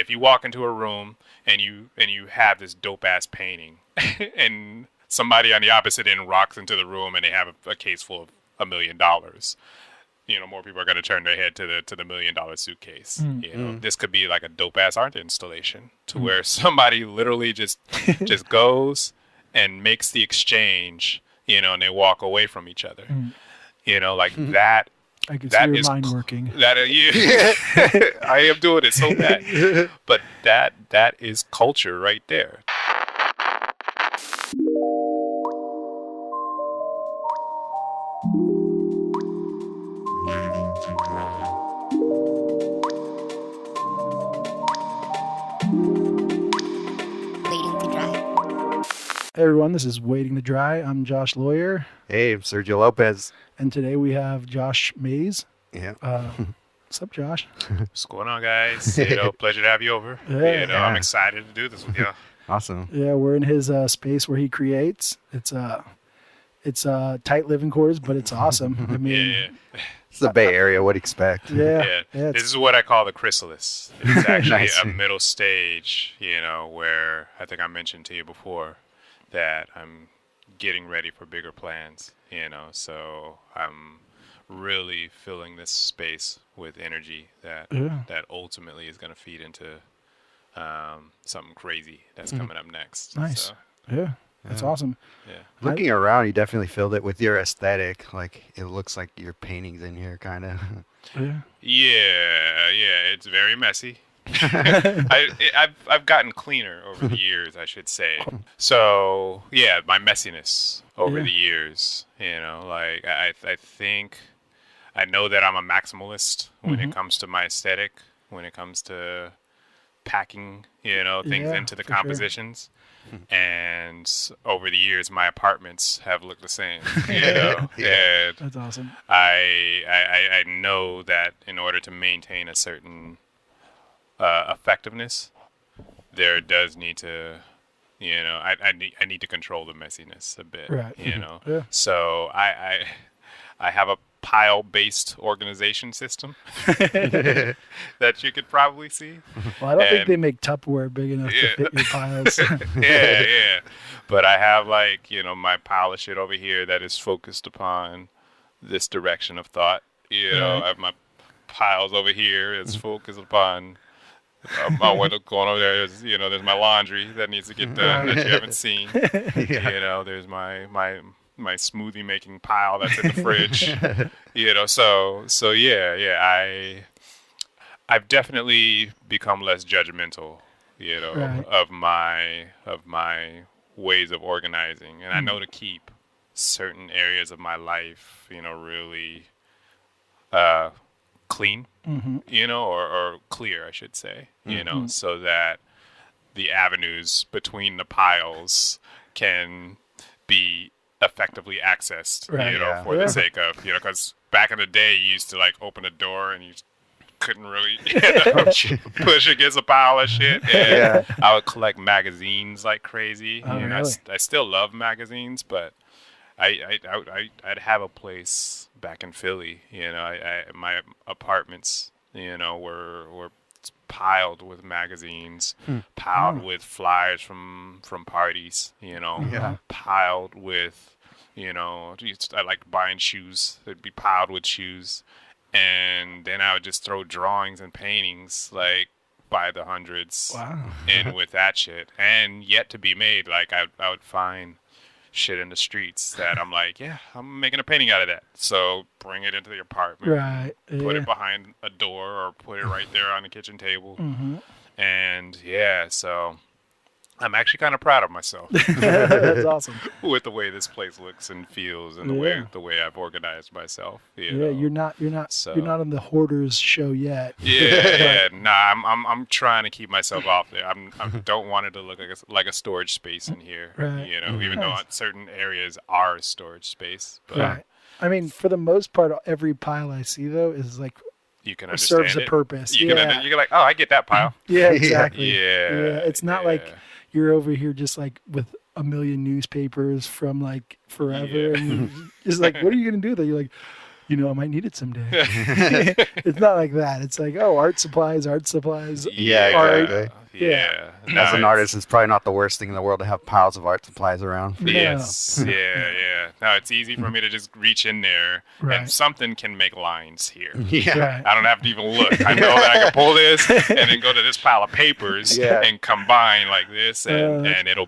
if you walk into a room and you have this dope ass painting, and somebody on the opposite end rocks into the room and they have a case full of $1 million, more people are going to turn their head to the $1 million suitcase. This could be like a dope ass art installation to where somebody literally just goes and makes the exchange, and they walk away from each other. Like that. I can see your mind working. That I am doing it so bad, but that is culture right there. Hey everyone, this is Waiting to Dry. I'm Josh Lawyer. Hey, I'm Sergio Lopez. And today we have Josh Mays. Yeah. What's up, Josh? What's going on, guys? Pleasure to have you over. Yeah. I'm excited to do this with you. Awesome. Yeah, we're in his space where he creates. It's tight living quarters, but it's awesome. I mean, It's the Bay Area. What do you expect? Yeah. This is what I call the chrysalis. It's actually Nice. a middle stage, where I think I mentioned to you before that I'm getting ready for bigger plans, so I'm really filling this space with energy that ultimately is going to feed into something crazy that's coming up next. Nice. So, yeah. That's awesome. yeah. Looking around, you definitely filled it with your aesthetic. Like, it looks like your paintings in here, kind of. Yeah. It's very messy. I've gotten cleaner over the years, I should say. So yeah, my messiness over the years, like I think I know that I'm a maximalist when it comes to my aesthetic, when it comes to packing, things into the compositions. Sure. And over the years, my apartments have looked the same. And that's awesome. I know that in order to maintain a certain effectiveness, there does need to, I need to control the messiness a bit, right? Yeah. So I have a pile-based organization system that you could probably see. Well, I don't think they make Tupperware big enough to fit your piles. yeah. But I have my pile of shit over here that is focused upon this direction of thought. I have my piles over here that's focused upon my window going over there. There's my laundry that needs to get done that you haven't seen. There's my smoothie making pile that's in the fridge. So I've definitely become less judgmental, of my ways of organizing, and I know to keep certain areas of my life, really clean, or clear, I should say, so that the avenues between the piles can be effectively accessed, for the sake of, because back in the day, you used to open a door and you couldn't really push against a pile of shit. And I would collect magazines like crazy. Really? I still love magazines, but I'd have a place back in Philly. My apartments, were piled with magazines, piled with flyers from parties, piled with, I liked buying shoes. They'd be piled with shoes. And then I would just throw drawings and paintings by the hundreds in with that shit. And yet to be made, I would find shit in the streets that I'm I'm making a painting out of that. So bring it into the apartment, right? Put it behind a door or put it right there on the kitchen table. And so I'm actually kind of proud of myself. That's awesome. With the way this place looks and feels, and the way I've organized myself. You're not on the hoarders show yet. Nah, I'm trying to keep myself off there. I don't want it to look like a storage space in here. Right. Even though certain areas are a storage space. But right. I mean, for the most part, every pile I see though is you can understand serves a purpose. You're like, oh, I get that pile. Yeah, exactly. Yeah. It's not like you're over here just with a million newspapers from forever, and you're just what are you gonna do? That you're I might need it someday. It's not like that. It's like, oh, art supplies. Yeah, art. exactly. Yeah. As an artist, it's probably not the worst thing in the world to have piles of art supplies around. No. Yes. Yeah. No, it's easy for me to just reach in there Right. and something can make lines here. Yeah. Right. I don't have to even look. I know that I can pull this and then go to this pile of papers Yeah. and combine like this, and it'll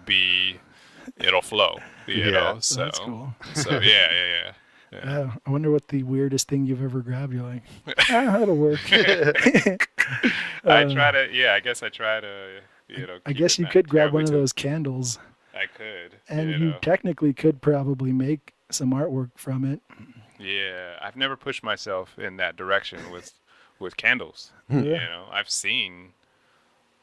flow. You Yeah. know. So That's cool. So yeah. I wonder what the weirdest thing you've ever grabbed. You're like, that'll work. I try to. Yeah, I guess I try to. I keep guess it you not could grab terribly one of too- those candles, I could. and you you know. technically could probably make some artwork from it. Yeah, I've never pushed myself in that direction with candles. Yeah. You know, I've seen.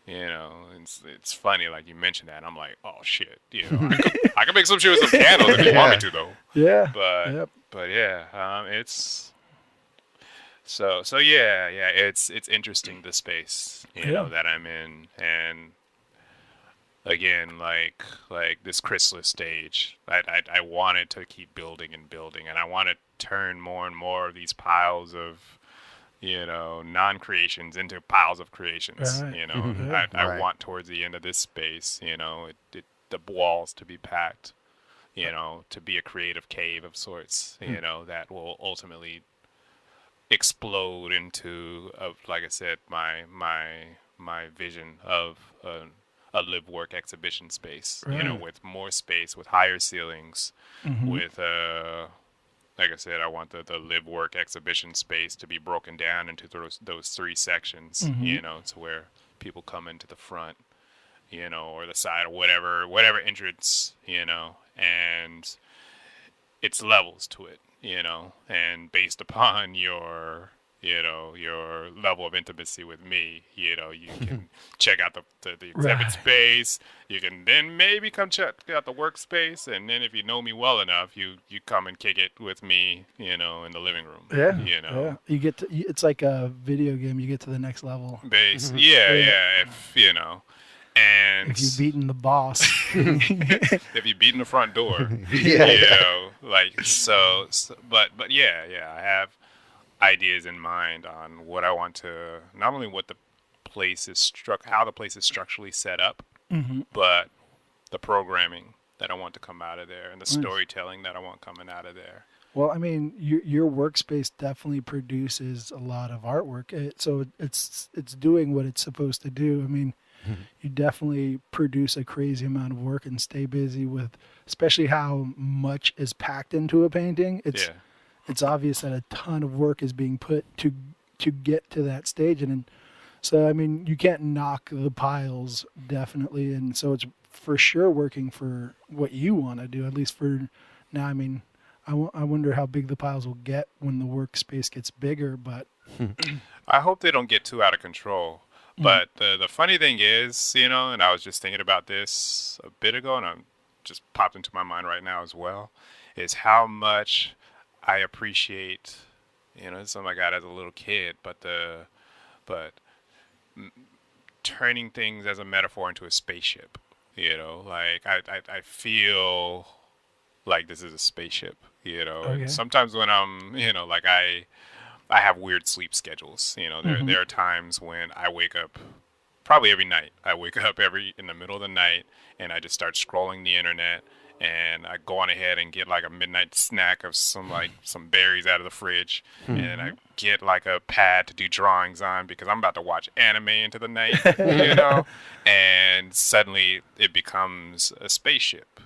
It's funny, like you mentioned that. And I'm like, oh shit, I can make some shit with some candles if you want me to, though. Yeah. But Yep. but yeah, it's so yeah. It's interesting, the space that I'm in, and again, like this chrysalis stage, I wanted to keep building and building, and I want to turn more and more of these piles of non-creations into piles of creations. Right. I Right. want towards the end of this space, the walls to be packed, to be a creative cave of sorts, that will ultimately explode into, like I said, my vision of a live work exhibition space, Right. with more space, with higher ceilings, with like I said, I want the live work exhibition space to be broken down into those three sections, to where people come into the front, or the side, or whatever entrance, and it's levels to it, and based upon your level of intimacy with me, you can check out the exhibit Right. space. You can then maybe come check out the workspace, and then if you know me well enough, you come and kick it with me, in the living room. Yeah. Yeah. You get to. It's like a video game. You get to the next level. Base. Yeah. And If you've beaten the boss. if you beat in the front door, Yeah. but yeah, I have ideas in mind on what I want to, not only what the place is how the place is structurally set up, but the programming that I want to come out of there, and the storytelling that I want coming out of there. Well, I mean, your workspace definitely produces a lot of artwork, so it's doing what it's supposed to do. I mean, you definitely produce a crazy amount of work and stay busy with, especially how much is packed into a painting. It's obvious that a ton of work is being put to get to that stage, and so I mean, you can't knock the piles, definitely, and so it's for sure working for what you want to do, at least for now. I mean, I wonder how big the piles will get when the workspace gets bigger, but I hope they don't get too out of control. But the funny thing is, and I was just thinking about this a bit ago, and it just popped into my mind right now as well, is how much I appreciate, something I got as a little kid, but turning things as a metaphor into a spaceship. Like I feel like this is a spaceship. Okay. And sometimes when I'm, like I have weird sleep schedules. There are times when I wake up, probably every night. I wake up in the middle of the night, and I just start scrolling the internet, and I go on ahead and get like a midnight snack of some berries out of the fridge, and I get like a pad to do drawings on because I'm about to watch anime into the night, and suddenly it becomes a spaceship,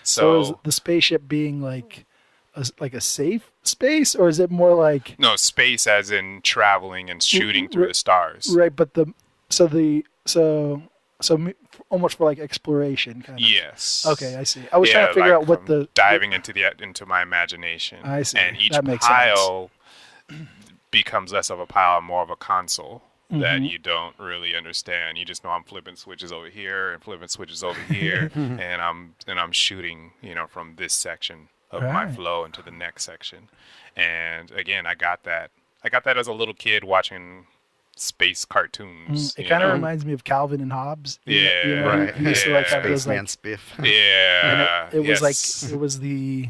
so is the spaceship being like a safe space, or is it more like No, space as in traveling and shooting through the stars. right? But almost for like exploration kind of. Yes. Okay, I see. I was trying to figure out what I'm diving into my imagination. I see. And each That makes pile becomes less of a pile and more of a console that you don't really understand. You just know I'm flipping switches over here and flipping switches over here, and I'm shooting, from this section of my Right. flow into the next section. And again, I got that as a little kid watching space cartoons. It kind of reminds me of Calvin and Hobbes. Yeah, Right. He used to like have those Spaceman like, Spiff. Yeah. it was yes. like it was the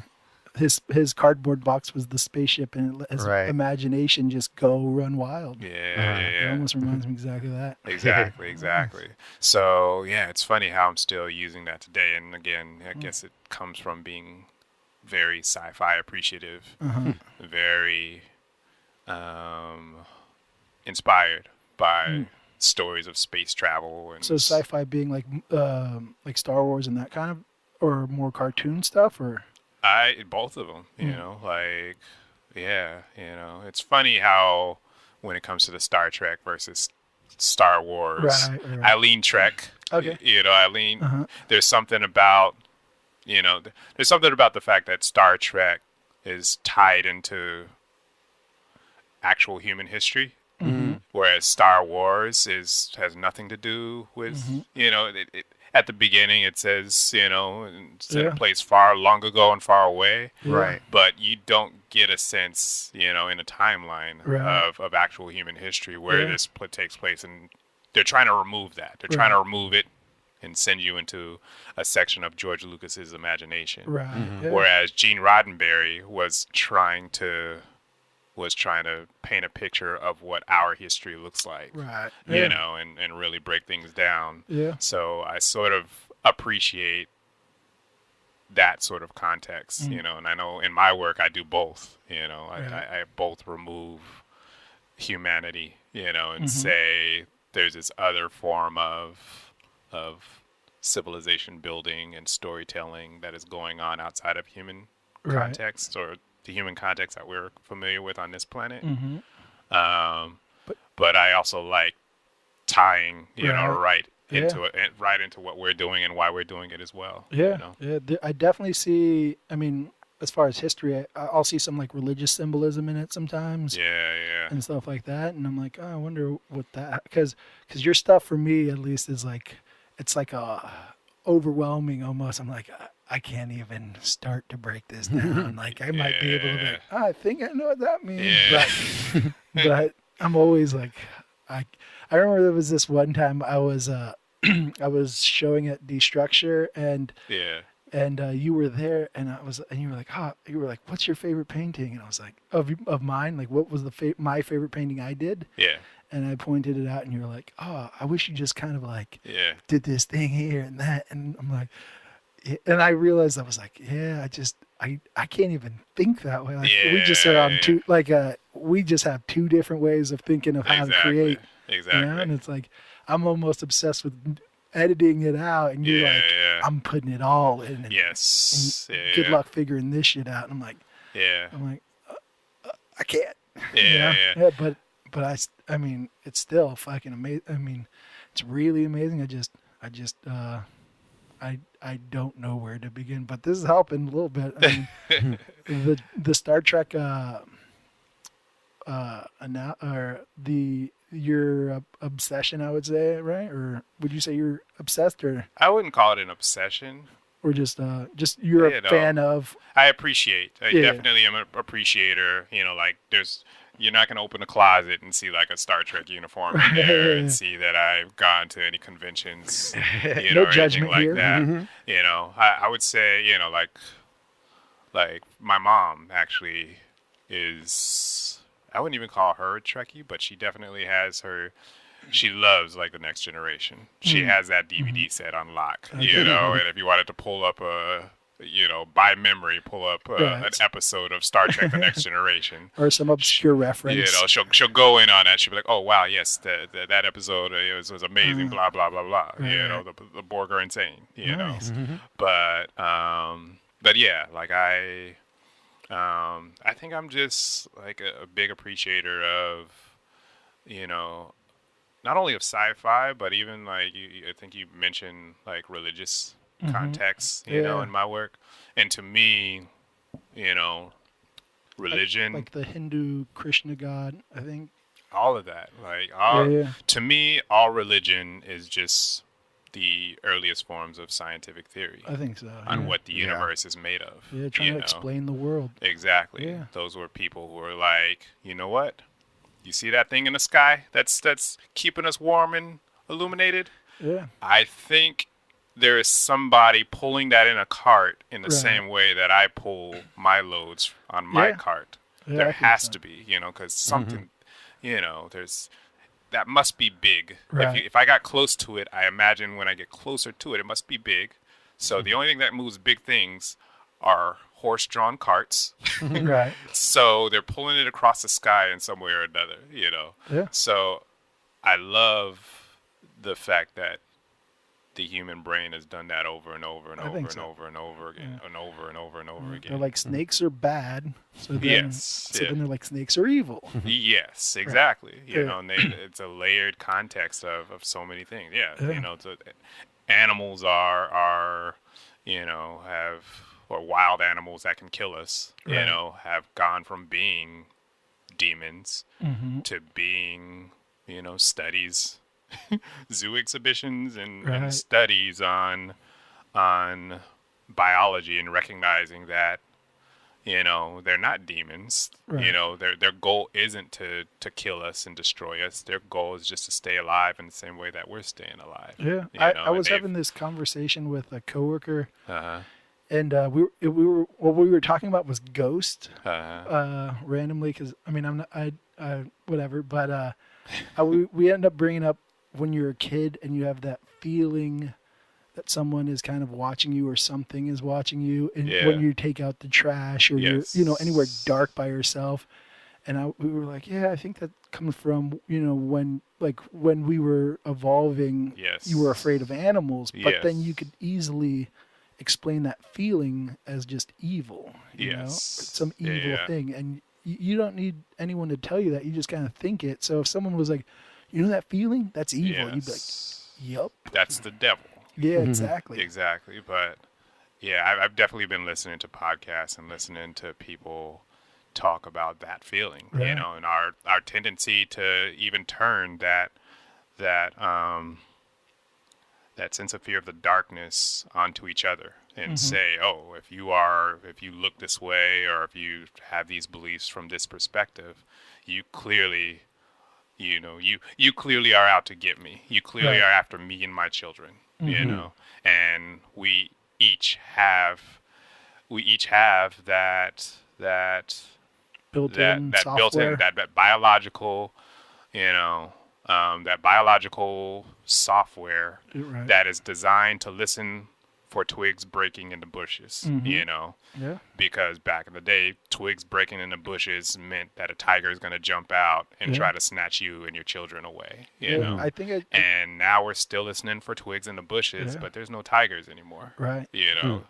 his cardboard box was the spaceship, and his Right. imagination just go run wild. Yeah. It almost reminds me exactly of that. Exactly. So yeah, it's funny how I'm still using that today. And again, I guess it comes from being very sci-fi appreciative, very inspired by stories of space travel and So sci-fi being like Star Wars and that kind of, or more cartoon stuff, or both of them, like it's funny how when it comes to the Star Trek versus Star Wars, Right. I lean Trek. Okay. I lean. There's something about there's something about the fact that Star Trek is tied into actual human history. Whereas Star Wars has nothing to do with at the beginning it says it's in a place far long ago and far away, Right. but you don't get a sense in a timeline of actual human history where this takes place, and they're trying to remove that. They're trying to remove it and send you into a section of George Lucas's imagination. right. Whereas Gene Roddenberry was trying to paint a picture of what our history looks like, Right. and really break things down. Yeah. So I sort of appreciate that sort of context, and I know in my work I do both, I both remove humanity, and say there's this other form of civilization building and storytelling that is going on outside of human context, or the human context that we're familiar with on this planet. But I also like tying, right into it, right into what we're doing and why we're doing it as well. Yeah. I definitely see. I mean, as far as history, I'll see some like religious symbolism in it sometimes. Yeah. And stuff like that, and I'm like, oh, I wonder what that, because your stuff for me at least is like, it's like a overwhelming almost. I'm like, I can't even start to break this down. Like I might be able to be, I think I know what that means. Yeah. But I'm always like, I remember there was this one time I was I was showing at Destructure, and you were there, and you were like, what's your favorite painting? And I was like, of mine, like what was my favorite painting I did? Yeah. And I pointed it out, and you were like, oh, I wish you just kind of like did this thing here and that. And I'm like, and I realized I was like, I can't even think that way. Like we just are on two, like we just have two different ways of thinking of how to create. Exactly. And it's like, I'm almost obsessed with editing it out, and you're like, I'm putting it all in. And, yes. and good luck figuring this shit out. And I'm like, I can't. Yeah. But I mean, it's still fucking amazing. I mean, it's really amazing. I don't know where to begin, but this is helping a little bit. I mean, the Star Trek, your obsession, I would say, right? Or would you say you're obsessed, or I wouldn't call it an obsession, or just you're a fan of? I appreciate. I definitely am an appreciator. Like you're not going to open a closet and see like a Star Trek uniform in there and see that I've gone to any conventions, no or judgment anything here. like that. I would say, like my mom actually is, I wouldn't even call her a Trekkie, but she definitely has she loves like the Next Generation. She has that DVD set on lock, and if you wanted to pull up by memory, pull up an episode of Star Trek: The Next Generation, or some obscure reference. She'll go in on that. She'll be like, "Oh wow, yes, that episode was amazing." Blah blah blah blah. The Borg are insane. Nice. But yeah, like I think I'm just like a big appreciator of not only of sci-fi, but even like I think you mentioned like religious context, in my work. And to me, religion, like the Hindu Krishna god, I think, all of that, like to me, all religion is just the earliest forms of scientific theory. I think so. On what the universe is made of. Yeah, trying to explain the world. Exactly. Yeah. Those were people who were like, you know what? You see that thing in the sky that's keeping us warm and illuminated? Yeah. I think there is somebody pulling that in a cart in the Right. same way that I pull my loads on my Yeah. cart. Yeah, I There think has so. to be, because something, there's that must be big. Right. If I got close to it, I imagine when I get closer to it, it must be big. So the only thing that moves big things are horse-drawn carts. Right. So they're pulling it across the sky in some way or another, Yeah. So I love the fact that the human brain has done that over and over and I over think and so. over and over again and over and over and over They're again. like snakes are bad. So then, Yes, So yeah. then they're like snakes are evil. Yes, exactly. Yeah. And it's a layered context of so many things. Yeah, Yeah. Animals are have or wild animals that can kill us. Right. Have gone from being demons Mm-hmm. to being studies, zoo exhibitions and Right. studies on biology and recognizing that they're not demons. Right. Their goal isn't to kill us and destroy us. Their goal is just to stay alive in the same way that we're staying alive. Yeah. I was having this conversation with a coworker, Uh-huh. and we were what we were talking about was ghost. Uh-huh. Randomly, because I mean I'm not whatever, but we end up bringing up when you're a kid and you have that feeling that someone is kind of watching you or something is watching you, and Yeah. when you take out the trash or Yes. you're anywhere dark by yourself. And we were like, yeah, I think that comes from when we were evolving. Yes. You were afraid of animals, but then Yes. you could easily explain that feeling as just evil. Yes. It's some evil Yeah. thing, and you don't need anyone to tell you that. You just kind of think it. So if someone was like, that feeling, that's evil, you'd be like, Yes. yep, That's the devil. yeah, exactly. Exactly. But yeah, I've definitely been listening to podcasts and listening to people talk about that feeling, Right. and our tendency to even turn that sense of fear of the darkness onto each other and say, oh, if you look this way or if you have these beliefs from this perspective, you clearly you clearly are out to get me. You clearly Right. are after me and my children, and we each have that Built-in that software. built-in that biological that biological software Right. that is designed to listen for twigs breaking in the bushes, Yeah. because back in the day, twigs breaking in the bushes meant that a tiger is going to jump out and Yeah. try to snatch you and your children away, you Yeah, know. I think And now we're still listening for twigs in the bushes, Yeah. but there's no tigers anymore, right. you know.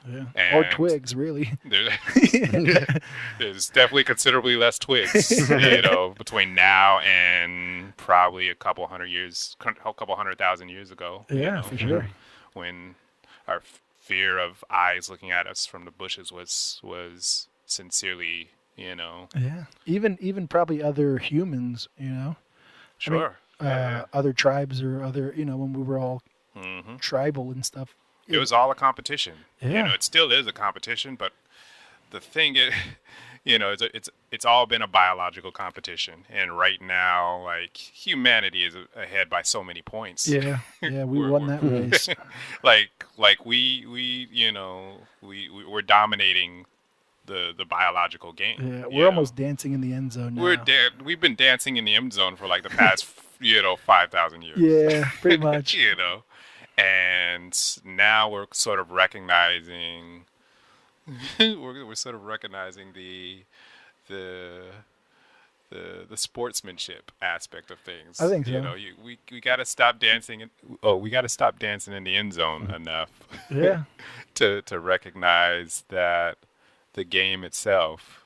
Yeah. Or And- twigs, really. There's definitely considerably less twigs, between now and probably a couple hundred thousand years ago. Yeah, for sure. When our fear of eyes looking at us from the bushes was sincerely, Yeah. Even probably other humans, sure. other tribes or other, when we were all Hmm. tribal and stuff. It was all a competition. Yeah. It still is a competition, but the thing is, it's all been a biological competition, and right now, like, humanity is ahead by so many points. Yeah. Yeah, we We're- won that race. like we're dominating the biological game. Yeah, you we're know? almost dancing in the end zone now. We've been dancing in the end zone for like the past 5,000 years. Yeah, pretty much. And now we're sort of recognizing we're sort of recognizing the sportsmanship aspect of things. I think so. We got to stop dancing. We got to stop dancing in the end zone enough Yeah. to recognize that the game itself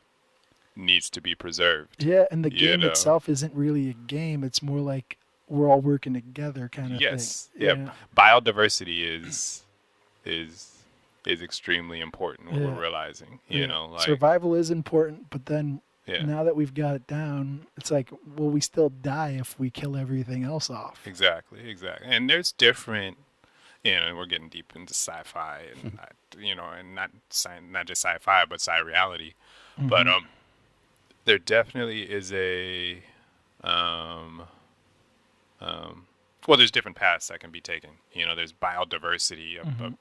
needs to be preserved. Yeah, and the game know. itself isn't really a game. It's more like we're all working together kind of Yes. thing. Yeah. Biodiversity is extremely important. What Yeah. we're realizing. Yeah. Survival is important, but then Yeah. now that we've got it down, it's like, will we still die if we kill everything else off? Exactly. And there's different. We're getting deep into sci-fi and and not just sci-fi, but sci-reality. Mm-hmm. But there definitely is a well, there's different paths that can be taken. There's biodiversity of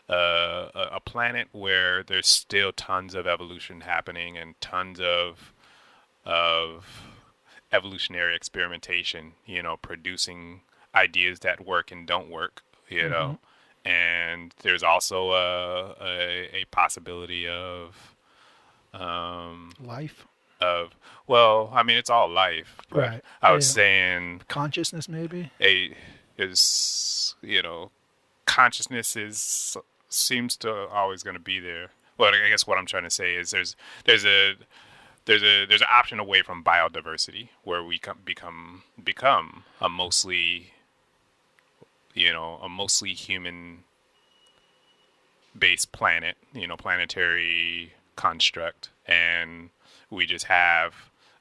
a planet where there's still tons of evolution happening and tons of evolutionary experimentation, producing ideas that work and don't work, and there's also a possibility of life. Well, I mean, it's all life, but Right. I was saying consciousness, maybe. Consciousness seems to always going to be there. Well, I guess what I'm trying to say is there's an option away from biodiversity where we become a mostly human based planet, planetary construct, and we just have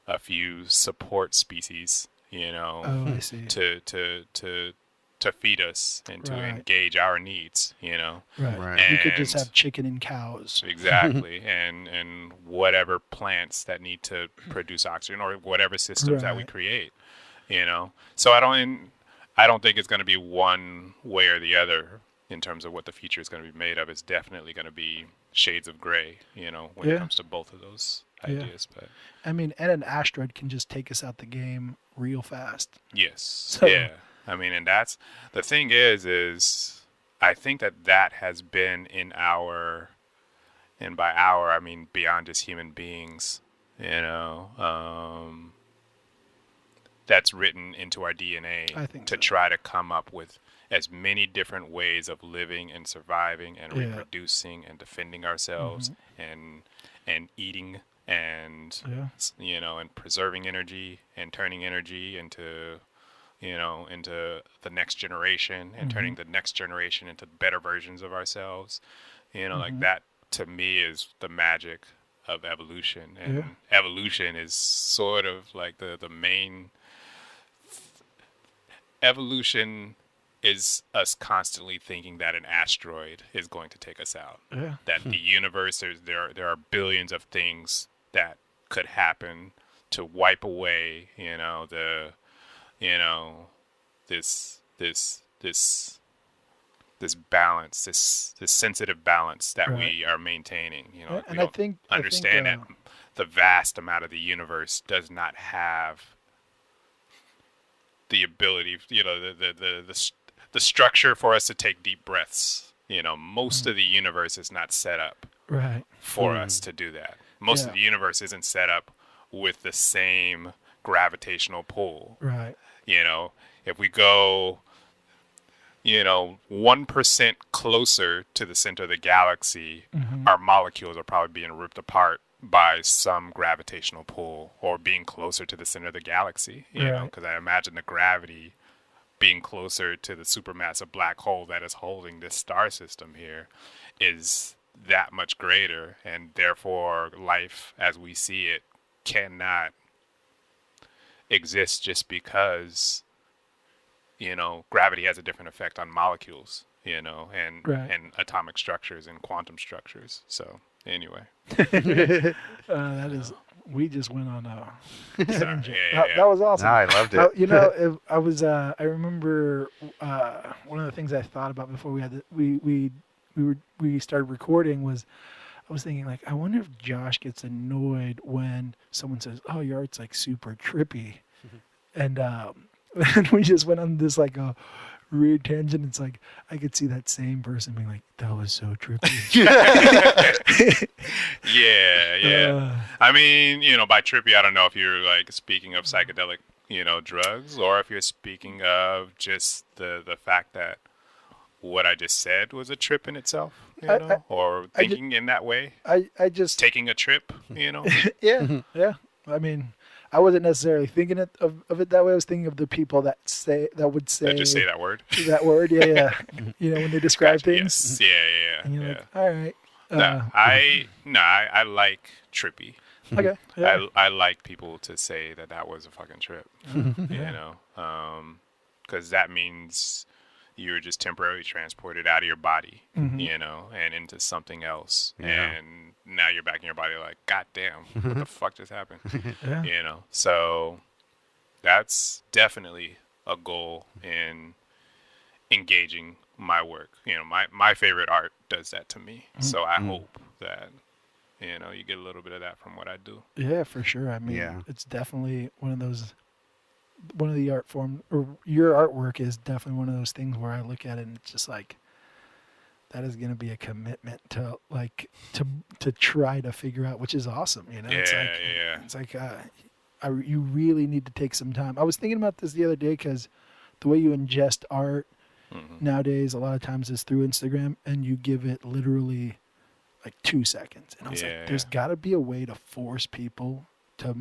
a few support species, I see. to feed us and to engage our needs, Right. Right. We could just have chicken and cows. Exactly. and whatever plants that need to produce oxygen or whatever systems that we create, So I don't think it's going to be one way or the other in terms of what the future is going to be made of. It's definitely going to be shades of gray, when it comes to both of those ideas. But I mean, and an asteroid can just take us out the game real fast. yes. So, yeah. I mean, and that's the thing is I think that has been in our, and by our, I mean beyond just human beings, that's written into our DNA I think to try to come up with as many different ways of living and surviving and reproducing and defending ourselves and eating and and preserving energy and turning energy into into the next generation and turning the next generation into better versions of ourselves. Like that to me is the magic of evolution, and evolution is sort of like the main. Evolution is us constantly thinking that an asteroid is going to take us out. Yeah. That the universe, there are billions of things that could happen to wipe away, this balance, this sensitive balance that we are maintaining. And I think understand that the vast amount of the universe does not have the ability, the structure for us to take deep breaths. Most of the universe is not set up for us to do that. Most of the universe isn't set up with the same gravitational pull. Right. If we go, 1% closer to the center of the galaxy, our molecules are probably being ripped apart by some gravitational pull, or being closer to the center of the galaxy, because I imagine the gravity being closer to the supermassive black hole that is holding this star system here is that much greater, and therefore life as we see it cannot exist just because gravity has a different effect on molecules, and atomic structures and quantum structures. So anyway, that is. We just went on a tangent. That was awesome. No, I loved it. I remember one of the things I thought about before we started recording was, I was thinking, like, I wonder if Josh gets annoyed when someone says, "Oh, your art's like super trippy," and we just went on this like a weird tangent. It's like I could see that same person being like, "That was so trippy." Yeah. I mean, by trippy, I don't know if you're like speaking of psychedelic, drugs, or if you're speaking of just the fact that what I just said was a trip in itself, or thinking in that way. I just taking a trip, Yeah. I mean, I wasn't necessarily thinking of it that way. I was thinking of the people that would say just say that word. That word, yeah. When they describe things. Yes. Yeah. And you're like, all right. I like trippy. Okay. Yeah. I like people to say that was a fucking trip. Because that means you're just temporarily transported out of your body, and into something else, and now you're back in your body like, God damn, what the fuck just happened? So that's definitely a goal in engaging my work. My favorite art does that to me. So I hope that you get a little bit of that from what I do. Yeah, for sure. I mean, Yeah. it's definitely one of the art form, or your artwork is definitely one of those things where I look at it and it's just like, that is going to be a commitment to to try to figure out, which is awesome. It's like you really need to take some time. I was thinking about this the other day because the way you ingest art nowadays a lot of times is through Instagram, and you give it literally like 2 seconds. And I was like, there's got to be a way to force people to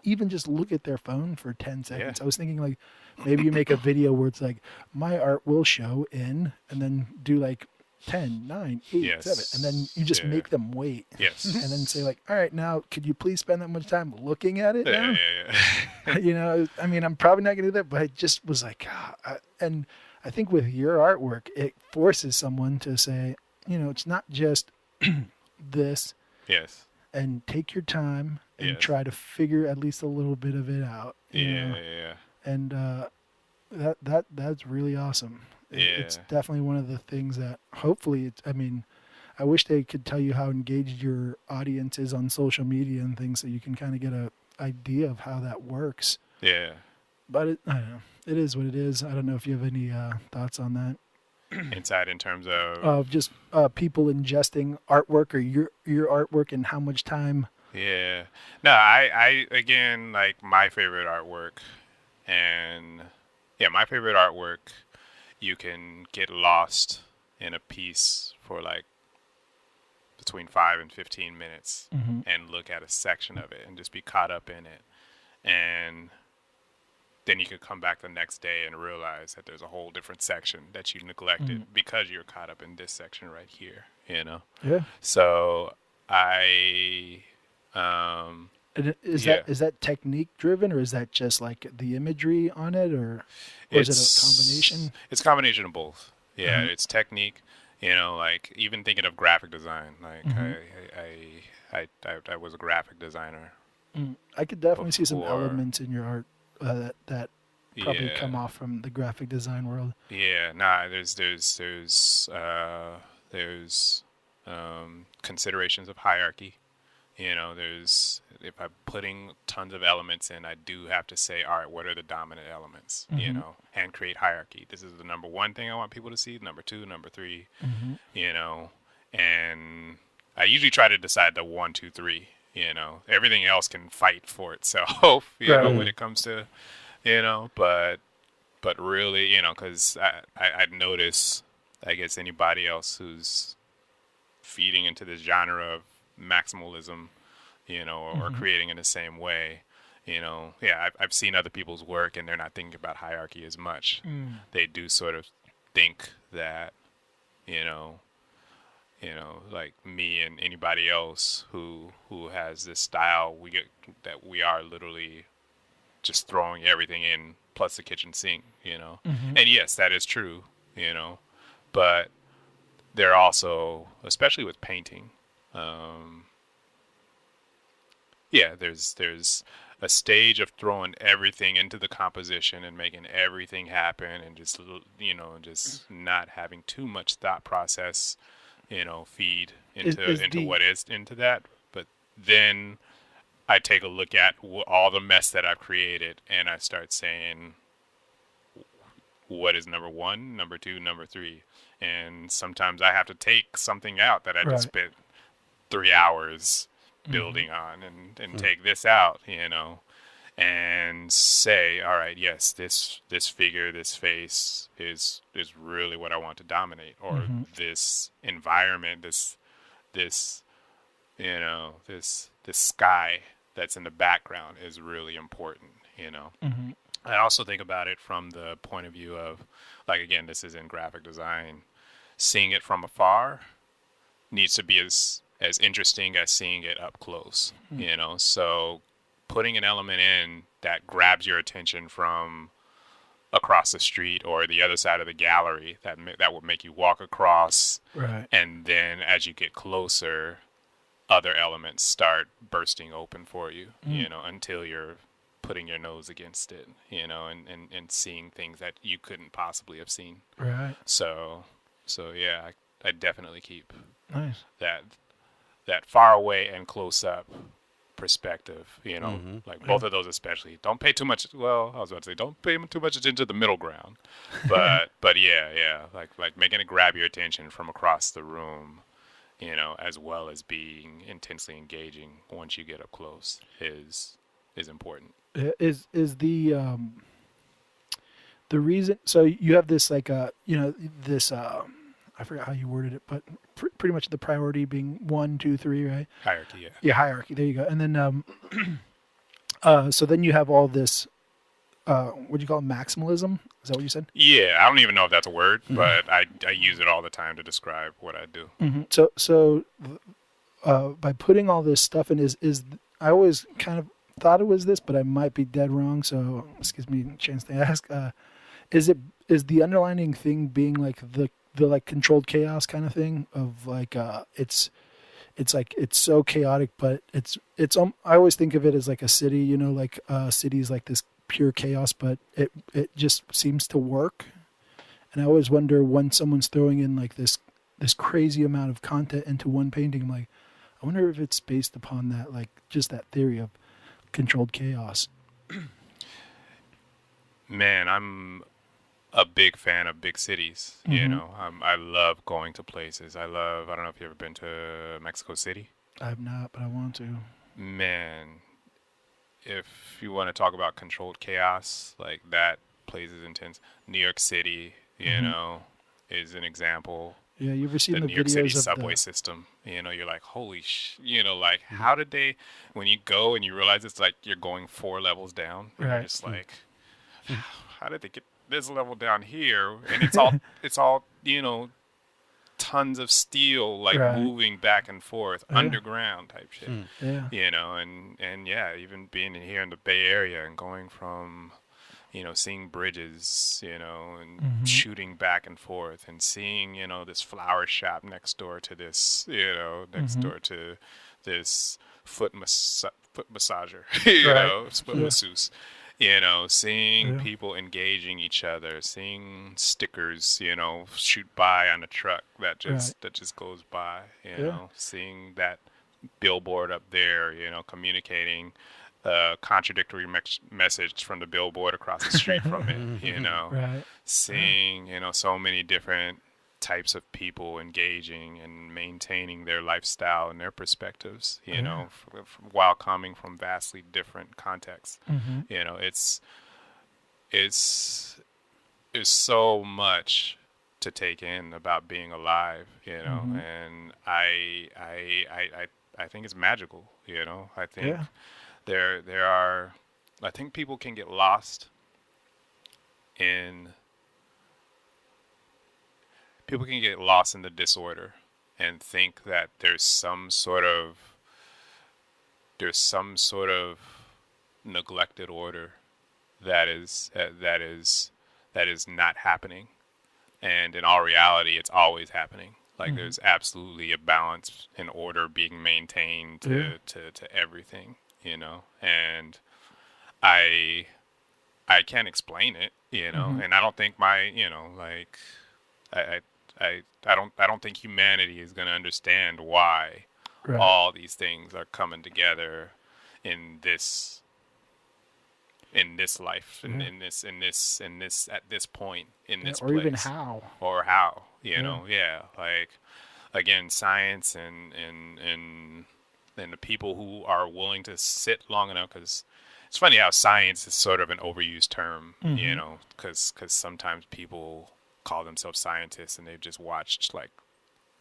even just look at their phone for 10 seconds. Yeah. I was thinking like maybe you make a video where it's like, my art will show in, and then do like 10, 9, 8, 7. And then you just make them wait. Yes. And then say like, all right, now could you please spend that much time looking at it now? Yeah. I mean, I'm probably not going to do that, but I just was like, and I think with your artwork, it forces someone to say, it's not just this. Yes. And take your time and try to figure at least a little bit of it out. Yeah. And that's really awesome. It's definitely one of the things that hopefully I wish they could tell you how engaged your audience is on social media and things, so you can kind of get a idea of how that works. Yeah. But I don't know. It is what it is. I don't know if you have any thoughts on that. Insight in terms of just people ingesting artwork, or your artwork, and how much time. Yeah. No, I again, like, my favorite artwork, and my favorite artwork, you can get lost in a piece for like between 5 and 15 minutes and look at a section of it and just be caught up in it. And then you could come back the next day and realize that there's a whole different section that you neglected because you're caught up in this section right here, Yeah. So is that technique driven, or is that just like the imagery on it, or is it a combination? It's a combination of both. Yeah, it's technique. Like even thinking of graphic design. Like I was a graphic designer. I could definitely see some elements in your art that probably come off from the graphic design world. Yeah, there's considerations of hierarchy. If I'm putting tons of elements in, I do have to say, all right, what are the dominant elements? And create hierarchy. This is the number one thing I want people to see. Number 2, number 3. And I usually try to decide the 1, 2, 3. Everything else can fight for itself. When it comes to, but really, because I notice, I guess anybody else who's feeding into this genre of maximalism, or creating in the same way, I've seen other people's work and they're not thinking about hierarchy as much. They do sort of think that, like me and anybody else who has this style, we are literally just throwing everything in plus the kitchen sink, And yes, that is true, but they're also, especially with painting, there's a stage of throwing everything into the composition and making everything happen, and just not having too much thought process, feed into what is into that. But then I take a look at all the mess that I've created, and I start saying, what is number 1, number 2, number 3? And sometimes I have to take something out that I just spent 3 hours building on, and take this out, and say, all right, yes, this figure, this face is really what I want to dominate, or this environment, this sky that's in the background is really important, I also think about it from the point of view of, like, again, this is in graphic design, seeing it from afar needs to be as interesting as seeing it up close, so putting an element in that grabs your attention from across the street or the other side of the gallery, that would make you walk across, and then as you get closer, other elements start bursting open for you, until you're putting your nose against it, you know, and seeing things that you couldn't possibly have seen. Right. So yeah, I definitely keep Nice. that far away and close up perspective, you know, Mhm. like both of those especially. Don't pay too much. Well, I was about to say don't pay too much attention to the middle ground, but yeah, like making it grab your attention from across the room, you know, as well as being intensely engaging once you get up close is important. Is the reason? So you have this like this I forgot how you worded it, but pretty much the priority being 1, 2, 3, right? Hierarchy, yeah. Yeah, hierarchy. There you go. And then so then you have all this. What do you call it? Maximalism? Is that what you said? Yeah, I don't even know if that's a word, but I use it all the time to describe what I do. Mm-hmm. So by putting all this stuff in, is I always kind of thought it was this, but I might be dead wrong. So this gives me a chance to ask: is the underlining thing being like the like controlled chaos kind of thing of like it's like it's so chaotic, but it's I always think of it as like a city, you know, like cities like this pure chaos, but it just seems to work. And I always wonder when someone's throwing in like this crazy amount of content into one painting, I'm like, I wonder if it's based upon that, like just that theory of controlled chaos. Man, I'm a big fan of big cities. You know, I love going to places. I don't know if you've ever been to Mexico City. I have not, but I want to. Man, if you want to talk about controlled chaos, like that place is intense. New York City, you know, is an example. Yeah, you ever seen the New York videos City of subway system, you know, you're like, holy you know, like how did they, when you go and you realize it's like you're going 4 levels down, and you're just like, how did they get this level down here? And it's all, you know, tons of steel like moving back and forth, underground type shit. Yeah. You know, and yeah, even being here in the Bay Area and going from, you know, seeing bridges, you know, and shooting back and forth, and seeing, you know, this flower shop next door to this, you know, next door to this foot massager, you know, foot masseuse. You know, seeing people engaging each other, seeing stickers, you know, shoot by on a truck that just goes by, you know, seeing that billboard up there, you know, communicating a contradictory message from the billboard across the street from it, you know, seeing, you know, so many different types of people engaging and maintaining their lifestyle and their perspectives, you know, while coming from vastly different contexts. You know, it's so much to take in about being alive, you know, and I think it's magical, you know. I think there are, I think people can get lost in the disorder and think that there's some sort of neglected order that is not happening, and in all reality it's always happening. Like there's absolutely a balance and order being maintained to everything, you know, and I can't explain it, you know, and I don't think you know, like I don't think humanity is going to understand why all these things are coming together in this life, in this at this point in this or place, even how, you know, like again, science and the people who are willing to sit long enough, because it's funny how science is sort of an overused term, you know, because sometimes people call themselves scientists and they've just watched like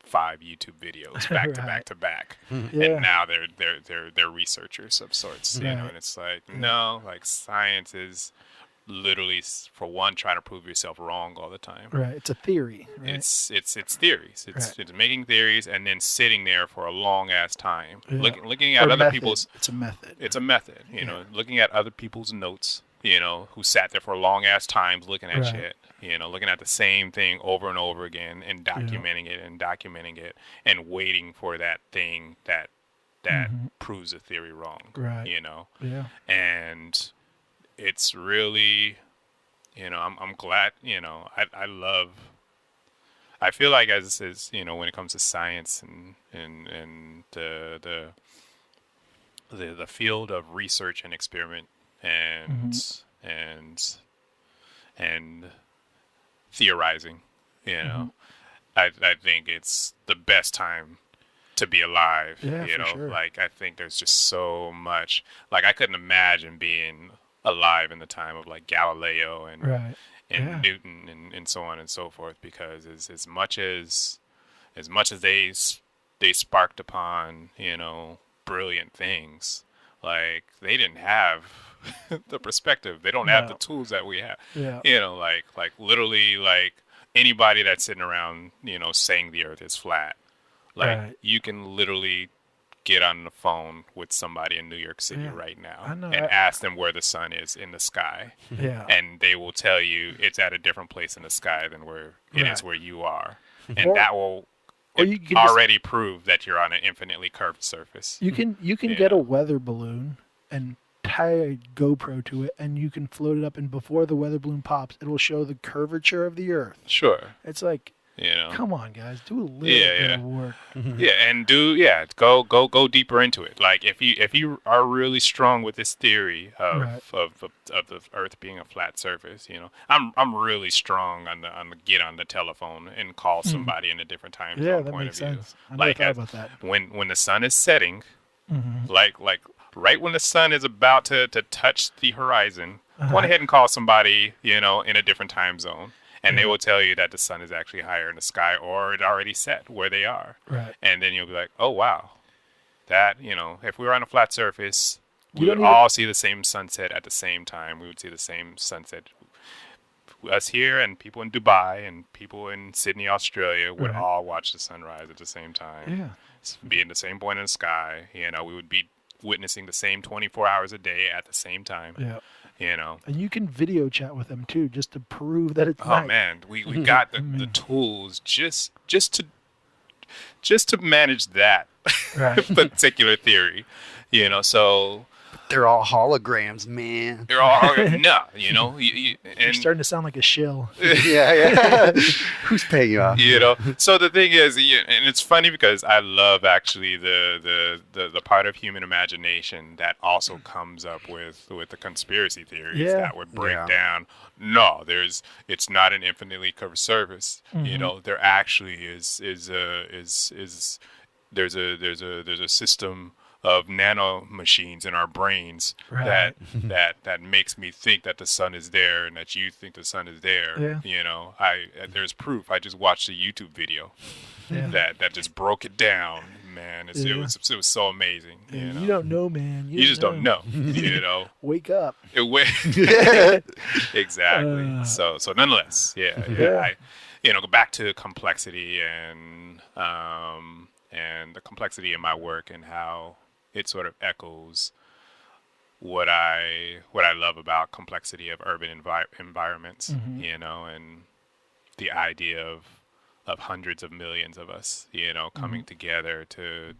5 YouTube videos back to back to back, and now they're researchers of sorts, you know. And it's like, no, like science is literally, for one, trying to prove yourself wrong all the time. It's a theory, It's theories. It's making theories and then sitting there for a long ass time, looking at other people's. It's a method. It's a method, you know, looking at other people's notes, you know, who sat there for long ass times looking at shit, you know, looking at the same thing over and over again and documenting it and waiting for that thing that proves a theory wrong, you know. And it's really, I'm glad, I feel like as when it comes to science and the field of research and experiment and and theorizing, I think it's the best time to be alive. Yeah, for sure. Like I think there's just so much. Like I couldn't imagine being alive in the time of like Galileo and Right. Newton and so on and so forth, because as much as they sparked upon brilliant things, like they didn't have the perspective. They don't have the tools that we have. Yeah. Like literally, like anybody that's sitting around saying the earth is flat, like you can literally get on the phone with somebody in New York City right now and ask them where the sun is in the sky. Yeah. And they will tell you it's at a different place in the sky than where it is where you are. And that will already prove that you're on an infinitely curved surface. You can get a weather balloon and tie a GoPro to it, and you can float it up, and before the weather balloon pops, it will show the curvature of the earth. Sure. It's like, come on, guys, do a little bit of work. And go deeper into it. Like if you are really strong with this theory of the Earth being a flat surface, I'm really strong on the get on the telephone and call somebody in a different time zone that point makes of view. sense. I never thought about that. When the sun is setting, like right when the sun is about to touch the horizon, go ahead and call somebody in a different time zone. And they will tell you that the sun is actually higher in the sky, or it already set where they are. Right. And then you'll be like, oh, wow. That, if we were on a flat surface, we would all see the same sunset at the same time. We would see the same sunset. Us here and people in Dubai and people in Sydney, Australia would all watch the sunrise at the same time. Yeah. Be in the same point in the sky. We would be witnessing the same 24 hours a day at the same time. Yeah. And you can video chat with them too, just to prove that it's night. Oh man, we got the tools just to manage that particular theory, So they're all holograms, man. They're all no, You're starting to sound like a shill. yeah. Who's paying you off? So the thing is, and it's funny because I love actually the part of human imagination that also comes up with the conspiracy theories that would break down. No, it's not an infinitely curved surface. There actually is there's a system of nano machines in our brains that makes me think that the sun is there and that you think the sun is there. There's proof. I just watched a YouTube video that just broke it down. Man, it was so amazing. You don't know, man. You just don't know. Wake up. Exactly. So nonetheless, I go back to complexity and the complexity in my work and how it sort of echoes what I love about complexity of urban environments, and the idea of hundreds of millions of us, coming together to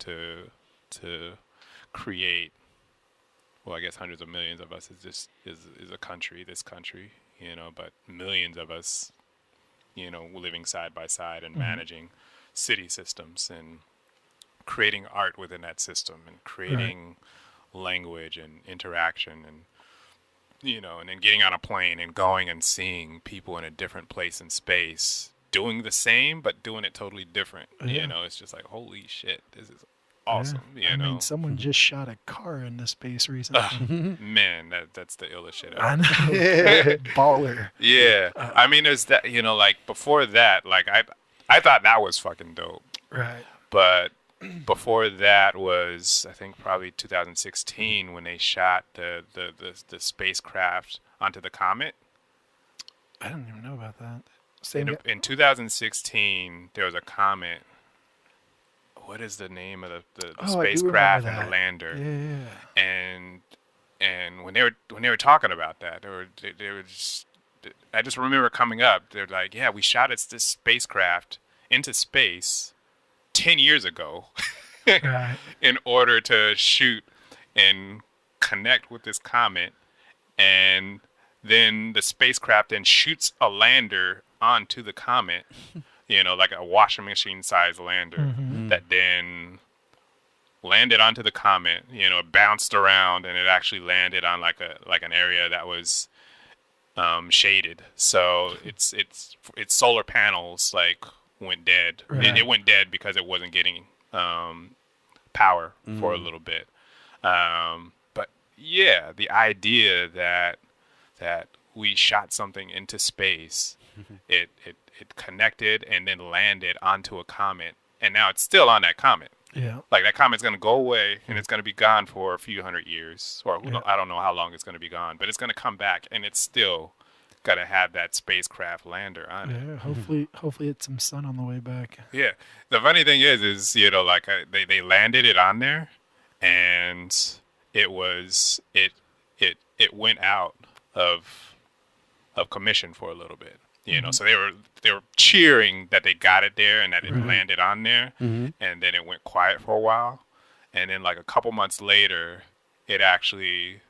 create. Well, I guess hundreds of millions of us is a country, this country, but millions of us, living side by side and managing city systems and creating art within that system and creating language and interaction and and then getting on a plane and going and seeing people in a different place in space doing the same but doing it totally different. It's just like, holy shit, this is awesome. I mean, someone just shot a car into space recently. Man, that's the illest shit ever. I know. Baller. Yeah. I mean, there's that, like before that, like I thought that was fucking dope. Right. But before that was, I think, probably 2016 when they shot the spacecraft onto the comet. I don't even know about that. In 2016, there was a comet. What is the name of the spacecraft and the lander? Yeah. And when they were talking about that, they were just, I just remember coming up. They're like, yeah, we shot this spacecraft into space 10 years ago in order to shoot and connect with this comet and then the spacecraft then shoots a lander onto the comet, like a washing machine sized lander that then landed onto the comet. It bounced around and it actually landed on like an area that was shaded. So its solar panels like went dead. Right. It went dead because it wasn't getting power for a little bit. But yeah, the idea that we shot something into space, it connected and then landed onto a comet, and now it's still on that comet. Yeah. Like that comet's going to go away and it's going to be gone for a few hundred years, or I don't know how long it's going to be gone, but it's going to come back and it's still going to have that spacecraft lander on it. Yeah. Hopefully it's some sun on the way back. Yeah. The funny thing is like they landed it on there, and it went out of commission for a little bit. So they were cheering that they got it there and that it landed on there, and then it went quiet for a while, and then like a couple months later, it actually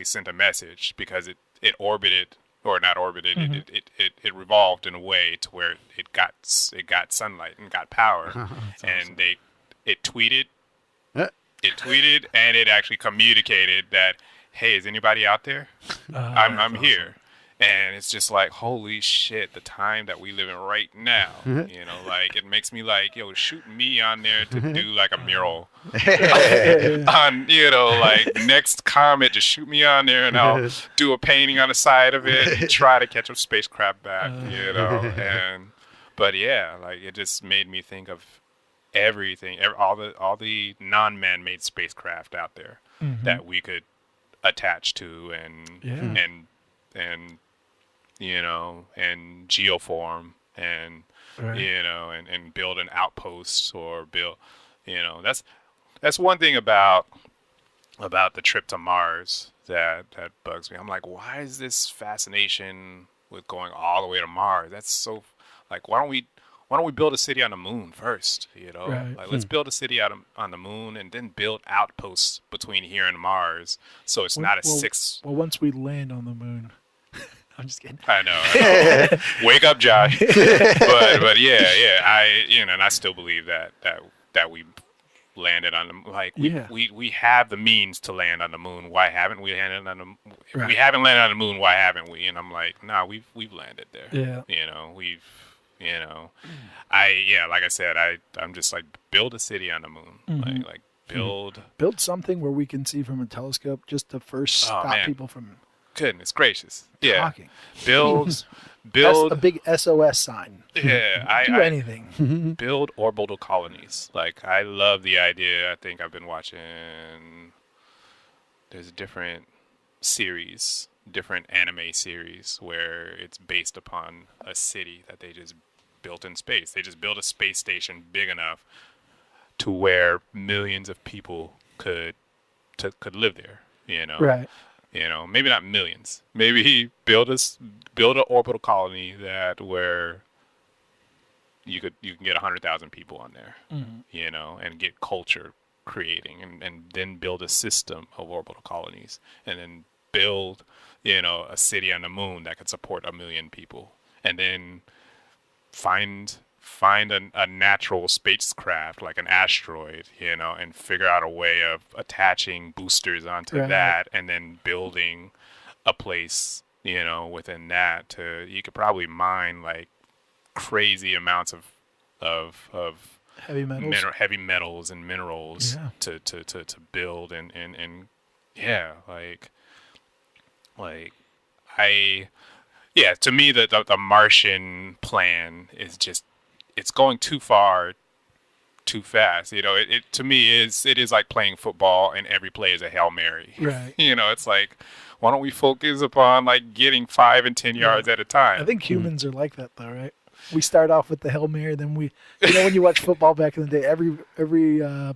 sent a message because it orbited, or not orbited, it revolved in a way to where it got sunlight and got power, and awesome. it tweeted, and it actually communicated that, hey, is anybody out there? I'm here. And it's just like, holy shit, the time that we live in right now, like it makes me like, yo, shoot me on there to do like a mural on, like next comet, just shoot me on there and I'll do a painting on the side of it and try to catch a spacecraft back, but yeah, like it just made me think of everything, all the non-man-made spacecraft out there that we could attach to and and geoform and and build an outpost or build, that's one thing about the trip to Mars that bugs me. I'm like, why is this fascination with going all the way to Mars? That's so, like, why don't we build a city on the moon first? Like let's build a city on the moon and then build outposts between here and Mars, so it's not a six. Well, once we land on the moon. I'm just kidding. I know. Wake up, Josh. but yeah. I still believe that we landed on the, like we have the means to land on the moon. Why haven't we landed on the? If we haven't landed on the moon, why haven't we? And I'm like, nah, we've landed there. Yeah. We've. Like I said, I'm just like, build a city on the moon. Like build something where we can see from a telescope, just to first stop people from. Goodness gracious! Yeah, talking. Build. That's a big SOS sign. Yeah, do anything. Build orbital colonies. Like, I love the idea. I think I've been watching. There's a different anime series where it's based upon a city that they just built in space. They just built a space station big enough to where millions of people could live there. Right. Maybe not millions. Maybe build an orbital colony where you can get 100,000 people on there, and get culture creating, and then build a system of orbital colonies, and then build, a city on the moon that could support 1 million people, and then find a natural spacecraft like an asteroid, and figure out a way of attaching boosters onto that, and then building a place, within that you could probably mine like crazy amounts of heavy metals and minerals to build and to me the Martian plan is just, it's going too far, too fast. It to me it is like playing football and every play is a Hail Mary. Right. It's like, why don't we focus upon like getting 5 and 10 yards at a time? I think humans are like that though, right? We start off with the Hail Mary, then we, when you watch football back in the day, every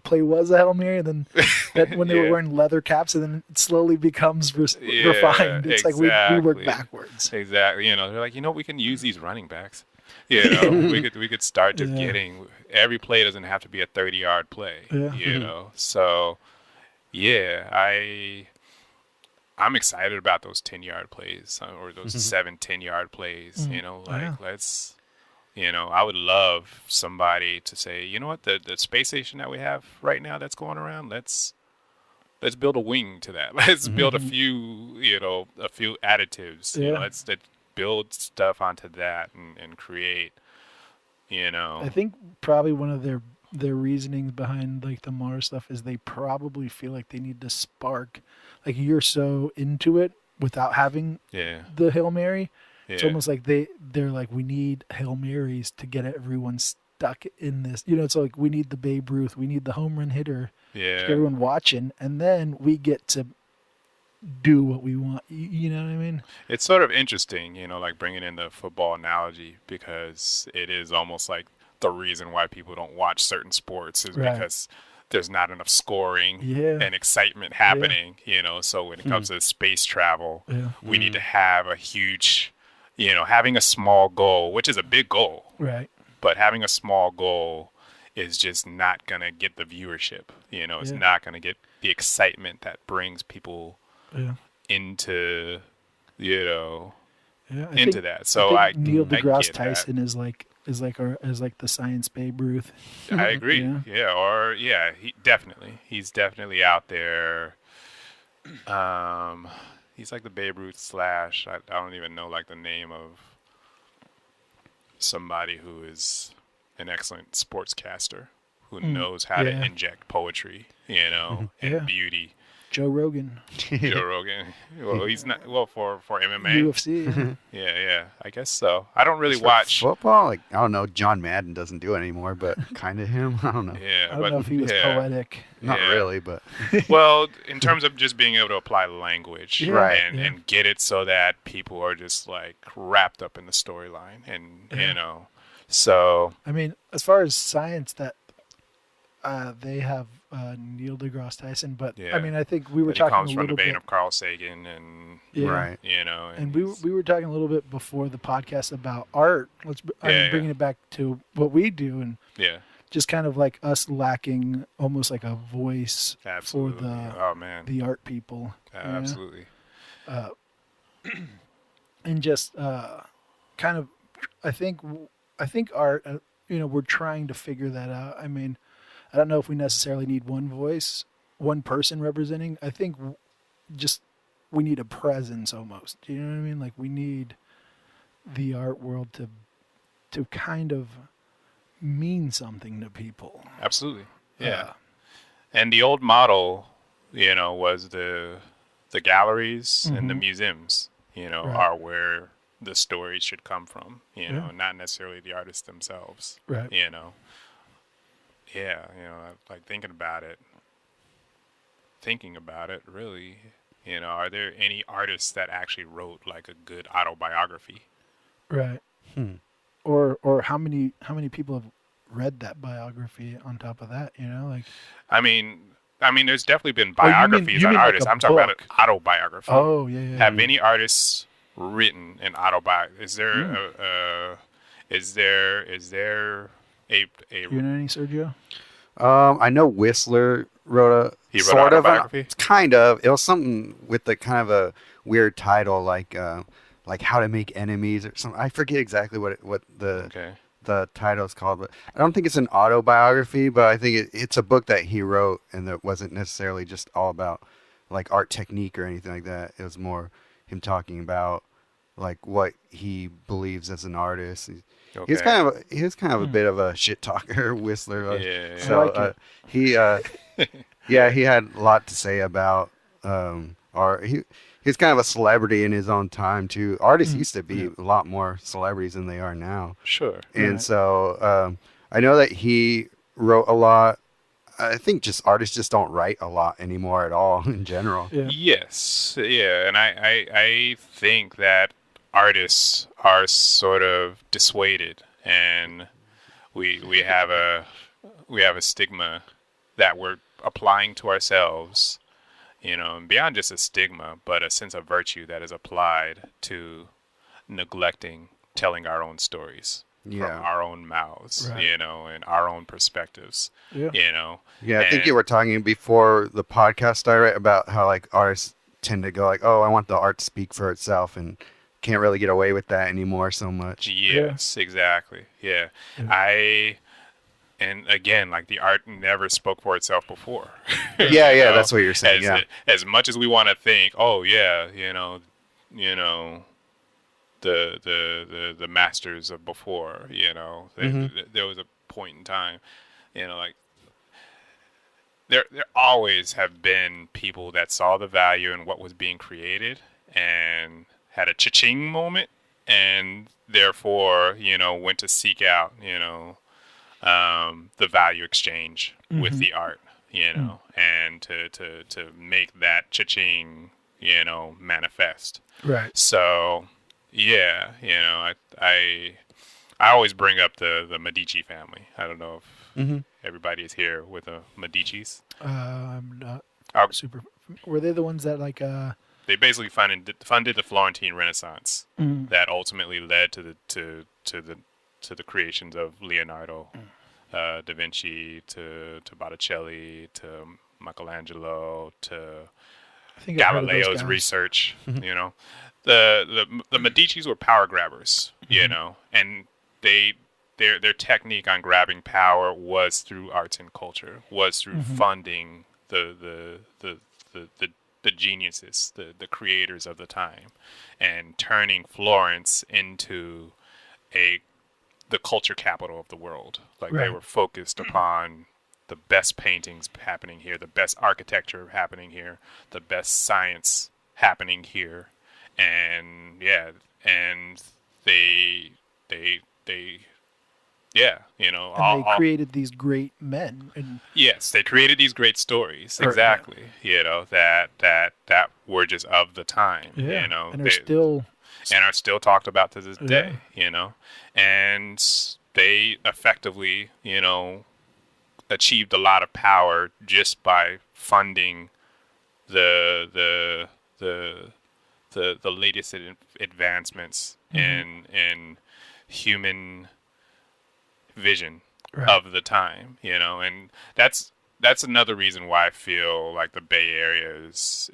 play was a Hail Mary, and then when they were wearing leather caps, and then it slowly becomes refined. It's like we work backwards. Exactly. They're like, we can use these running backs. We could start just getting, every play doesn't have to be a 30-yard play. So I I'm excited about those 10-yard plays or those 7-10-yard plays. You know, like let's. You know, I would love somebody to say, you know what, the space station that we have right now that's going around, let's build a wing to that. Let's build a few additives. Yeah. You know, let's build stuff onto that and create. You know, I think probably one of their reasonings behind like the Mars stuff is they probably feel like they need to spark, like you're so into it without having the Hail Mary. It's almost like they're like, we need Hail Marys to get everyone stuck in this. You know, it's like we need the Babe Ruth, we need the home run hitter to get everyone watching, and then we get to do what we want. You know what I mean? It's sort of interesting, you know, like bringing in the football analogy, because it is almost like the reason why people don't watch certain sports is because there's not enough scoring and excitement happening, you know. So when it comes to space travel, we need to have a huge... You know, having a small goal, which is a big goal, right? But having a small goal is just not going to get the viewership. You know, it's not going to get the excitement that brings people into, you know, into that. So I think Neil deGrasse Tyson is like the science Babe Ruth. I agree. He's definitely out there. He's like the Babe Ruth / I don't even know like the name of somebody who is an excellent sportscaster who knows how to inject poetry, you know, and beauty. Joe Rogan. Joe Rogan. Well, he's not for MMA. UFC. Yeah, I guess so. I don't really watch football. Like I don't know, John Madden doesn't do it anymore, but kind of him. I don't know. Yeah, I don't know if he was poetic. Not really, but well, in terms of just being able to apply language, and get it so that people are just like wrapped up in the storyline, and you know, so I mean, as far as science, that they have Neil deGrasse Tyson, but I mean, I think we were talking a little bit. He comes from the vein of Carl Sagan, and you know, and we were talking a little bit before the podcast about art. Bringing it back to what we do, and just kind of like us lacking almost like a voice for the art people. Absolutely. And just kind of, I think art. You know, we're trying to figure that out. I mean, I don't know if we necessarily need one voice, one person representing. I think just we need a presence almost. Do you know what I mean? Like we need the art world to kind of mean something to people. Absolutely. Yeah. And the old model, you know, was the galleries and the museums, you know, are where the stories should come from, you know, not necessarily the artists themselves. Right. You know. Yeah, you know, like thinking about it, really, you know, are there any artists that actually wrote like a good autobiography? Right. Or how many people have read that biography on top of that, you know? Like I mean there's definitely been biographies on artists. Like I'm talking about an autobiography. Oh, yeah. Have any artists written an autobiography? Is there you know any, Sergio? I know Whistler wrote a autobiography. It was something with the kind of a weird title, like How to Make Enemies or something. I forget exactly what the title is called, but I don't think it's an autobiography. But I think it's a book that he wrote, and that wasn't necessarily just all about like art technique or anything like that. It was more him talking about like what he believes as an artist. He was kind of a bit of a shit talker, Whistler. So he had a lot to say about art. He's kind of a celebrity in his own time too. Artists used to be a lot more celebrities than they are now. Sure. And so I know that he wrote a lot. I think just artists just don't write a lot anymore at all in general. Yeah. Yes. Yeah. And I think that artists are sort of dissuaded, and we have a stigma that we're applying to ourselves, you know, and beyond just a stigma, but a sense of virtue that is applied to neglecting telling our own stories from our own mouths, you know, and our own perspectives, you know. Yeah, I think you were talking before the podcast started about how like artists tend to go like, oh, I want the art to speak for itself, and can't really get away with that anymore so much. Yes, exactly. Yeah. And again, like the art never spoke for itself before. Yeah, that's what you're saying. As much as we want to think, oh yeah, the masters of before, there was a point in time, like there always have been people that saw the value in what was being created and had a cha-ching moment, and therefore, went to seek out, the value exchange with the art, and to make that cha-ching, manifest. Right. So, yeah, I always bring up the Medici family. I don't know if everybody is here with the Medicis. I'm not super. Were they the ones that like? They basically funded the Florentine Renaissance that ultimately led to the creations of Leonardo, da Vinci, to Botticelli, to Michelangelo, to Galileo's research. The Medicis were power grabbers, and their technique on grabbing power was through arts and culture, was through funding the geniuses, the creators of the time, and turning Florence into the culture capital of the world. Like they were focused upon the best paintings happening here, the best architecture happening here, the best science happening here, and they they created these great men. And yes, they created these great stories. Exactly. That were just of the time. And are still talked about to this day. And they effectively, achieved a lot of power just by funding the latest advancements in human vision of the time, and that's another reason why I feel like the Bay Area is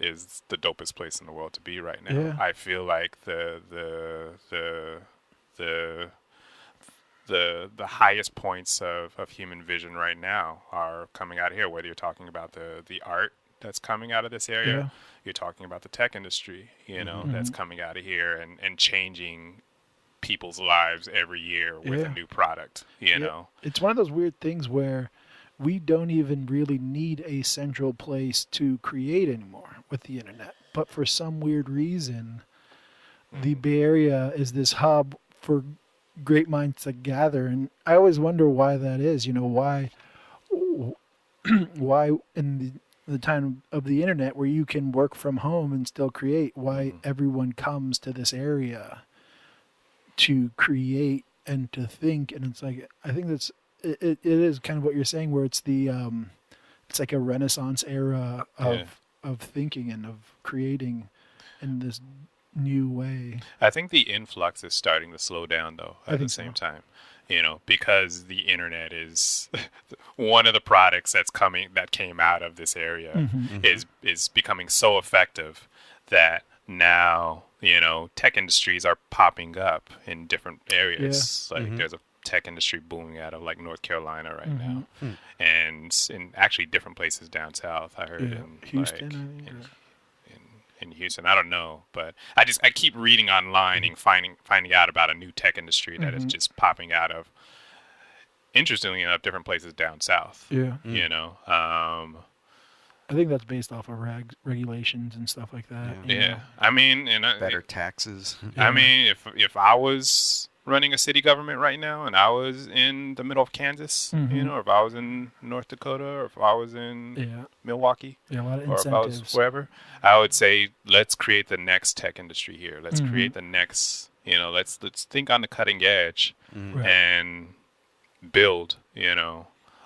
the dopest place in the world to be right now. Yeah. I feel like the highest points of human vision right now are coming out of here, whether you're talking about the art that's coming out of this area, you're talking about the tech industry, that's coming out of here and changing people's lives every year with a new product, It's one of those weird things where we don't even really need a central place to create anymore with the internet. But for some weird reason, the Bay Area is this hub for great minds to gather. And I always wonder why that is, why in the time of the internet where you can work from home and still create, why everyone comes to this area to create and to think. And it's like, I think it is kind of what you're saying, where it's it's like a Renaissance era of thinking and of creating in this new way. I think the influx is starting to slow down though at the same time, because the internet is one of the products that came out of this area is becoming so effective that now tech industries are popping up in different areas. There's a tech industry booming out of like North Carolina right now, and in actually different places down south. I heard in Houston, in Houston. I don't know, but I keep reading online and finding out about a new tech industry that is just popping out of, interestingly enough, different places down south. I think that's based off of regulations and stuff like that. Yeah. I mean, better taxes. I mean, if I was running a city government right now and I was in the middle of Kansas, or if I was in North Dakota, or if I was in Milwaukee, a lot of or incentives. if I was wherever, I would say, let's create the next tech industry here. Let's create the next, let's think on the cutting edge and build,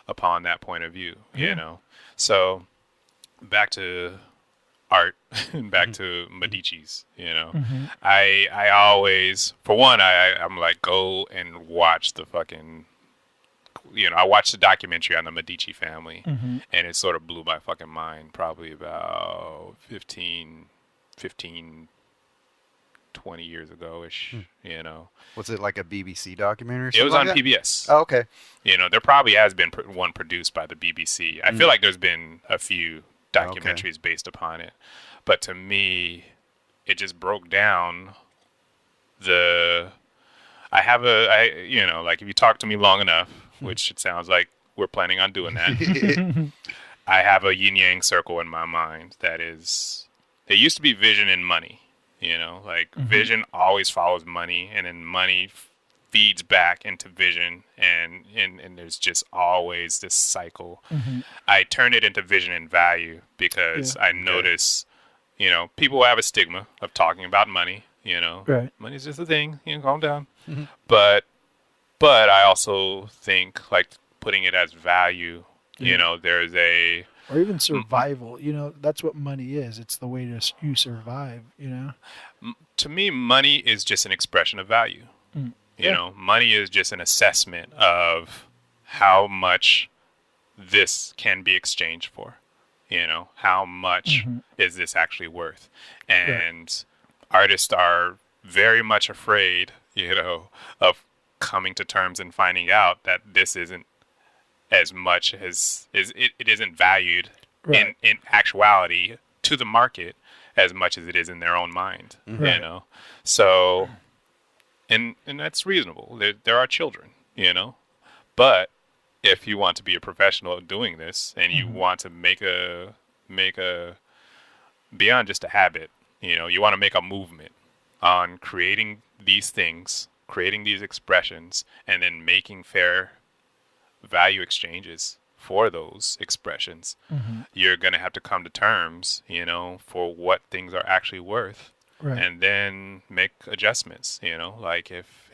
upon that point of view, So back to art and back to Medici's, I always, for one, I'm like, go and watch the fucking, I watched the documentary on the Medici family and it sort of blew my fucking mind probably about 15 15, 20 years ago ish. You know, was it like a BBC documentary? Or it was on like PBS. Oh, okay. You know, there probably has been one produced by the BBC. I feel like there's been a few documentaries based upon it, but to me, it just broke down you know, like if you talk to me long enough, which it sounds like we're planning on doing that, I have a yin yang circle in my mind that is, there used to be vision and money, you know, like vision always follows money, and then money feeds back into vision, and there's just always this cycle. I turn it into vision and value because I notice, you know, people have a stigma of talking about money. You know, money's just a thing. You know, calm down. But I also think like putting it as value. You know, there's or even survival. You know, that's what money is. It's the way you survive. You know, to me, money is just an expression of value. You know, money is just an assessment of how much this can be exchanged for. You know, how much is this actually worth? And artists are very much afraid, you know, of coming to terms and finding out that this isn't as much as it isn't valued in actuality to the market as much as it is in their own mind. You know, so and that's reasonable. There are children, you know, but if you want to be a professional at doing this and you want to make a beyond just a habit, you know, you want to make a movement on creating these things, creating these expressions, and then making fair value exchanges for those expressions. You're going to have to come to terms, you know, for what things are actually worth, and then make adjustments, you know, like if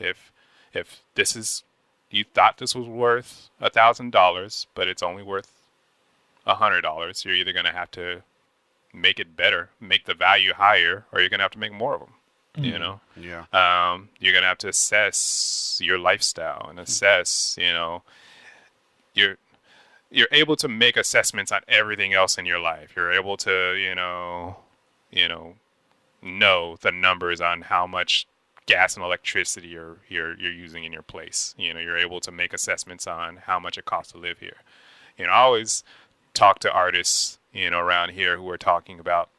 this is, you thought this was worth $1,000, but it's only worth $100, you're either going to have to make it better, make the value higher, or you're going to have to make more of them, you know? You're going to have to assess your lifestyle and assess, you know, you're able to make assessments on everything else in your life. You're able to, you know the numbers on how much gas and electricity you're using in your place. You know, you're able to make assessments on how much it costs to live here. You know, I always talk to artists, you know, around here who are talking about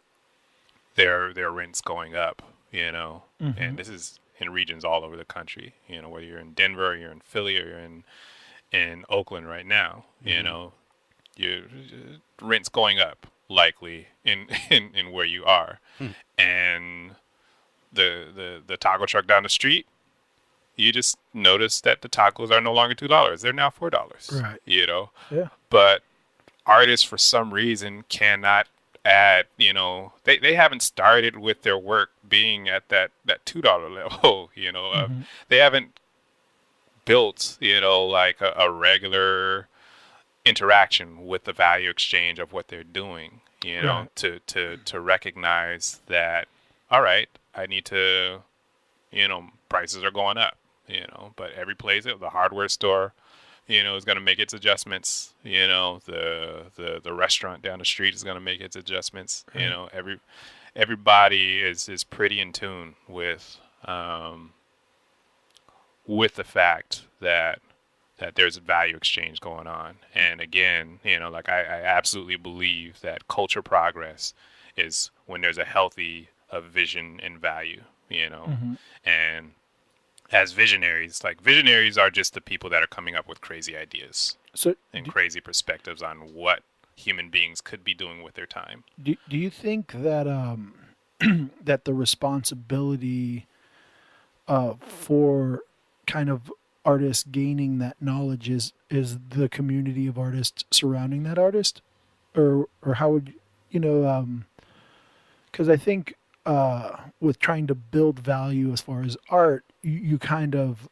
their rents going up, you know, and this is in regions all over the country, you know, whether you're in Denver, or you're in Philly, or you're in Oakland right now, you know, your rent's going up likely in where you are. And the taco truck down the street, you just notice that the tacos are no longer $2. They're now $4. Right. You know? Yeah. But artists, for some reason, cannot add, you know, they haven't started with their work being at that $2 level, you know. They haven't built, you know, like a regular interaction with the value exchange of what they're doing, you know, to recognize that, all right, I need to, you know, prices are going up, you know, but every place, the hardware store, you know, is going to make its adjustments, you know, the restaurant down the street is going to make its adjustments, you know, everybody is pretty in tune with the fact that there's a value exchange going on. And again, you know, like I absolutely believe that culture progress is when there's a healthy vision and value, you know. And as visionaries, like visionaries are just the people that are coming up with crazy ideas and crazy perspectives on what human beings could be doing with their time. Do you think that that the responsibility for kind of artists gaining that knowledge is the community of artists surrounding that artist, or how would you know? Because I think with trying to build value as far as art, you kind of,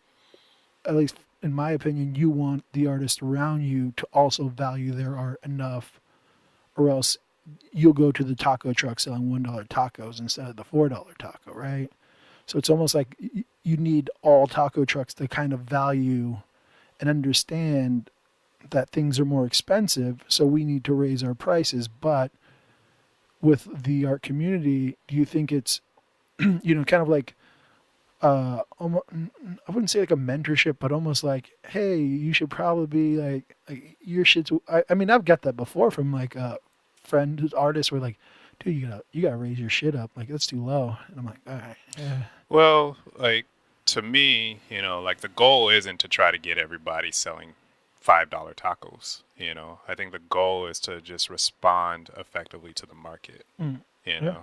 at least in my opinion, you want the artist around you to also value their art enough, or else you'll go to the taco truck selling $1 tacos instead of the $4 taco, right? So it's almost like you need all taco trucks to kind of value and understand that things are more expensive, so we need to raise our prices, but with the art community, do you think it's, kind of like, almost, I wouldn't say like a mentorship, but almost like, hey, you should probably be like your shit's. I mean, I've got that before from like a friend who's artist, where like, dude, you gotta raise your shit up, like that's too low, and I'm like, all right, yeah. Well, like to me, like the goal isn't to try to get everybody selling $5 tacos. I think the goal is to just respond effectively to the market. Yeah.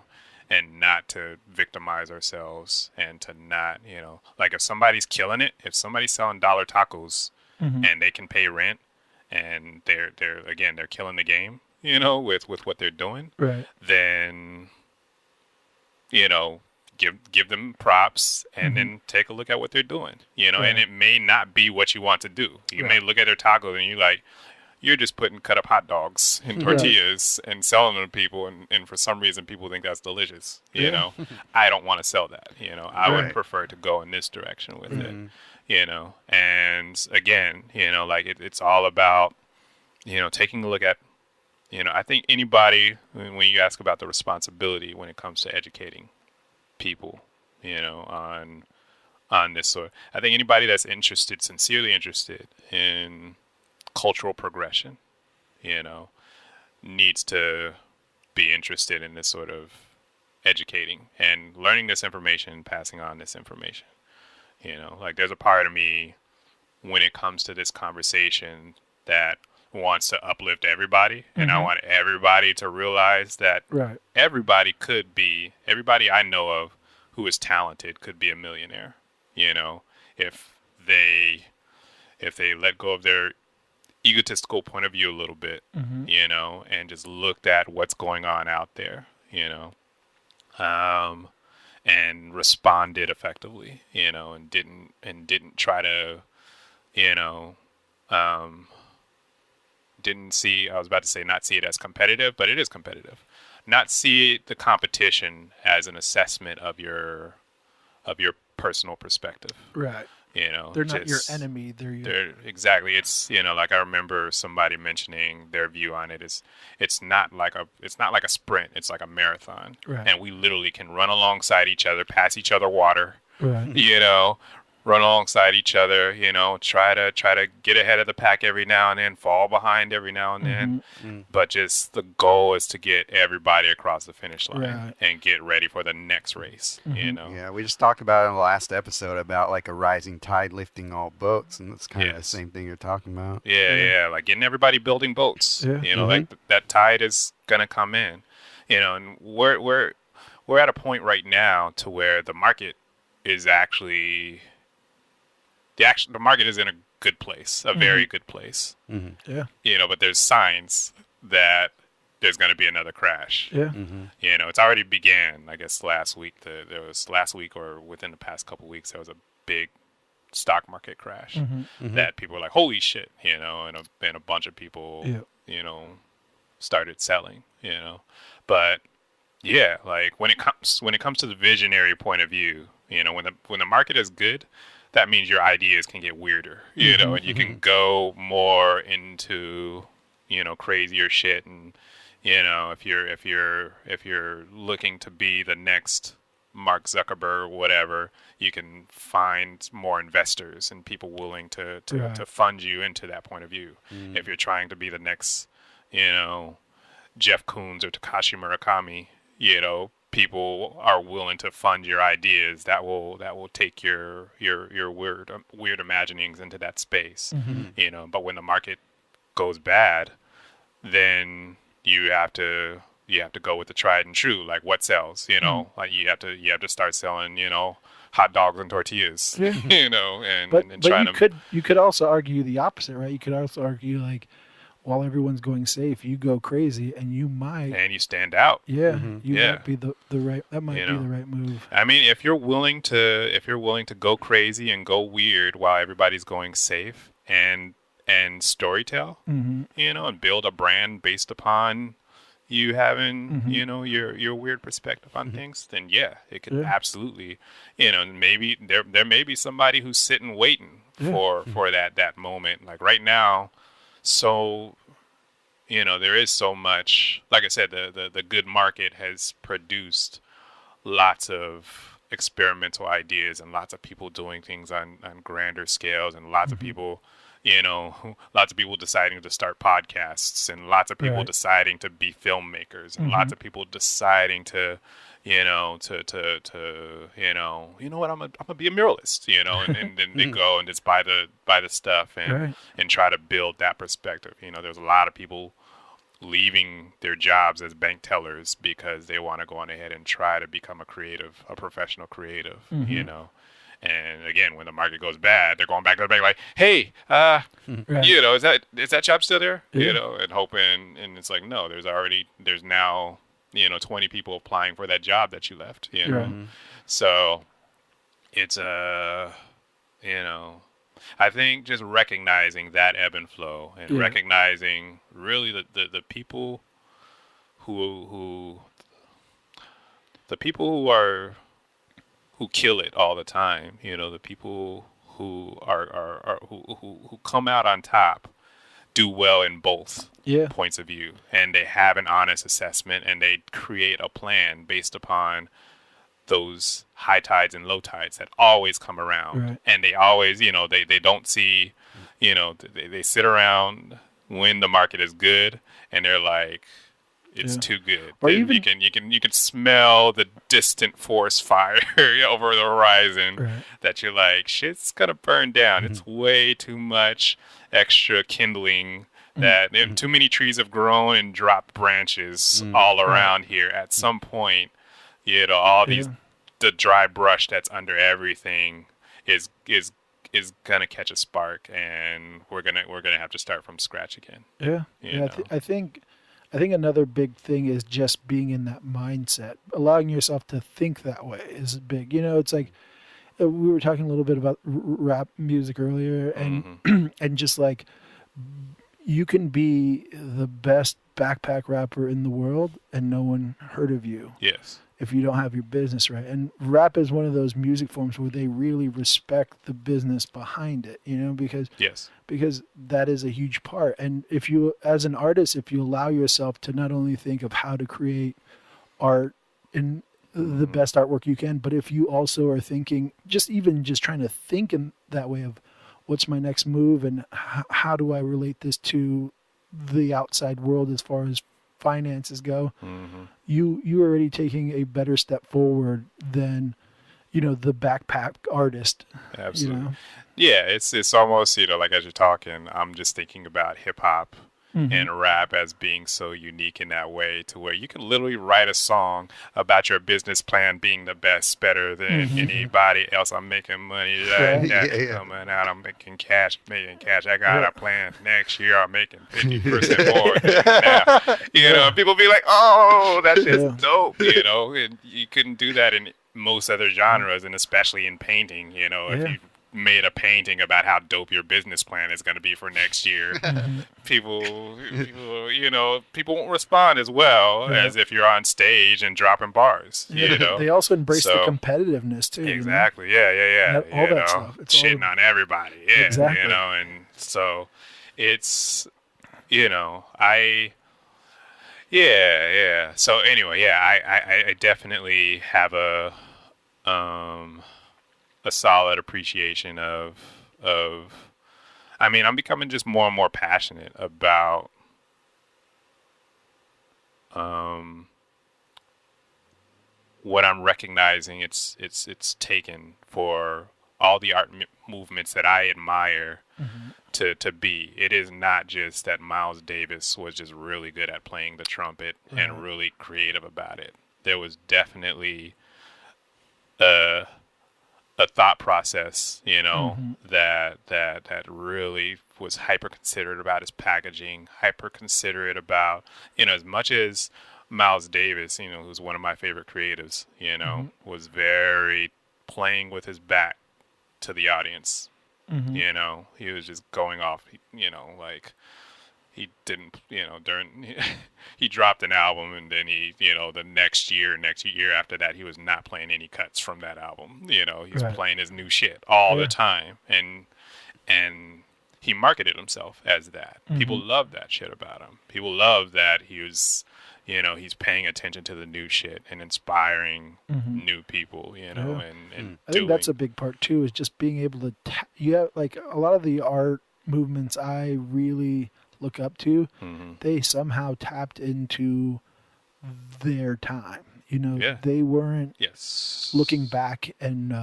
And not to victimize ourselves, and to not, like if somebody's killing it, if somebody's selling dollar tacos and they can pay rent, and they're killing the game, with what they're doing, Right. then, give them props, and then take a look at what they're doing, Right. and it may not be what you want to do. You may look at their tacos and you're just putting cut up hot dogs and tortillas and selling them to people, and for some reason people think that's delicious. I don't want to sell that. I would prefer to go in this direction with it. And again, like it's all about, taking a look at, I think anybody, when you ask about the responsibility when it comes to educating people, on this sort, I think anybody that's sincerely interested in cultural progression, needs to be interested in this sort of educating and learning this information, passing on this information. Like there's a part of me when it comes to this conversation that wants to uplift everybody, and I want everybody to realize that everybody I know of who is talented could be a millionaire, if they let go of their egotistical point of view a little bit, and just looked at what's going on out there, and responded effectively, and didn't try to, didn't see, I was about to say not see it as competitive, but it is competitive. Not see the competition as an assessment of your personal perspective. Right. They're not your enemy. They're exactly. It's like I remember somebody mentioning their view on it is it's not like a sprint. It's like a marathon, and we literally can run alongside each other, pass each other water, run alongside each other. Try to get ahead of the pack every now and then, fall behind every now and then, but just the goal is to get everybody across the finish line and get ready for the next race. Yeah, we just talked about it in the last episode about like a rising tide lifting all boats, and that's kind of the same thing you're talking about. Yeah, like getting everybody building boats. Like that tide is gonna come in. And we're at a point right now to where the market is actually. The market is in a good place, a very good place. Yeah. But there's signs that there's going to be another crash. Yeah. It's already began. I guess last week or within the past couple of weeks, there was a big stock market crash that people were like, "Holy shit!" And a bunch of people, started selling. But yeah, like when it comes to the visionary point of view, when the market is good, that means your ideas can get weirder, and you can go more into, crazier shit. And, if you're looking to be the next Mark Zuckerberg or whatever, you can find more investors and people willing to fund you into that point of view. If you're trying to be the next, Jeff Koons or Takashi Murakami, people are willing to fund your ideas that will take your weird imaginings into that space. But when the market goes bad, then you have to go with the tried and true, like what sells. Like you have to start selling hot dogs and tortillas. But you could also argue the opposite, right? You could also argue like, while everyone's going safe, you go crazy, and you stand out. Yeah, might be the right. That might be the right move. I mean, if you're willing to go crazy and go weird while everybody's going safe, and storytell, and build a brand based upon you having, your weird perspective on things, then it could absolutely, maybe there may be somebody who's sitting waiting for that moment. Like right now. So, there is so much. Like I said, the good market has produced lots of experimental ideas and lots of people doing things on grander scales, and lots of people, lots of people deciding to start podcasts, and lots of people deciding to be filmmakers, and lots of people deciding to, what, I'm gonna be a muralist, and then they go and just buy the stuff and try to build that perspective. There's a lot of people leaving their jobs as bank tellers because they want to go on ahead and try to become a professional creative, And again, when the market goes bad, they're going back to the bank like, hey, is that job still there? And hoping, and it's like, no, there's now 20 people applying for that job that you left, So it's I think just recognizing that ebb and flow, and recognizing really the people who kill it all the time, the people who are who come out on top do well in both points of view, and they have an honest assessment, and they create a plan based upon those high tides and low tides that always come around. And they always, they don't see, they sit around when the market is good, and they're like, it's too good. Or even, you can smell the distant forest fire over the horizon that you're like, shit's gonna burn down. It's way too much extra kindling that too many trees have grown and dropped branches all around here. At some point, all the dry brush that's under everything is gonna catch a spark, and we're gonna have to start from scratch again. I think another big thing is just being in that mindset. Allowing yourself to think that way is big. It's like we were talking a little bit about rap music earlier, and and just like you can be the best backpack rapper in the world and no one heard of you. Yes. If you don't have your business right. And rap is one of those music forms where they really respect the business behind it, because that is a huge part. And if you, as an artist, if you allow yourself to not only think of how to create art in the best artwork you can, but if you also are thinking, just trying to think in that way of what's my next move and how do I relate this to the outside world as far as finances go, you're already taking a better step forward than the backpack artist. Absolutely. Yeah, it's almost like as you're talking, I'm just thinking about hip hop and rap as being so unique in that way, to where you can literally write a song about your business plan being the best, better than anybody else. I'm making money coming out. I'm making cash. I got a plan. Next year I'm making 50% more. Now, people be like, oh, that shit's dope. And you couldn't do that in most other genres, and especially in painting. If you made a painting about how dope your business plan is going to be for next year, people won't respond as well as if you're on stage and dropping bars. They also embrace the competitiveness too. Exactly. Yeah. All that stuff. It's shitting on everybody. Yeah. Exactly. And so it's, So anyway, I definitely have a solid appreciation of I'm becoming just more and more passionate about what I'm recognizing it's taken for all the art movements that I admire to be. It is not just that Miles Davis was just really good at playing the trumpet and really creative about it. There was definitely a thought process, that really was hyper considerate about his packaging, hyper considerate about, as much as Miles Davis, who's one of my favorite creatives, was very playing with his back to the audience. He was just going off, like he didn't, he dropped an album, and then the next year after that, he was not playing any cuts from that album. He's playing his new shit all the time. And he marketed himself as that. People love that shit about him. People love that he was, he's paying attention to the new shit and inspiring new people, and I think that's a big part too, is just being able to, you have like a lot of the art movements I really look up to, they somehow tapped into their time. They weren't looking back and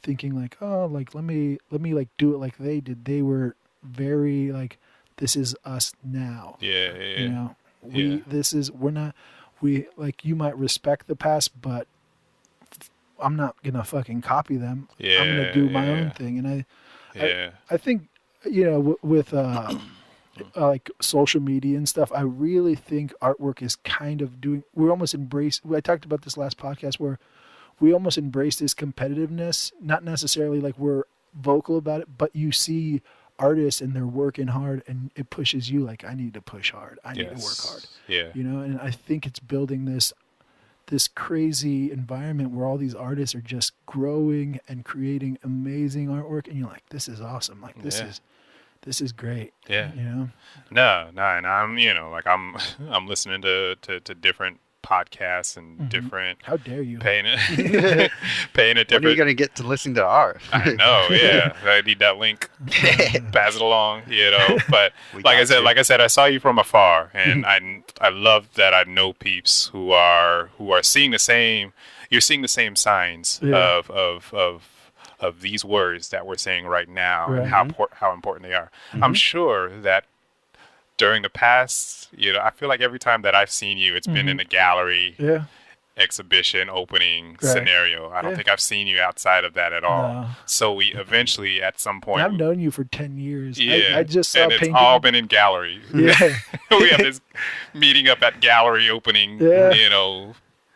thinking like, oh, like let me like do it like they did. They were very like, this is us now. We like, you might respect the past, but I'm not gonna fucking copy them. I'm gonna do my own thing. And I think with like social media and stuff, I really think artwork is kind of we're almost I talked about this last podcast where we almost embrace this competitiveness, not necessarily like we're vocal about it, but you see artists and they're working hard and it pushes you like, I need to push hard. I need to work hard. Yeah. And I think it's building this crazy environment where all these artists are just growing and creating amazing artwork. And you're like, this is awesome. Like this is great. Yeah. No. And I'm, I'm listening to different podcasts and different. How dare you? Paying a different. When are you gonna get to listen to ours? I know. Yeah, I need that link. Pass it along. But like I said, I saw you from afar, and I love that I know peeps who are seeing the same. You're seeing the same signs of these words that we're saying right now, and how important they are. I'm sure that during the past, I feel like every time that I've seen you, it's been in a gallery, exhibition, opening scenario. I don't think I've seen you outside of that at all. No. So we eventually, at some point, I've known you for 10 years. Yeah, I just saw and it's painting. all been in gallery. Yeah, we have this meeting up at gallery opening,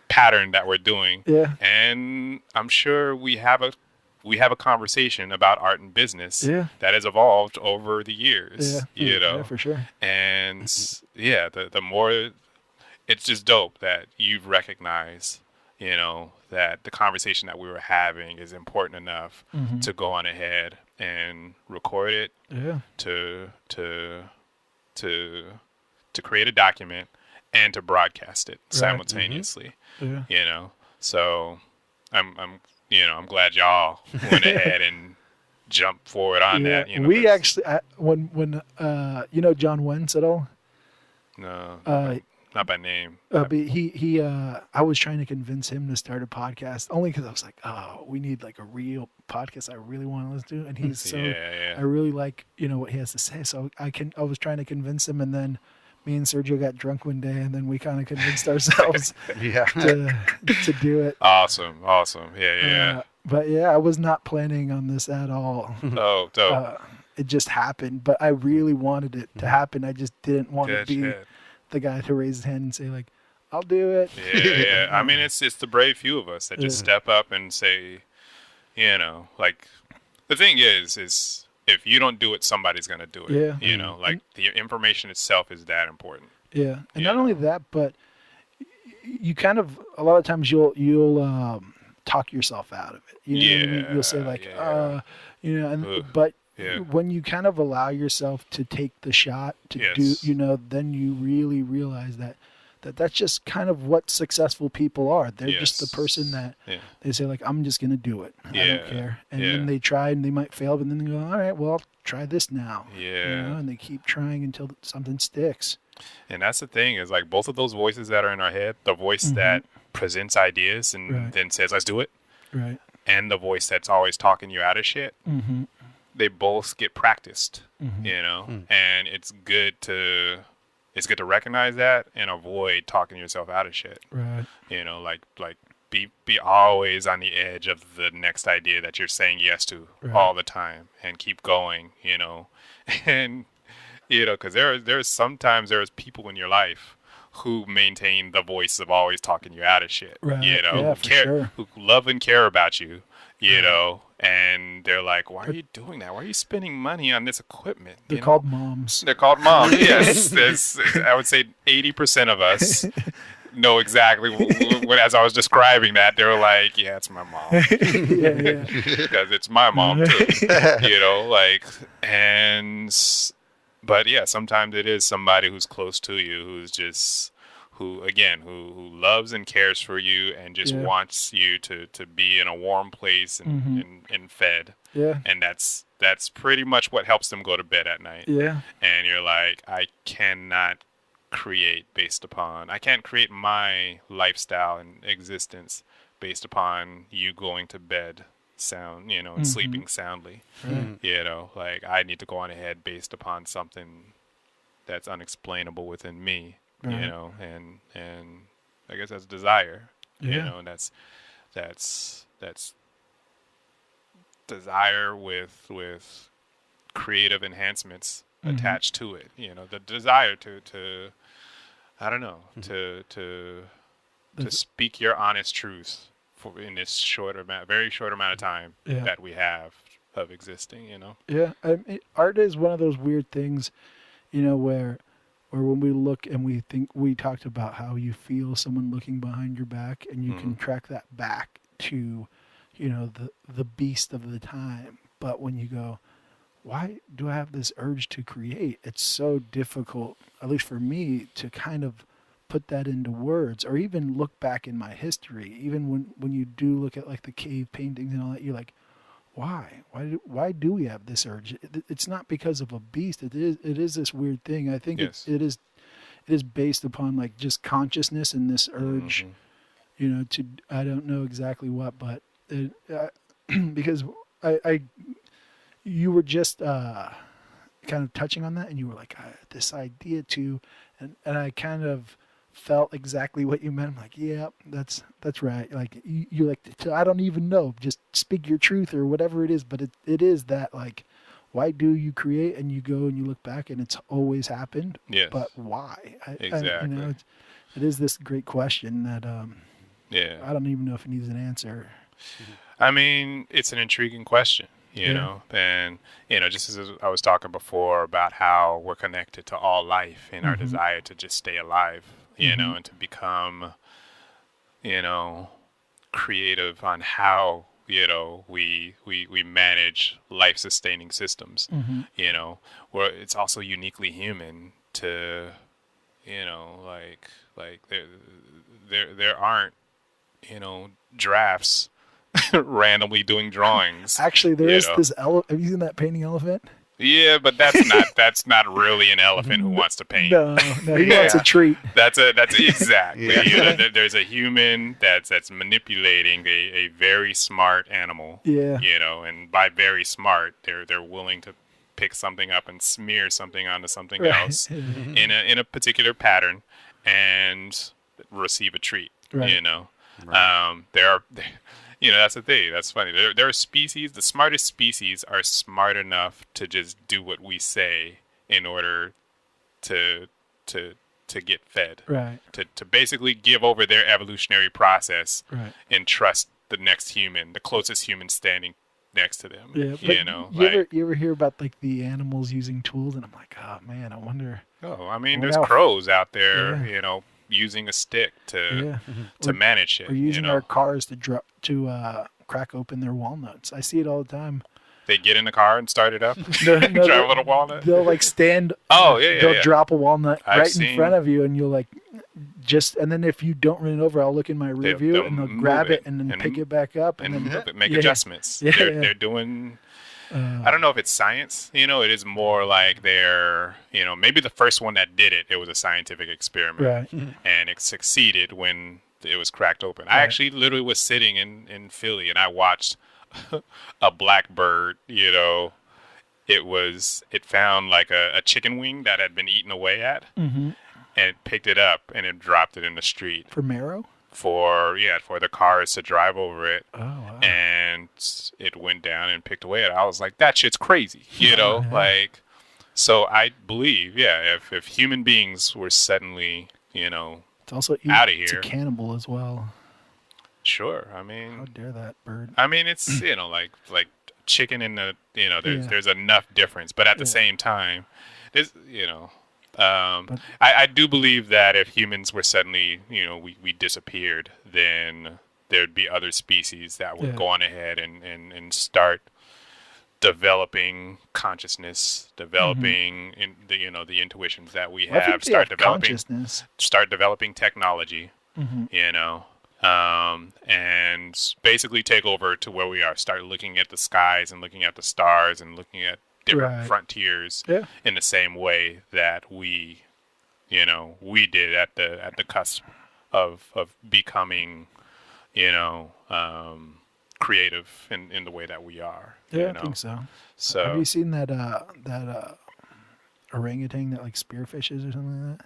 pattern that we're doing. Yeah, and I'm sure we have a conversation about art and business that has evolved over the years, Yeah, for sure. And the more, it's just dope that you've recognized, that the conversation that we were having is important enough to go on ahead and record it, to create a document and to broadcast it simultaneously. So I'm glad y'all went ahead and jumped forward on that. We actually, when John Wentz at all? No, not by name. But he I was trying to convince him to start a podcast only because I was like, oh, we need like a real podcast I really want to listen to, and he's so I really like what he has to say. So I was trying to convince him, and then me and Sergio got drunk one day, and then we kind of convinced ourselves to do it. Awesome. Yeah. But I was not planning on this at all. Oh, dope. It just happened, but I really wanted it to happen. I just didn't want to be the guy to raise his hand and say like, I'll do it. Yeah. I mean, it's the brave few of us that just step up and say, like, the thing is if you don't do it, somebody's going to do it. Yeah. Like the information itself is that important. Yeah. And not only that, but you kind of, a lot of times you'll talk yourself out of it. You know what I mean? You'll say like, but when you kind of allow yourself to take the shot to do, then you really realize that's just kind of what successful people are. They're just the person that they say like, I'm just going to do it. I don't care. And then they try and they might fail, but then they go, all right, well, I'll try this now. Yeah. And they keep trying until something sticks. And that's the thing is like both of those voices that are in our head, the voice that presents ideas and then says, let's do it. Right. And the voice that's always talking you out of shit. They both get practiced, and it's good to recognize that and avoid talking yourself out of shit. Right. Like be always on the edge of the next idea that you're saying yes to all the time and keep going, and, cause there's sometimes people in your life who maintain the voice of always talking you out of shit, who love and care about you, and they're like, why are you doing that? Why are you spending money on this equipment? They're called moms. They're called moms. Yes. I would say 80% of us know exactly what, as I was describing that, they were like, yeah, it's my mom. Yeah. Because it's my mom too. Like, but yeah, sometimes it is somebody who's close to you who loves and cares for you and just wants you to be in a warm place and fed. Yeah. And that's pretty much what helps them go to bed at night. Yeah. And you're like, I can't create my lifestyle and existence based upon you going to bed sound, and sleeping soundly. Like I need to go on ahead based upon something that's unexplainable within me, and I guess that's desire, and that's desire with creative enhancements attached to it. The desire to I don't know, to speak your honest truth in this very short amount of time that we have of existing. Yeah, art is one of those weird things, where when we look and we think, we talked about how you feel someone looking behind your back, and you can track that back to, the beast of the time. But when you go, why do I have this urge to create? It's so difficult, at least for me, to kind of put that into words, or even look back in my history. Even when you do look at like the cave paintings and all that, you're like, why do we have this urge? It's not because of a beast. It is this weird thing. I think it is based upon like just consciousness and this urge, to, I don't know exactly what, but because you were just kind of touching on that, and you were like, this idea too, and I kind of felt exactly what you meant. I'm like, yeah, that's right. Like you like, I don't even know, just speak your truth or whatever it is. But it is that, like, why do you create? And you go and you look back, and it's always happened. Yes. But why? Exactly. It is this great question that I don't even know if it needs an answer. I mean, it's an intriguing question. And just as I was talking before about how we're connected to all life and our desire to just stay alive, and to become, creative on how, we manage life-sustaining systems, where it's also uniquely human to, like there aren't, giraffes randomly doing drawings. Actually, there is this elephant. Have you seen that painting elephant? Yeah, but that's not really an elephant who wants to paint. No, he wants a treat. That's exactly. There's a human that's manipulating a very smart animal. Yeah. And by very smart, they're willing to pick something up and smear something onto something else in a particular pattern and receive a treat. Right. That's the thing. That's funny. There are species. The smartest species are smart enough to just do what we say in order to get fed. Right. To basically give over their evolutionary process. Right. And trust the next human, the closest human standing next to them. Yeah. But you ever hear about like the animals using tools? And I'm like, oh man, I wonder. Oh, I mean, there's crows out there. Using a stick to manage it. Or using our cars to crack open their walnuts. I see it all the time. They get in the car and start it up. Drive a little walnut. They'll like stand. They'll drop a walnut in front of you, and you'll like and then if you don't run it over, I'll look in my rear view and they'll grab it and then pick it back up and then move it, make adjustments. They're doing. I don't know if it's science, it is more like they're, maybe the first one that did it was a scientific experiment, right. And it succeeded when it was cracked open. Right. I actually literally was sitting in Philly and I watched a blackbird, it found like a chicken wing that had been eaten away at, and it picked it up and it dropped it in the street. For marrow? For the cars to drive over it. Oh, wow. And it went down and picked away at it. I was like, that shit's crazy, so I believe, if human beings were suddenly, it's also out of here. It's a cannibal as well. Sure. I mean, how dare that bird? I mean, it's, like chicken in the, there's enough difference, but at the same time, there's, I do believe that if humans were suddenly, we disappeared, then there'd be other species that would go on ahead and start developing consciousness, developing the intuitions that we have, start developing technology, and basically take over to where we are. Start looking at the skies and looking at the stars and looking at different frontiers in the same way that we did at the cusp of becoming, creative in the way that we are. I think so. So have you seen that orangutan that like spearfishes or something like that?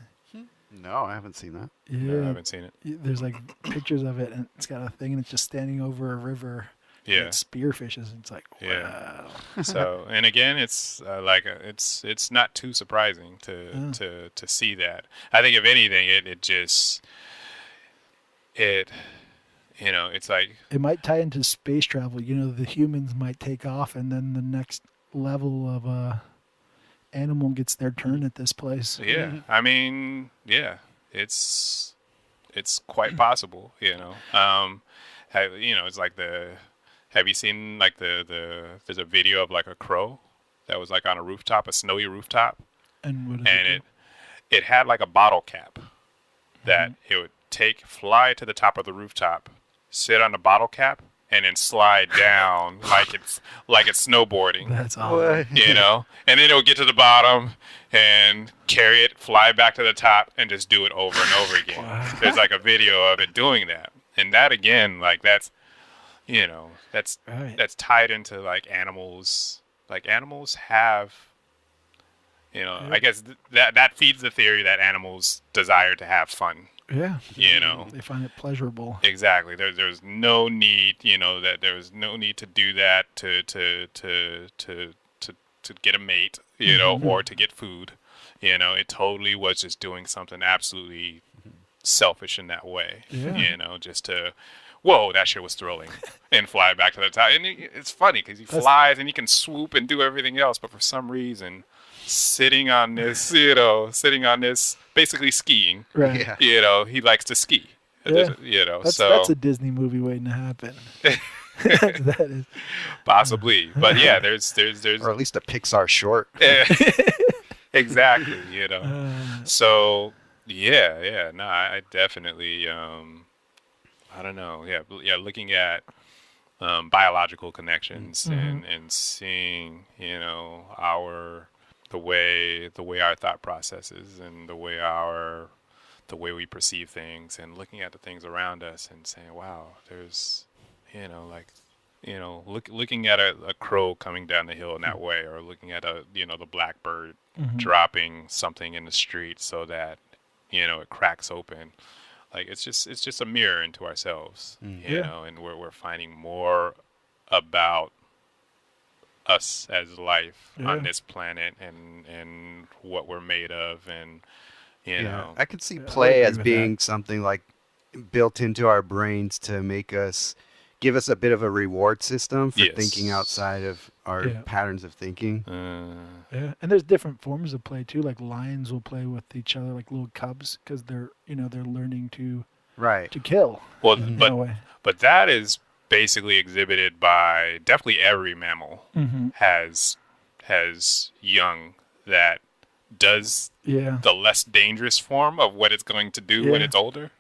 No, I haven't seen that. Yeah, no, I haven't seen it. There's like pictures of it, and it's got a thing, and it's just standing over a river. Yeah, and it spearfishes. And it's like, wow. So, and again, it's it's not too surprising to see that. I think if anything, it's like it might tie into space travel. The humans might take off, and then the next level of animal gets their turn at this place. Yeah, I mean, yeah, it's quite possible. It's like have you seen like there's a video of like a crow that was like on a snowy rooftop, and it had like a bottle cap that it would fly to the top of the rooftop, sit on the bottle cap, and then slide down like it's snowboarding. That's awesome. And then it would get to the bottom and carry it, fly back to the top, and just do it over and over again. Wow. There's like a video of it doing that, and that again, like that's tied into like animals. Like animals have, I guess that feeds the theory that animals desire to have fun. Yeah. They find it pleasurable. Exactly. There's no need, that there's no need to do that to get a mate, or to get food. It totally was just doing something absolutely selfish in that way. Yeah. Just to, whoa, that shit was thrilling, and fly back to the top. And it's funny because he flies and he can swoop and do everything else, but for some reason, sitting on this, basically skiing. Right. Yeah. He likes to ski. Yeah. That's a Disney movie waiting to happen. That is possibly, but yeah, there's or at least a Pixar short. Exactly. So yeah. No, I definitely. I don't know. Yeah. Looking at biological connections and seeing, the way our thought processes and the way we perceive things, and looking at the things around us and saying, wow, there's, looking at a crow coming down the hill in that way, or looking at the blackbird dropping something in the street so that, it cracks open. Like it's just a mirror into ourselves, and we're finding more about us as life on this planet and what we're made of, and I could see play as being something like built into our brains to give us a bit of a reward system for thinking outside of our patterns of thinking. And there's different forms of play too. Like lions will play with each other like little cubs because they're learning to kill. Well, but that is basically exhibited by definitely every mammal has young that does the less dangerous form of what it's going to do when it's older.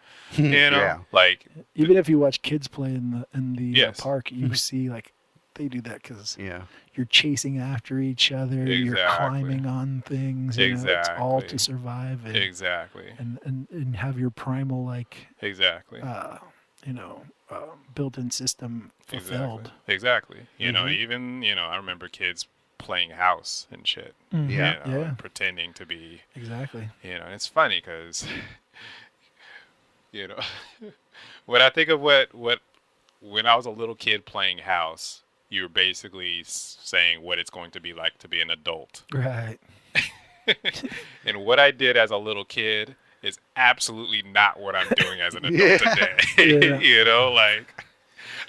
Like even if you watch kids play in the park, you see like they do that because you're chasing after each other, you're climbing on things. It's all to survive. And have your primal built-in system fulfilled. Exactly. Even I remember kids playing house and shit. And pretending to be exactly. And it's funny because when I think of what when I was a little kid playing house, you're basically saying what it's going to be like to be an adult. Right. And what I did as a little kid is absolutely not what I'm doing as an adult today.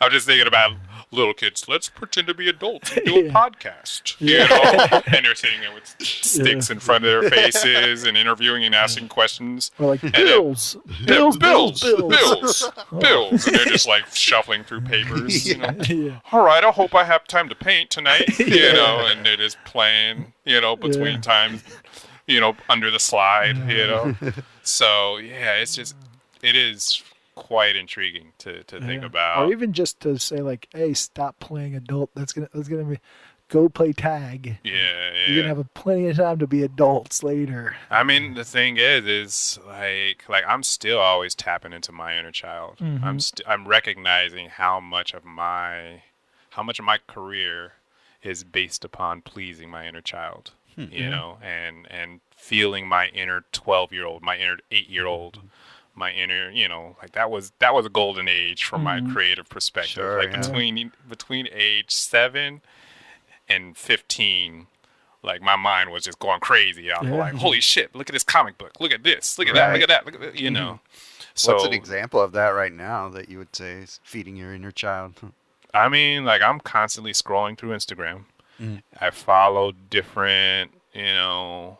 I'm just thinking about little kids, let's pretend to be adults and do a podcast, you know? And they're sitting there with sticks in front of their faces and interviewing and asking questions. We're like, And bills. Bills. And they're just like shuffling through papers, you know? Yeah. All right, I hope I have time to paint tonight, you know? And they're just playing, you know, between times, you know, under the slide, you know? So, yeah, it is quite intriguing to think about. Or even just to say like, hey, stop playing adult. That's gonna be go play tag. Yeah. You're gonna have plenty of time to be adults later. I mean, the thing is like I'm still always tapping into my inner child. I'm recognizing how much of my career is based upon pleasing my inner child. You know, and feeling my inner 12-year-old, my inner 8-year-old, my inner, you know, like that was a golden age from my creative perspective. Sure, like between age 7 and 15, like my mind was just going crazy. I was like, holy shit, look at this comic book. Look at this. Look at that. Look at that. Look at that. You know. So what's an example of that right now that you would say is feeding your inner child? I mean, like I'm constantly scrolling through Instagram. I follow different, you know,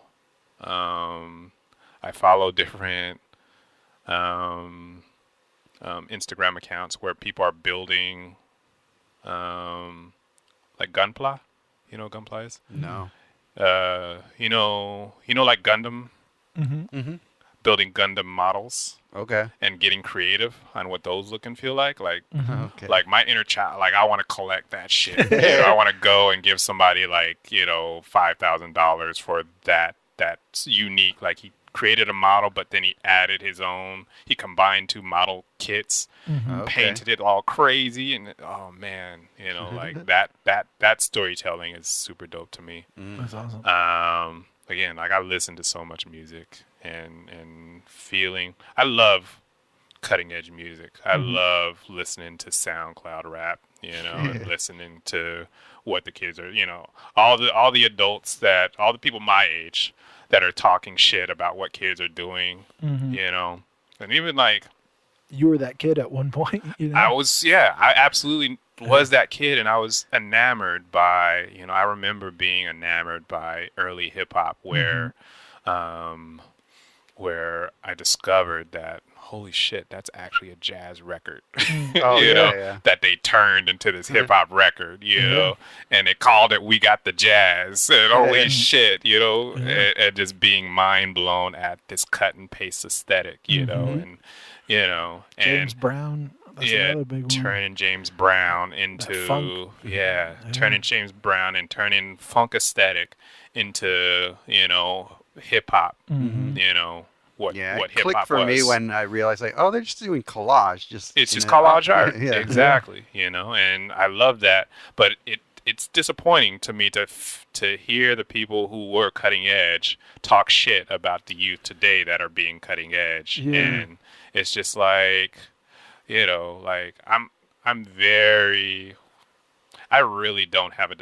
Instagram accounts where people are building, like Gunpla. You know what Gunpla is? No. You know, like Gundam, building Gundam models. Okay. And getting creative on what those look and feel like. Like, okay. like my inner child, like I want to collect that shit. You know, I want to go and give somebody like, you know, $5,000 for that's unique. Like he created a model, but then he added his own. He combined 2 model kits, painted it all crazy, and oh man, you know, like that storytelling is super dope to me. That's awesome. Again, like I listen to so much music and feeling. I love cutting edge music. I love listening to SoundCloud rap, you know, and listening to what the kids are, you know, all the adults all the people my age that are talking shit about what kids are doing, you know, and even like you were that kid at one point, you know? I absolutely was that kid, and I was enamored by, you know, I remember being enamored by early hip hop where I discovered that, holy shit, that's actually a jazz record, that they turned into this hip hop record, you know, and they called it We Got the Jazz, and holy shit, you know, and just being mind blown at this cut and paste aesthetic, you know, and, you know, James Brown. That's another big one. Turning James Brown into, turning James Brown and turning funk aesthetic into, you know, hip hop, you know, what hip hop was. Clicked for me when I realized, like, oh, they're just doing collage. It's just collage art. Exactly. You know, and I love that. But it's disappointing to me to hear the people who were cutting edge talk shit about the youth today that are being cutting edge. Yeah. And it's just like, you know, like I really don't have a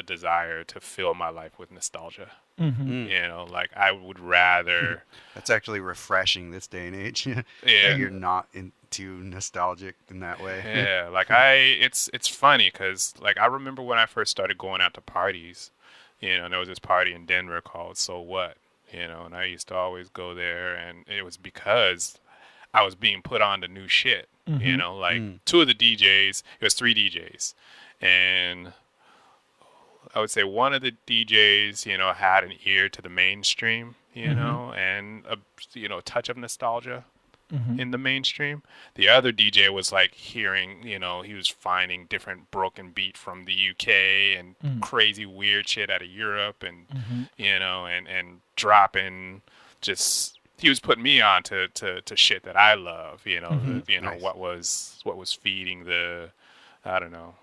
desire to fill my life with nostalgia. You know, like I would rather. That's actually refreshing this day and age. That you're not too nostalgic in that way. Yeah, like it's funny because like I remember when I first started going out to parties. You know, there was this party in Denver called So What. You know, and I used to always go there, and it was because I was being put on to new shit. You know, like 2 of the DJs. It was 3 DJs, and I would say one of the DJs, you know, had an ear to the mainstream, you know, and a touch of nostalgia in the mainstream. The other DJ was like hearing, you know, he was finding different broken beat from the UK and crazy weird shit out of Europe, and you know, and dropping just. He was putting me on to shit that I love, you know, nice. what was feeding the, I don't know,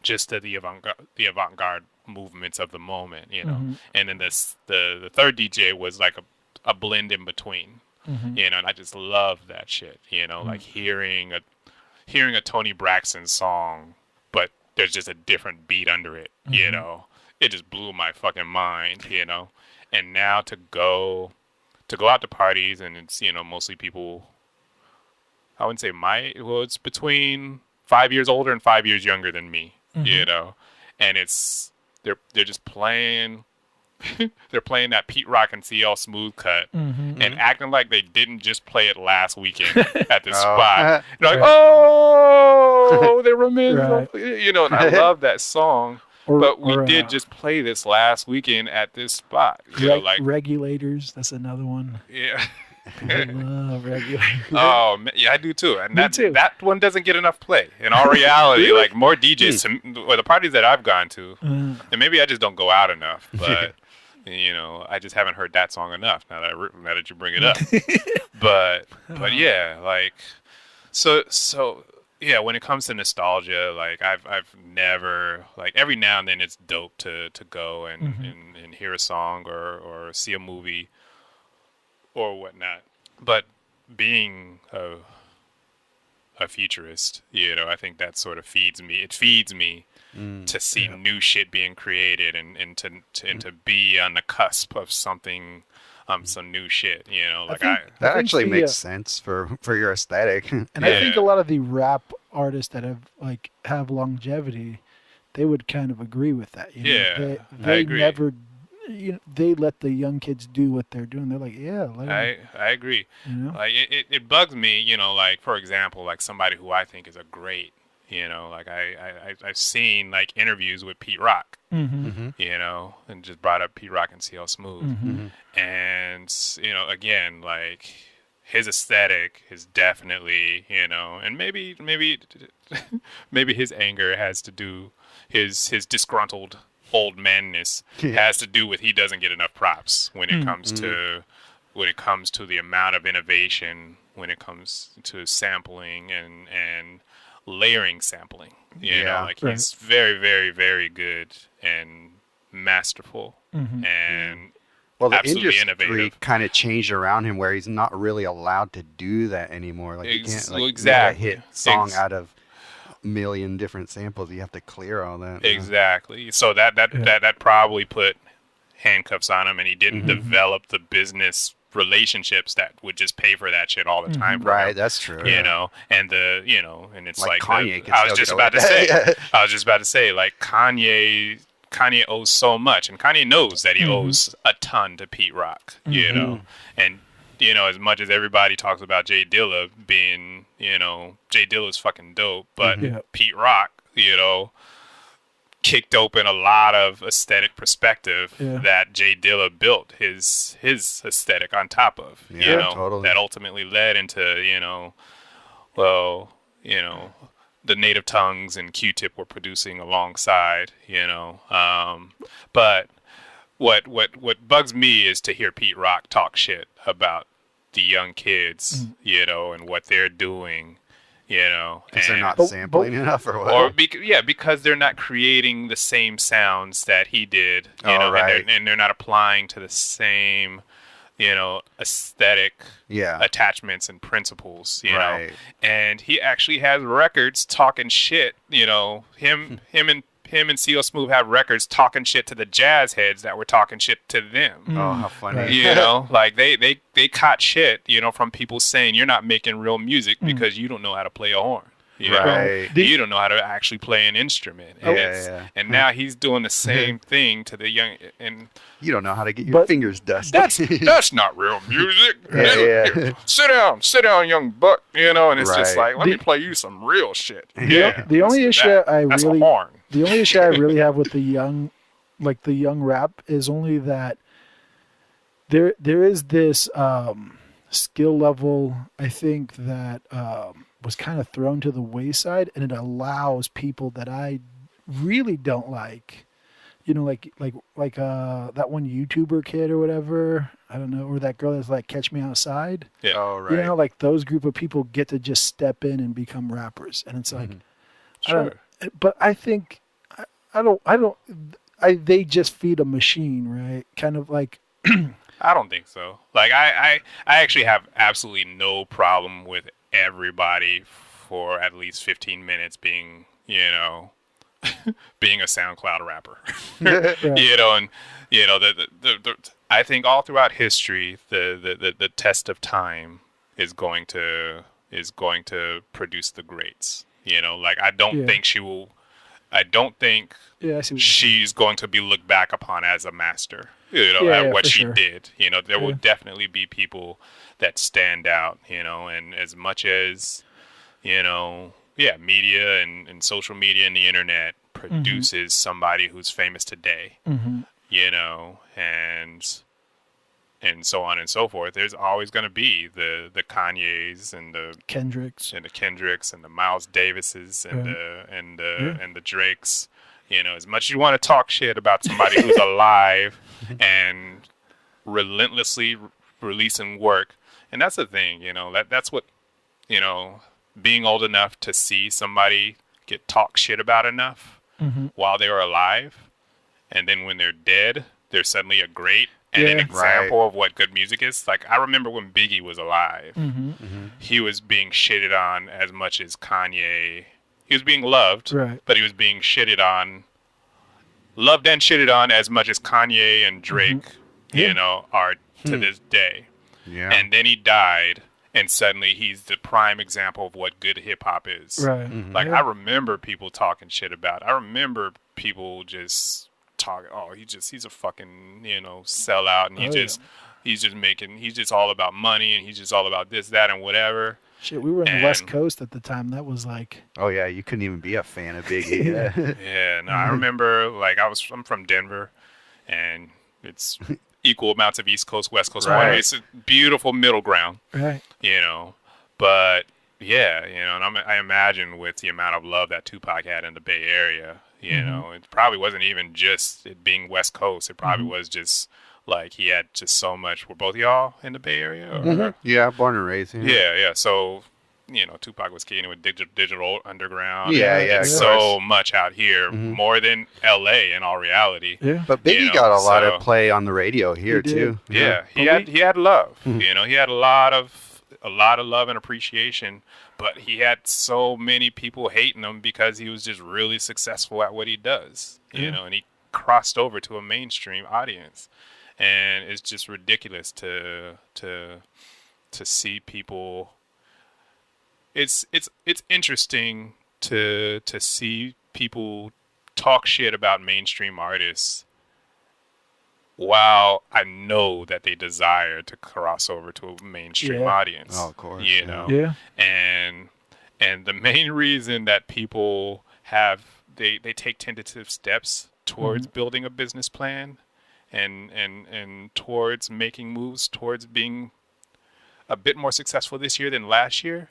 just the avant-garde movements of the moment, you know. And then the third DJ was like a blend in between, you know, and I just love that shit, you know, like hearing a Tony Braxton song, but there's just a different beat under it, you know. It just blew my fucking mind, you know. And now to go out to parties, and it's, you know, mostly people, I wouldn't say it's between 5 years older and 5 years younger than me, you know, and they're just playing. They're playing that Pete Rock and CL Smooth cut and acting like they didn't just play it last weekend at this spot. They're like, oh, they reminisce, you know, and I love that song. But we did just play this last weekend at this spot. You know, like Regulators, that's another one. Yeah. I love Regulators. Oh, yeah, I do too. And that one doesn't get enough play. In all reality, like more DJs, or the parties that I've gone to, and maybe I just don't go out enough, but you know, I just haven't heard that song enough. Now that you bring it up, but yeah, like so yeah. When it comes to nostalgia, like I've never, like, every now and then it's dope to go and hear a song or see a movie or whatnot. But being a futurist, you know, I think that sort of feeds me. It feeds me to see new shit being created and to be on the cusp of something, some new shit, you know. Like that actually makes sense for your aesthetic. And I think a lot of the rap artists that have longevity, they would kind of agree with that. You know? They I agree. Never, you know, they let the young kids do what they're doing. They're like, I agree. You know? Like it bugs me, you know, like, for example, like somebody who I think is a great, you know, like I've seen like interviews with Pete Rock, you know, and just brought up Pete Rock and CL Smooth, and you know, again, like his aesthetic is definitely, you know, and maybe his anger has to do, his disgruntled old manness has to do with he doesn't get enough props when it comes to the amount of innovation, when it comes to sampling and layering sampling, you know, like he's very, very, very good and masterful and the absolutely industry innovative. kind of changed around him where he's not really allowed to do that anymore. Like you can't make a hit song out of a million different samples. You have to clear all that. Exactly. So that probably put handcuffs on him, and he didn't develop the business relationships that would just pay for that shit all the time. Right, that's true. You know, and and it's like Kanye. I was just about to say, like Kanye owes so much, and Kanye knows that he owes a ton to Pete Rock. You know, and you know, as much as everybody talks about Jay Dilla being, you know, Jay Dilla's fucking dope, but Pete Rock, you know, kicked open a lot of aesthetic perspective that Jay Dilla built his aesthetic on top of, you know, totally. That ultimately led into, you know, well, you know, the Native Tongues and Q-Tip were producing alongside, you know, but what bugs me is to hear Pete Rock talk shit about the young kids, you know, and what they're doing. You know, because they're not sampling enough, or what? Or because they're not creating the same sounds that he did. You know, and they're not applying to the same, you know, aesthetic attachments and principles. You know, and he actually has records talking shit. You know, him and CL Smooth have records talking shit to the jazz heads that were talking shit to them. Oh, how funny. You know, like they caught shit, you know, from people saying you're not making real music because you don't know how to play a horn. You know? You don't know how to actually play an instrument. And now he's doing the same thing to the young, and you don't know how to get your fingers dusty. That's not real music. Sit down, young buck. You know, and it's just like, let me play you some real shit. The only issue the only issue I really have with the young rap is only that there is this skill level, I think, that was kind of thrown to the wayside, and it allows people that I really don't like, you know, like that one YouTuber kid or whatever, I don't know, or that girl that's like Catch Me Outside. Yeah. Oh, right. You know, like those group of people get to just step in and become rappers, and it's like, but I think they just feed a machine, right? Kind of like. I don't think so. Like I actually have absolutely no problem with everybody for at least 15 minutes being, you know, being a SoundCloud rapper. You know, and you know the I think all throughout history the test of time is going to produce the greats. You know, like I don't think she will. I don't think she's going to be looked back upon as a master. You know, at what she did. You know, there will definitely be people that stand out. You know, and as much as media and social media and the internet produces somebody who's famous today. You know, and so on and so forth. There's always going to be the Kanyes and the Kendricks and the Miles Davises and the Drakes. You know, as much as you want to talk shit about somebody who's alive and relentlessly releasing work, and that's the thing. You know, that's what, you know, being old enough to see somebody get talk shit about enough while they were alive, and then when they're dead, they're suddenly a great and an example of what good music is. Like, I remember when Biggie was alive, he was being shitted on as much as Kanye. He was being loved, but he was being loved and shitted on as much as Kanye and Drake, you know, are to this day. Yeah. And then he died, and suddenly he's the prime example of what good hip hop is. Right. Like, I remember people talking shit about it. I remember people just talking, he's a fucking, you know, sellout, and he's just all about money, and he's just all about this, that, and whatever. Shit, we were in the West Coast at the time. That was like, oh yeah, you couldn't even be a fan of Biggie. I remember, like, I'm from Denver, and it's equal amounts of East Coast, West Coast. It's a beautiful middle ground, right? You know, but yeah, you know, and I imagine with the amount of love that Tupac had in the Bay Area, you know, it probably wasn't even just it being West Coast. It probably was just like he had just so much. Were both of y'all in the Bay Area? Or? Yeah, born and raised. Yeah. So, you know, Tupac was keying with digital underground. Yeah. So much out here, more than L.A. in all reality. Yeah. But Biggie got a lot of play on the radio here too. Yeah. He had love. You know, he had a lot of love and appreciation. But he had so many people hating him because he was just really successful at what he does, you know, and he crossed over to a mainstream audience, and it's just ridiculous to see people. It's interesting to see people talk shit about mainstream artists while I know that they desire to cross over to a mainstream audience. Oh, of course. You know? Yeah. And the main reason that people they take tentative steps towards building a business plan and towards making moves towards being a bit more successful this year than last year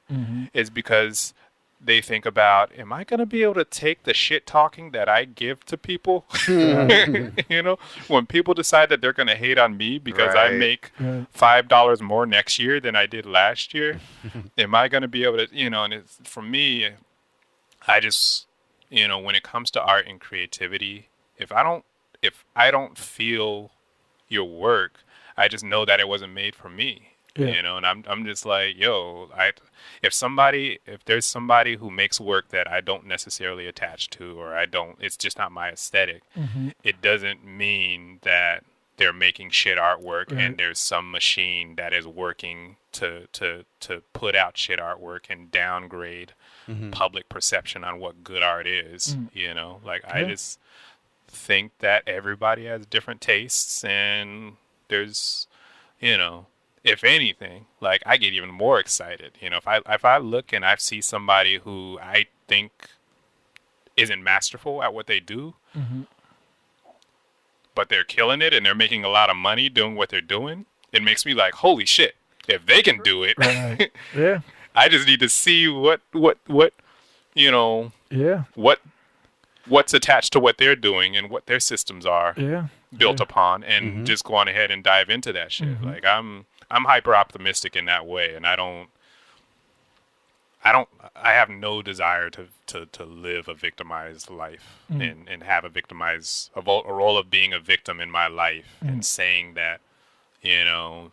is because they think about, am I going to be able to take the shit talking that I give to people? You know, when people decide that they're going to hate on me because I make $5 more next year than I did last year, am I going to be able to, you know, and for me, I just, you know, when it comes to art and creativity, if I don't feel your work, I just know that it wasn't made for me. You know, and I'm just like, yo, if there's somebody who makes work that I don't necessarily attach to, or it's just not my aesthetic, it doesn't mean that they're making shit artwork and there's some machine that is working to put out shit artwork and downgrade public perception on what good art is. You know, like I just think that everybody has different tastes, and there's, you know, if anything, like I get even more excited. You know, if I look and I see somebody who I think isn't masterful at what they do, but they're killing it and they're making a lot of money doing what they're doing, it makes me like, holy shit, if they can do it, I just need to see what you know, what's attached to what they're doing and what their systems are built upon, and just go on ahead and dive into that shit. Like I'm hyper optimistic in that way, and I have no desire to live a victimized life and have a role of being a victim in my life and saying that, you know,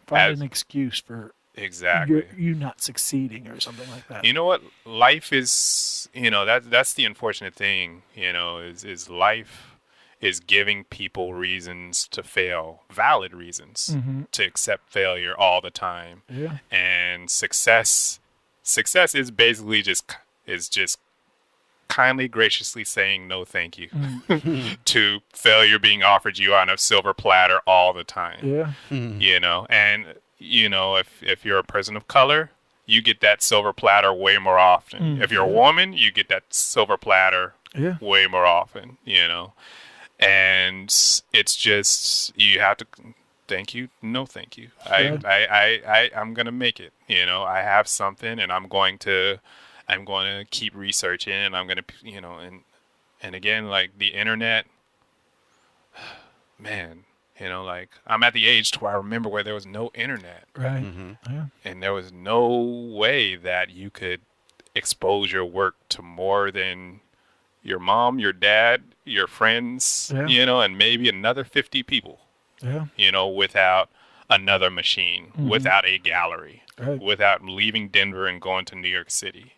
find an excuse for exactly you not succeeding or something like that. You know what? Life is, you know, that's the unfortunate thing, you know, is life is giving people reasons to fail, valid reasons to accept failure all the time. And success success is basically just kindly, graciously saying no thank you to failure being offered you on a silver platter all the time. Yeah. You know, and you know, if you're a person of color, you get that silver platter way more often. If you're a woman, you get that silver platter way more often, you know. And it's just, you have to thank you, no thank you. I'm gonna make it, you know. I have something, and I'm going to keep researching, and I'm gonna, you know, and again, like the internet, man, you know, like I'm at the age to where I remember where there was no internet, Right. Yeah. and there was no way that you could expose your work to more than your mom, your dad, your friends, you know, and maybe another 50 people, you know, without another machine, without a gallery, without leaving Denver and going to New York City,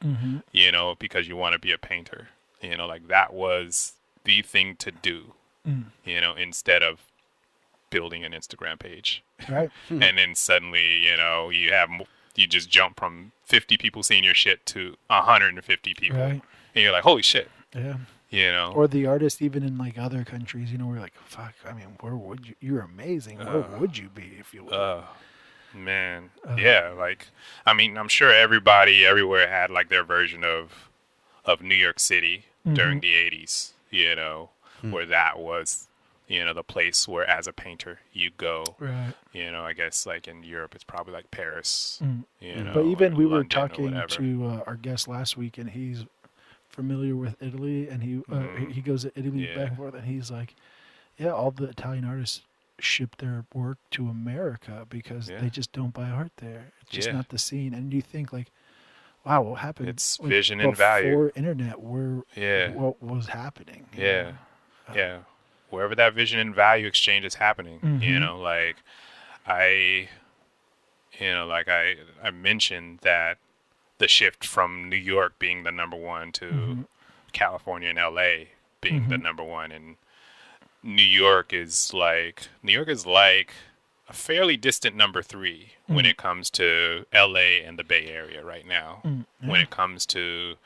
you know, because you want to be a painter, you know, like that was the thing to do, you know, instead of building an Instagram page. Right. And then suddenly, you know, you just jump from 50 people seeing your shit to 150 people. Right. And you're like, holy shit. Yeah. You know, or the artist even in like other countries, you know, we're like, fuck, I mean, where would you, you're amazing. Where would you be if you were? Man. Yeah. Like, I mean, I'm sure everybody everywhere had like their version of New York City during the 80s, you know, where that was, you know, the place where as a painter you go, right. You know, I guess like in Europe, it's probably like Paris, you know, but even we were London talking to our guest last week, and he's familiar with Italy, and he goes to Italy back and forth, and he's like, yeah, all the Italian artists ship their work to America because they just don't buy art there. It's just not the scene. And you think like, wow, what happened? It's vision and value. Before internet, what was happening? Yeah. Wherever that vision and value exchange is happening, you know, like I mentioned that the shift from New York being the number one to California and LA being the number one, and New York is like a fairly distant number three when it comes to LA and the Bay Area right now. When it comes to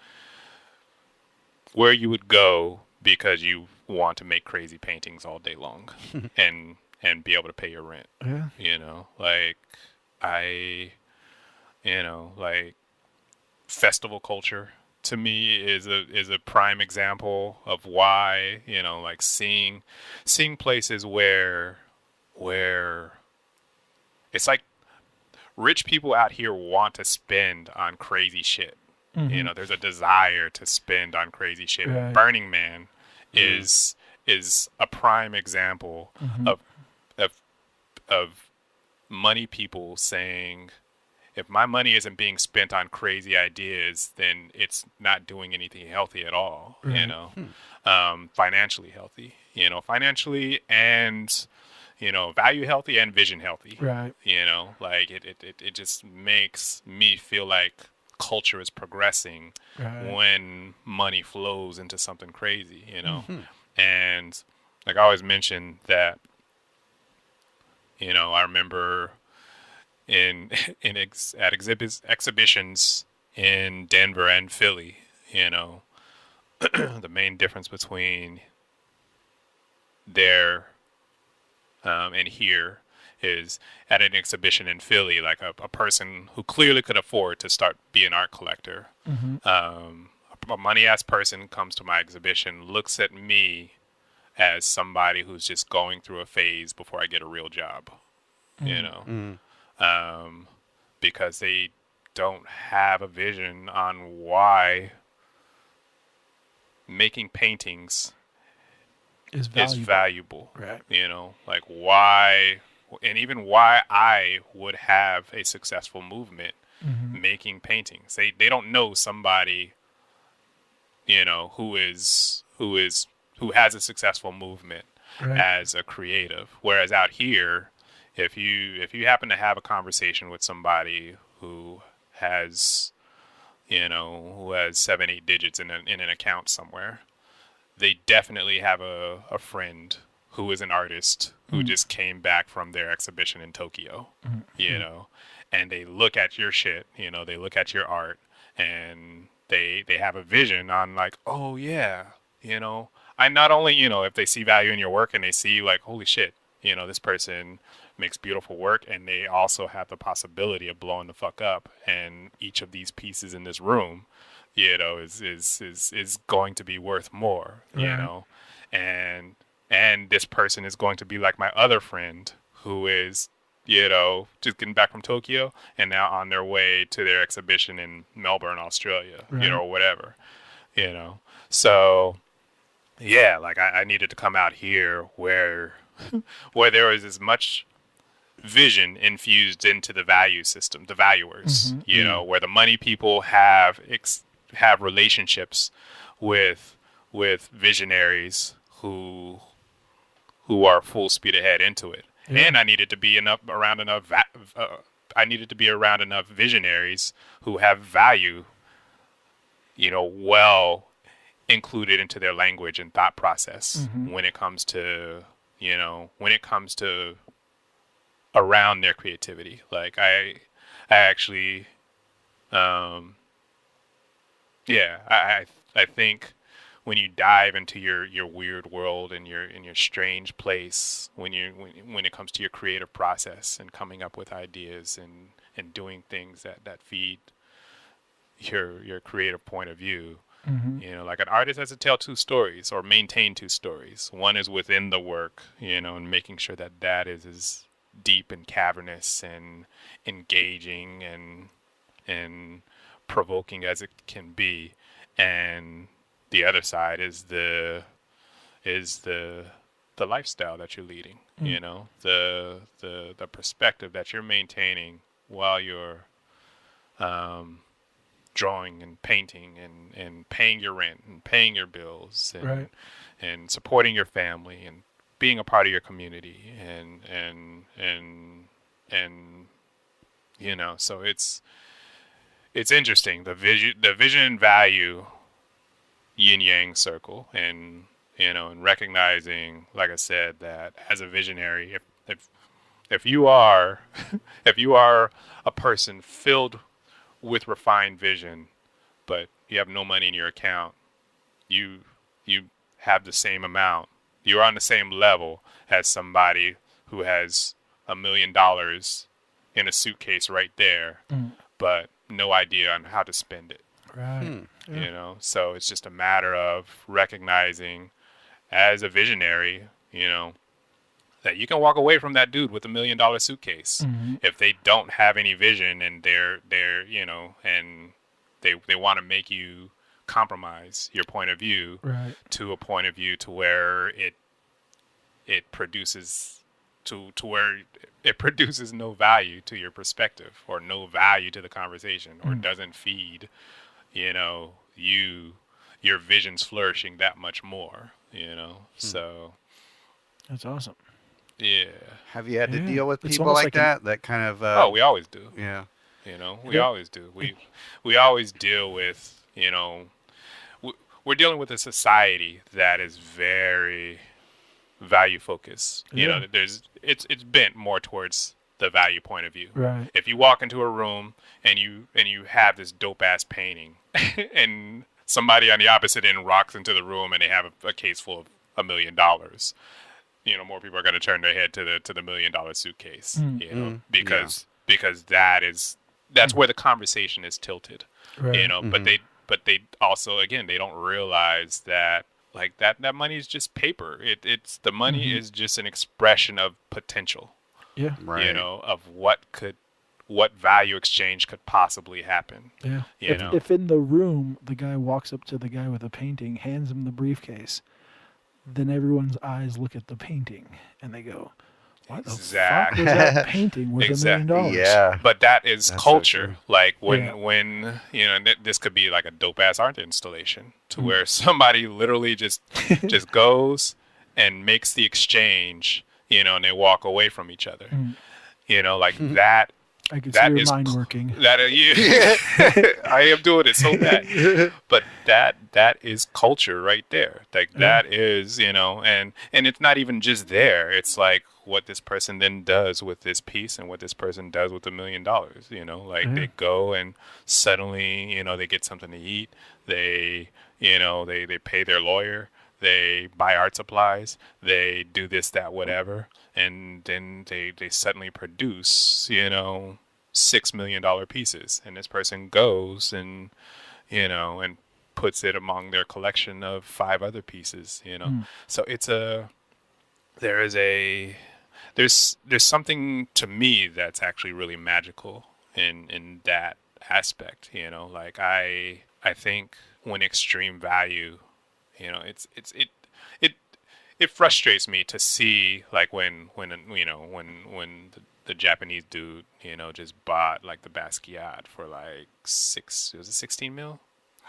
where you would go because you want to make crazy paintings all day long and be able to pay your rent. Yeah. You know, like like festival culture to me is a prime example of why, you know, like seeing places where it's like rich people out here want to spend on crazy shit. You know, there's a desire to spend on crazy shit. Right. Burning Man is a prime example of money people saying, if my money isn't being spent on crazy ideas, then it's not doing anything healthy at all, you know, financially healthy, you know, financially and, you know, value healthy and vision healthy, right? You know, like it just makes me feel like culture is progressing when money flows into something crazy, you know, and like I always mention that, you know, I remember at exhibitions in Denver and Philly, you know, the main difference between there and here is at an exhibition in Philly, like a person who clearly could afford to be an art collector, a money-ass person comes to my exhibition, looks at me as somebody who's just going through a phase before I get a real job, you know, because they don't have a vision on why making paintings is valuable. Right. You know, like why, and even why I would have a successful movement making paintings. They don't know somebody, you know, who has a successful movement as a creative. Whereas out here, if you happen to have a conversation with somebody who has 7-8 digits in an account somewhere, they definitely have a friend who is an artist who just came back from their exhibition in Tokyo, you know, and they look at your shit, you know, they look at your art and they have a vision on like, oh yeah, I not only, if they see value in your work and they see like, holy shit, this person makes beautiful work, and they also have the possibility of blowing the fuck up, and each of these pieces in this room, is going to be worth more, and this person is going to be like my other friend who is, just getting back from Tokyo and now on their way to their exhibition in Melbourne, Australia, or whatever, So, yeah, like I needed to come out here where there was as much vision infused into the value system, the valuers, where the money people have relationships with visionaries who are full speed ahead into it. Yeah. And I needed to be around enough visionaries who have value, well included into their language and thought process when it comes to around their creativity. Like I actually, I think when you dive into your weird world and your strange place, when it comes to your creative process and coming up with ideas and doing things that feed your creative point of view, like an artist has to tell two stories or maintain two stories. One is within the work, and making sure that is as deep and cavernous and engaging and provoking as it can be, and the other side is the lifestyle that you're leading, the perspective that you're maintaining while you're drawing and painting and paying your rent and paying your bills and supporting your family and being a part of your community and so it's interesting, the vision and value yin yang circle, and and recognizing, like I said, that as a visionary, if you are if you are a person filled with refined vision, but you have no money in your account, you have the same amount. You're on the same level as somebody who has $1 million in a suitcase right there, but no idea on how to spend it. Right. So it's just a matter of recognizing as a visionary, that you can walk away from that dude with $1 million suitcase if they don't have any vision, and they're and they want to make you compromise your point of view to a point of view to where it produces to where it produces no value to your perspective or no value to the conversation or doesn't feed your vision's flourishing that much more, so that's awesome. Yeah. Have you had to deal with people like that? That kind of oh, we always do. Yeah. We always do. We always deal with, we're dealing with a society that is very value focused. It's bent more towards the value point of view. Right. If you walk into a room and you have this dope ass painting and somebody on the opposite end walks into the room and they have a case full of $1 million, more people are going to turn their head to the $1 million suitcase, because that's where the conversation is tilted, but they also, again, they don't realize that like that money is just paper. It's the money is just an expression of potential. Yeah. Right. Of what value exchange could possibly happen. Yeah. If in the room the guy walks up to the guy with the painting, hands him the briefcase, then everyone's eyes look at the painting and they go, what the fuck was that painting worth $1 million? Yeah. But that's culture. So like when this could be like a dope ass art installation to where somebody literally just goes and makes the exchange, and they walk away from each other. That. I can see your mind working. That I am doing it so bad, but that is culture right there. Like that is, and it's not even just there. It's like what this person then does with this piece and what this person does with $1 million. You know, like they go and suddenly, you know, they get something to eat. They, you know, they pay their lawyer. They buy art supplies. They do this, that, whatever, and then they suddenly produce, you know, $6 million pieces. And this person goes and, you know, and puts it among their collection of 5 other pieces. You know, so it's there's something to me that's actually really magical in that aspect. You know, like I think when extreme value, you know, it frustrates me to see like when you know when the Japanese dude, you know, just bought like the Basquiat for like 16 mil.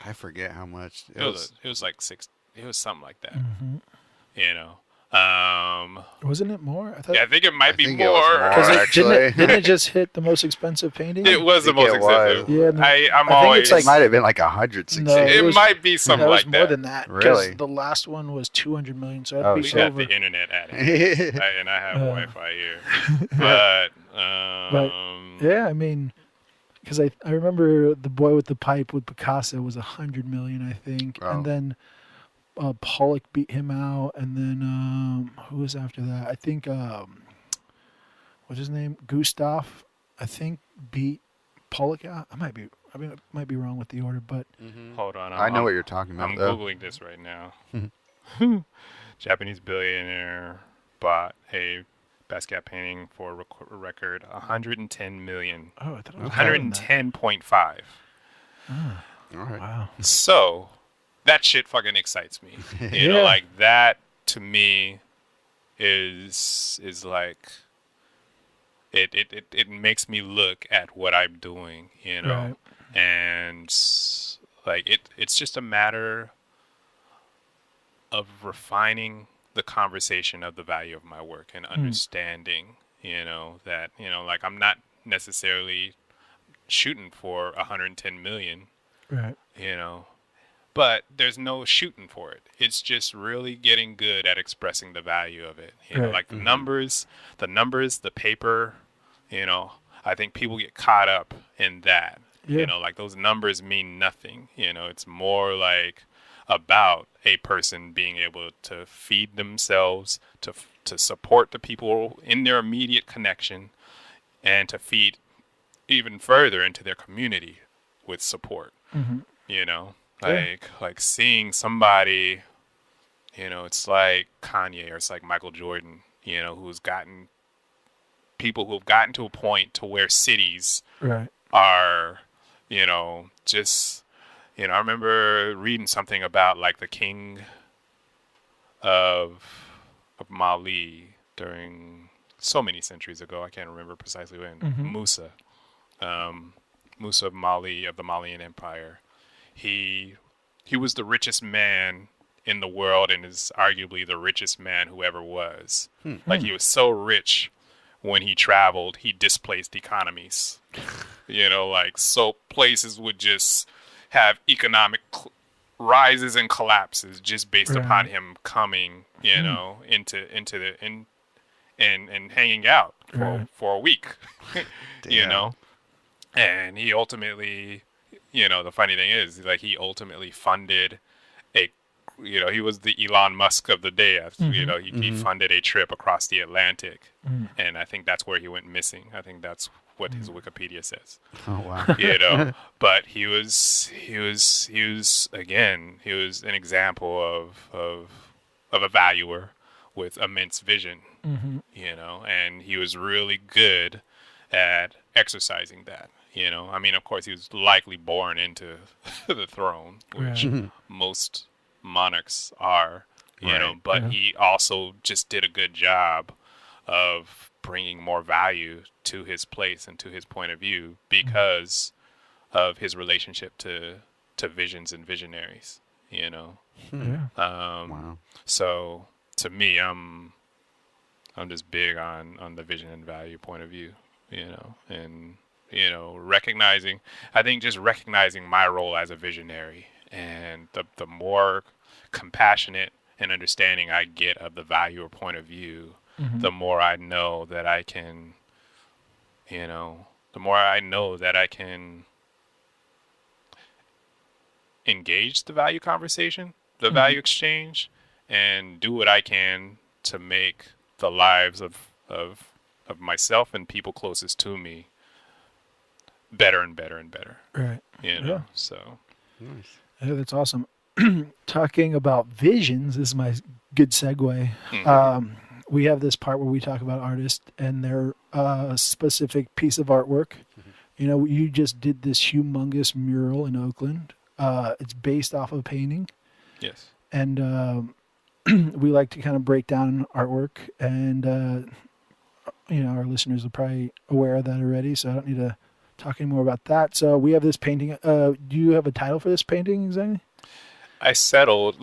I forget how much. It was like 6. It was something like that. You know. Wasn't it more? I think it might be more. Didn't it just hit the most expensive painting? It was the most expensive. Yeah, I'm I always. think it might have been like 116. No, it might be something like that. It was more than that. Really? The last one was 200 million. So that'd be we got over. the internet at it, and I have Wi-Fi here. But yeah, I mean, because I remember The Boy with the Pipe with Picasso was 100 million, I think, and then Pollock beat him out, and then who was after that? I think what's his name? Gustav, I think, beat Pollock out. I might be wrong with the order, but hold on. I know what you're talking about. I'm googling this right now. Japanese billionaire bought a Basquiat painting for a record 110 million. Oh, I thought it was 110.5. Oh, all right. Wow. So that shit fucking excites me. You know, like that to me is like it makes me look at what I'm doing, you know. Right. And like it's just a matter of refining the conversation of the value of my work and understanding, you know, that, you know, like I'm not necessarily shooting for 110 million, right? You know, but there's no shooting for it. It's just really getting good at expressing the value of it. You know, like the numbers, the paper, you know, I think people get caught up in that. Yeah. You know, like those numbers mean nothing. You know, it's more like about a person being able to feed themselves, to support the people in their immediate connection, and to feed even further into their community with support. You know, like seeing somebody, you know, it's like Kanye or it's like Michael Jordan, you know, who've gotten to a point to where cities are, you know, just, you know, I remember reading something about like the king of Mali during so many centuries ago. I can't remember precisely when. Musa of Mali, of the Malian Empire. He was the richest man in the world and is arguably the richest man who ever was. Like he was so rich when he traveled, he displaced economies. You know, like so places would just have economic rises and collapses just based upon him coming, you know, into the and hanging out for a week, you know. And he ultimately, you know, the funny thing is, like, he ultimately funded you know, he was the Elon Musk of the day. You know, he funded a trip across the Atlantic, and I think that's where he went missing. I think that's what his Wikipedia says. Oh wow! You know, but he was again, he was an example of a valuer with immense vision. You know, and he was really good at exercising that. You know, I mean, of course, he was likely born into the throne, which most monarchs are, you know, but he also just did a good job of bringing more value to his place and to his point of view because of his relationship to visions and visionaries, you know. So to me, I'm just big on the vision and value point of view, you know, and you know, recognizing my role as a visionary, and the more compassionate and understanding I get of the value or point of view, the more I know that I can, the more I know that I can engage the value conversation, the value exchange, and do what I can to make the lives of myself and people closest to me better and better and better. Right. So. Nice. Yeah, that's awesome. Talking about visions, this is my good segue. We have this part where we talk about artists and their specific piece of artwork. You just did this humongous mural in Oakland. It's based off of a painting. Yes. And we like to kind of break down artwork, and our listeners are probably aware of that already, so I don't need to talk any more about that. So we have this painting. Do you have a title for this painting exactly? I settled,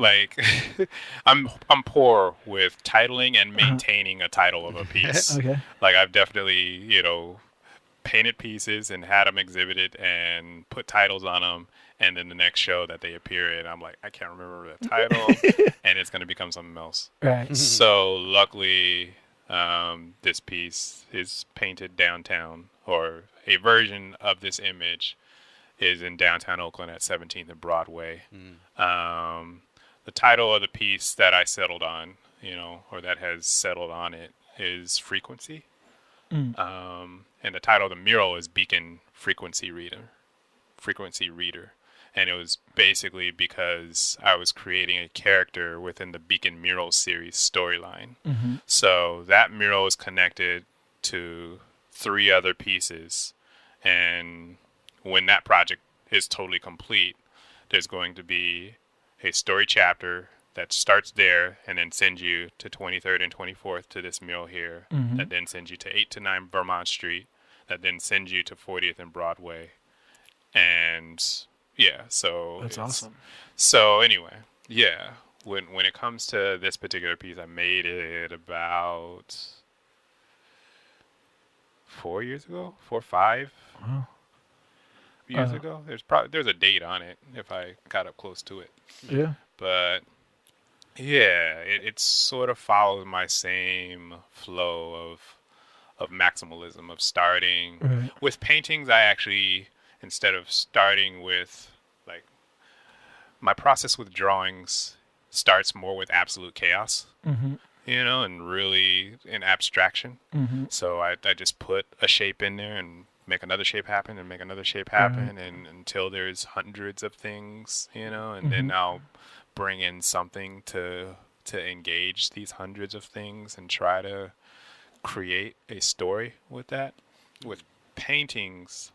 I'm poor with titling and maintaining a title of a piece. Okay. I've definitely, painted pieces and had them exhibited and put titles on them. And then the next show that they appear in, I'm like, I can't remember the title, and it's going to become something else. Right. So luckily, this piece is painted downtown, or a version of this image is in downtown Oakland at 17th and Broadway. The title of the piece that I settled on, or that has settled on it, is Frequency. And the title of the mural is Beacon Frequency Reader. And it was basically because I was creating a character within the Beacon Mural series storyline. So that mural is connected to 3 other pieces. And when that project is totally complete, there's going to be a story chapter that starts there and then sends you to 23rd and 24th to this mural here, that then sends you to 8 to 9 Vermont Street, that then sends you to 40th and Broadway. And so that's awesome. So anyway, when it comes to this particular piece, I made it about 4 years ago, 4 or 5 years ago. There's a date on it if I got up close to it. Yeah. But it sort of follows my same flow of maximalism, of starting with paintings. I actually, instead of starting with, my process with drawings starts more with absolute chaos, and really in abstraction. So I just put a shape in there and make another shape happen and make another shape happen, and until there's hundreds of things, and then I'll bring in something to engage these hundreds of things and try to create a story with that. With paintings,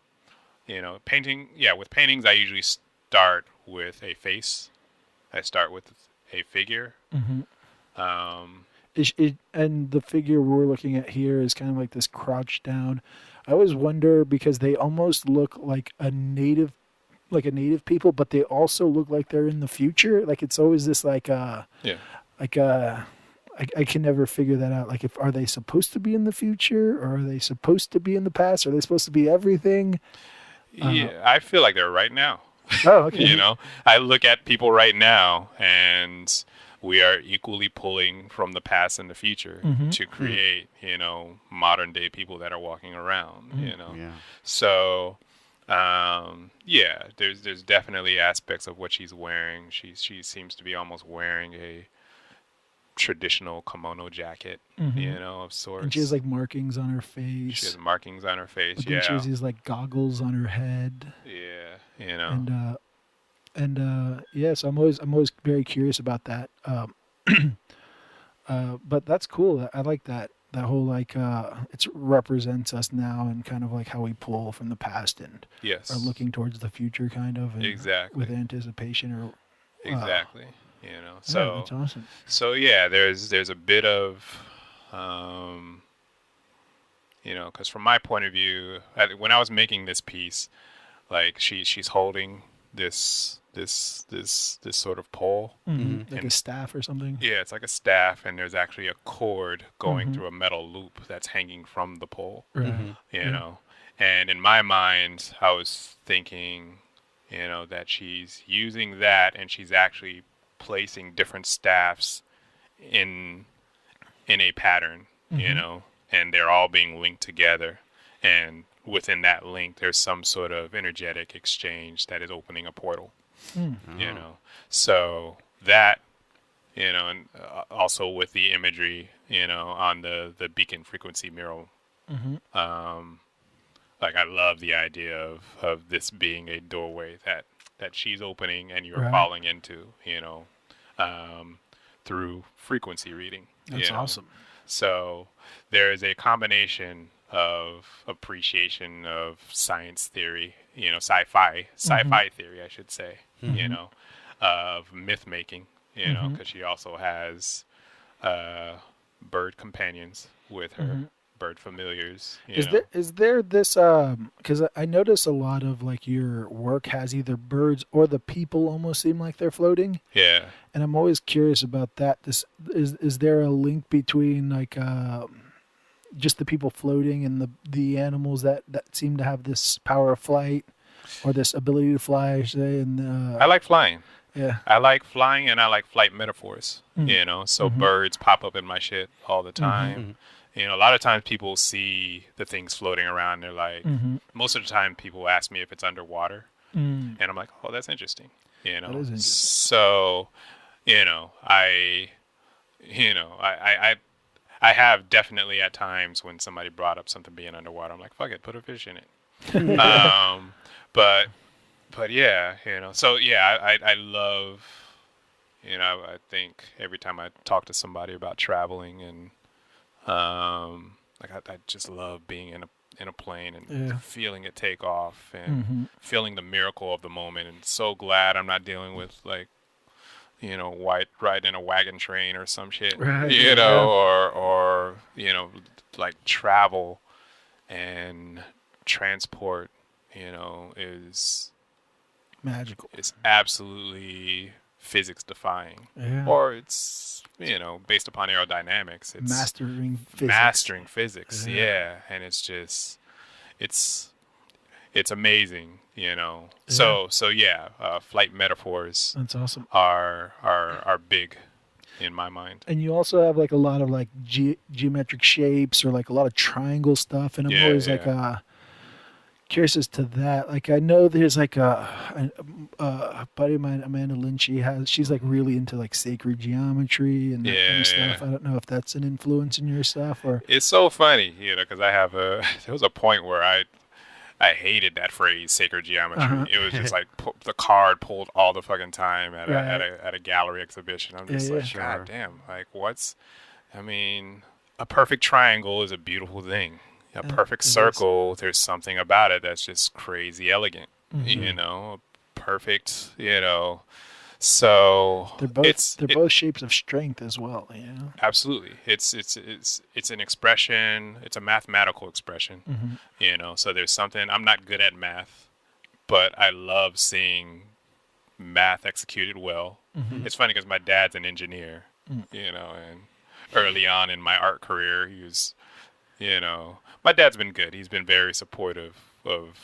with paintings, I usually start with a face. I start with a figure. And the figure we're looking at here is kind of like this crouched down. I always wonder, because they almost look like a native people, but they also look like they're in the future. It's always this I can never figure that out. Are they supposed to be in the future, or are they supposed to be in the past? Are they supposed to be everything? I feel like they're right now. Oh, okay. I look at people right now, and we are equally pulling from the past and the future to create, modern day people that are walking around, So, there's definitely aspects of what she's wearing. She seems to be almost wearing a traditional kimono jacket, of sorts. And she has markings on her face. She has markings on her face. But then she has these goggles on her head. Yeah, So I'm always very curious about that. But that's cool. I like that whole it represents us now, and kind of how we pull from the past and are looking towards the future, kind of, and exactly, with anticipation or exactly. So that's awesome. So there's a bit of, because from my point of view, when I was making this piece, she's holding this sort of pole, like a staff or something. Yeah, it's like a staff, and there's actually a cord going through a metal loop that's hanging from the pole. Right. And in my mind, I was thinking, that she's using that, and she's actually placing different staffs in a pattern you know, and they're all being linked together. And within that link, there's some sort of energetic exchange that is opening a portal, you know. So that, you know, and also with the imagery, you know, on the beacon frequency mural, like I love the idea of this being a doorway that she's opening and you're falling into, you know, through frequency reading. That's awesome. So there is a combination of appreciation of science theory, you know, sci-fi theory, I should say, you know, of myth making, you know, because she also has bird companions with her, bird familiars. Is there this because I notice a lot of like your work has either birds or the people almost seem like they're floating. Yeah. And I'm always curious about that. This is there a link between like just the people floating and the animals that seem to have this power of flight or this ability to fly, I should say? And I like flying. Yeah. I like flying and I like flight metaphors, you know, so birds pop up in my shit all the time. You know, a lot of times people see the things floating around. They're like, most of the time people ask me if it's underwater. And I'm like, oh, that's interesting. You know, so, you know, I have definitely at times when somebody brought up something being underwater, I'm like, fuck it, put a fish in it. But yeah, you know, so yeah, I love, you know, I think every time I talk to somebody about traveling and, like I just love being in a plane and feeling it take off and feeling the miracle of the moment, and so glad I'm not dealing with like, you know, riding a wagon train or some shit, you know, or you know, like travel and transport, you know, is magical. It's absolutely physics defying, or it's, you know, based upon aerodynamics. It's mastering physics. Yeah. And it's just, it's amazing, you know. So yeah, flight metaphors. That's awesome. Are big in my mind. And you also have like a lot of like geometric shapes or like a lot of triangle stuff, and I'm always like curious as to that. Like I know there's like a buddy of mine, Amanda Lynn, she's like really into like sacred geometry and that kind of stuff. I don't know if that's an influence in your stuff or. It's so funny, you know, because there was a point where I hated that phrase, sacred geometry. It was just like the card pulled all the fucking time at a gallery exhibition. I'm just like, God damn, like I mean, a perfect triangle is a beautiful thing. A perfect circle, there's something about it that's just crazy elegant, you know, perfect, you know. So they're both shapes of strength as well, you know. Absolutely. It's an expression, it's a mathematical expression, you know. So there's something, I'm not good at math, but I love seeing math executed well. It's funny because my dad's an engineer, you know, and early on in my art career, he was, you know, my dad's been good. He's been very supportive of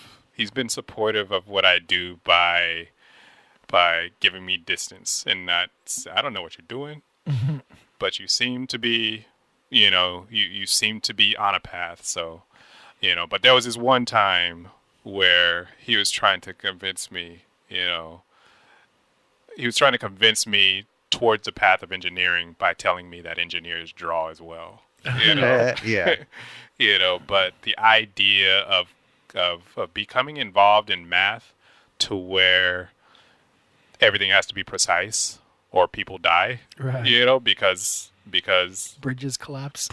what I do by giving me distance and not, I don't know what you're doing, but you seem to be, you know, you seem to be on a path. So, you know, but there was this one time where he was trying to convince me, you know, towards the path of engineering by telling me that engineers draw as well. You know, you know, but the idea of becoming involved in math to where everything has to be precise or people die, you know, because bridges collapse,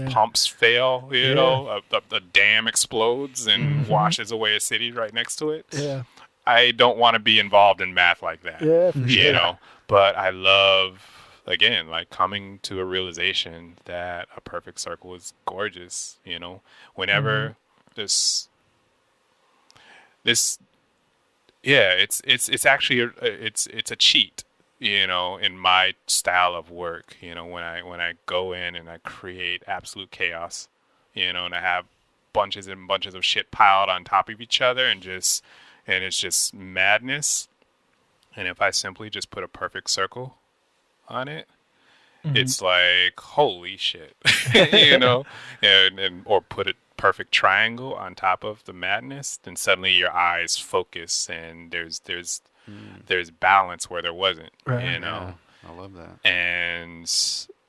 pumps fail, you know, a dam explodes and washes away a city right next to it. I don't want to be involved in math like that, you know, but I love, again, like coming to a realization that a perfect circle is gorgeous, you know, whenever it's actually it's a cheat, you know, in my style of work, you know, when I go in and I create absolute chaos, you know, and I have bunches and bunches of shit piled on top of each other and it's just madness. And if I simply just put a perfect circle on it, it's like, holy shit, you know, and or put a perfect triangle on top of the madness, then suddenly your eyes focus and there's balance where there wasn't, Right. you know. Yeah, I love that. And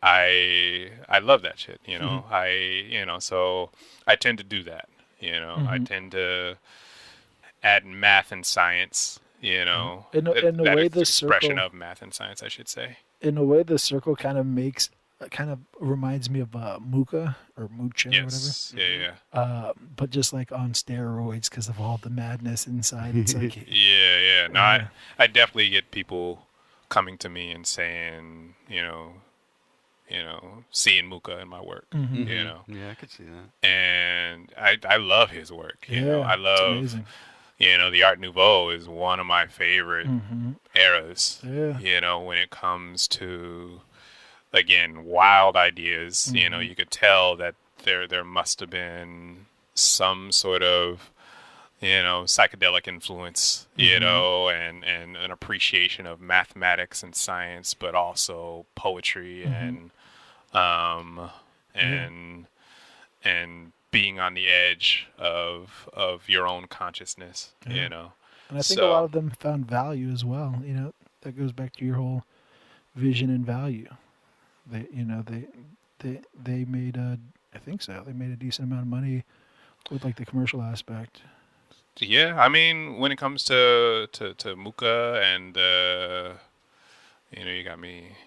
I love that shit, you know. So I tend to do that, you know. I tend to add math and science, you know. In a That way, is the expression circle. of math and science, I should say. In a way, the circle kind of reminds me of Muka or Mucha or whatever. Yes. Yeah. But just like on steroids because of all the madness inside. It's like Yeah. No, I definitely get people coming to me and saying, seeing Muka in my work, you know. Yeah, I could see that. And I love his work. You know, I it's love, amazing. the Art Nouveau is one of my favorite eras. Yeah. You know, when it comes to, again, wild ideas. You know, you could tell that there must have been some sort of, psychedelic influence, and an appreciation of mathematics and science, but also poetry and being on the edge of your own consciousness, you know. And I think a lot of them found value as well. You know, that goes back to your whole vision and value. They made I think so. They made a decent amount of money with like the commercial aspect. Yeah, I mean, when it comes to Muka and you got me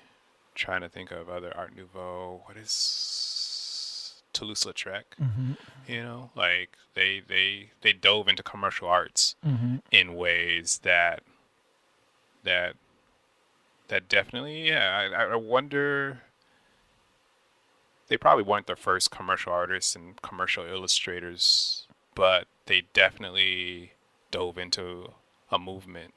trying to think of other Art Nouveau. What is Toulouse-Lautrec? You know, like they dove into commercial arts in ways that definitely, I wonder. They probably weren't the first commercial artists and commercial illustrators, but they definitely dove into a movement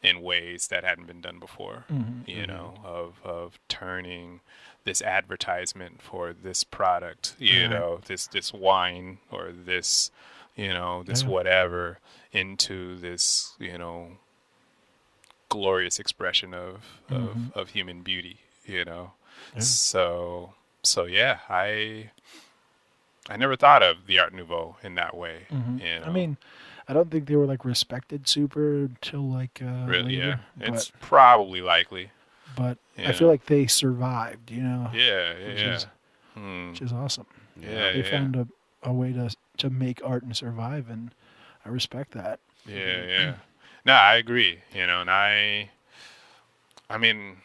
in ways that hadn't been done before, you know, of turning this advertisement for this product, you know, this wine or this, this whatever into this, glorious expression of human beauty, you know. Yeah. So yeah, I never thought of the Art Nouveau in that way. You know? I mean, I don't think they were like respected super until like really, later, it's probably likely. But I feel like they survived, you know. Which is awesome. They found a way to make art and survive, and I respect that. Yeah. No, I agree. You know, and I mean,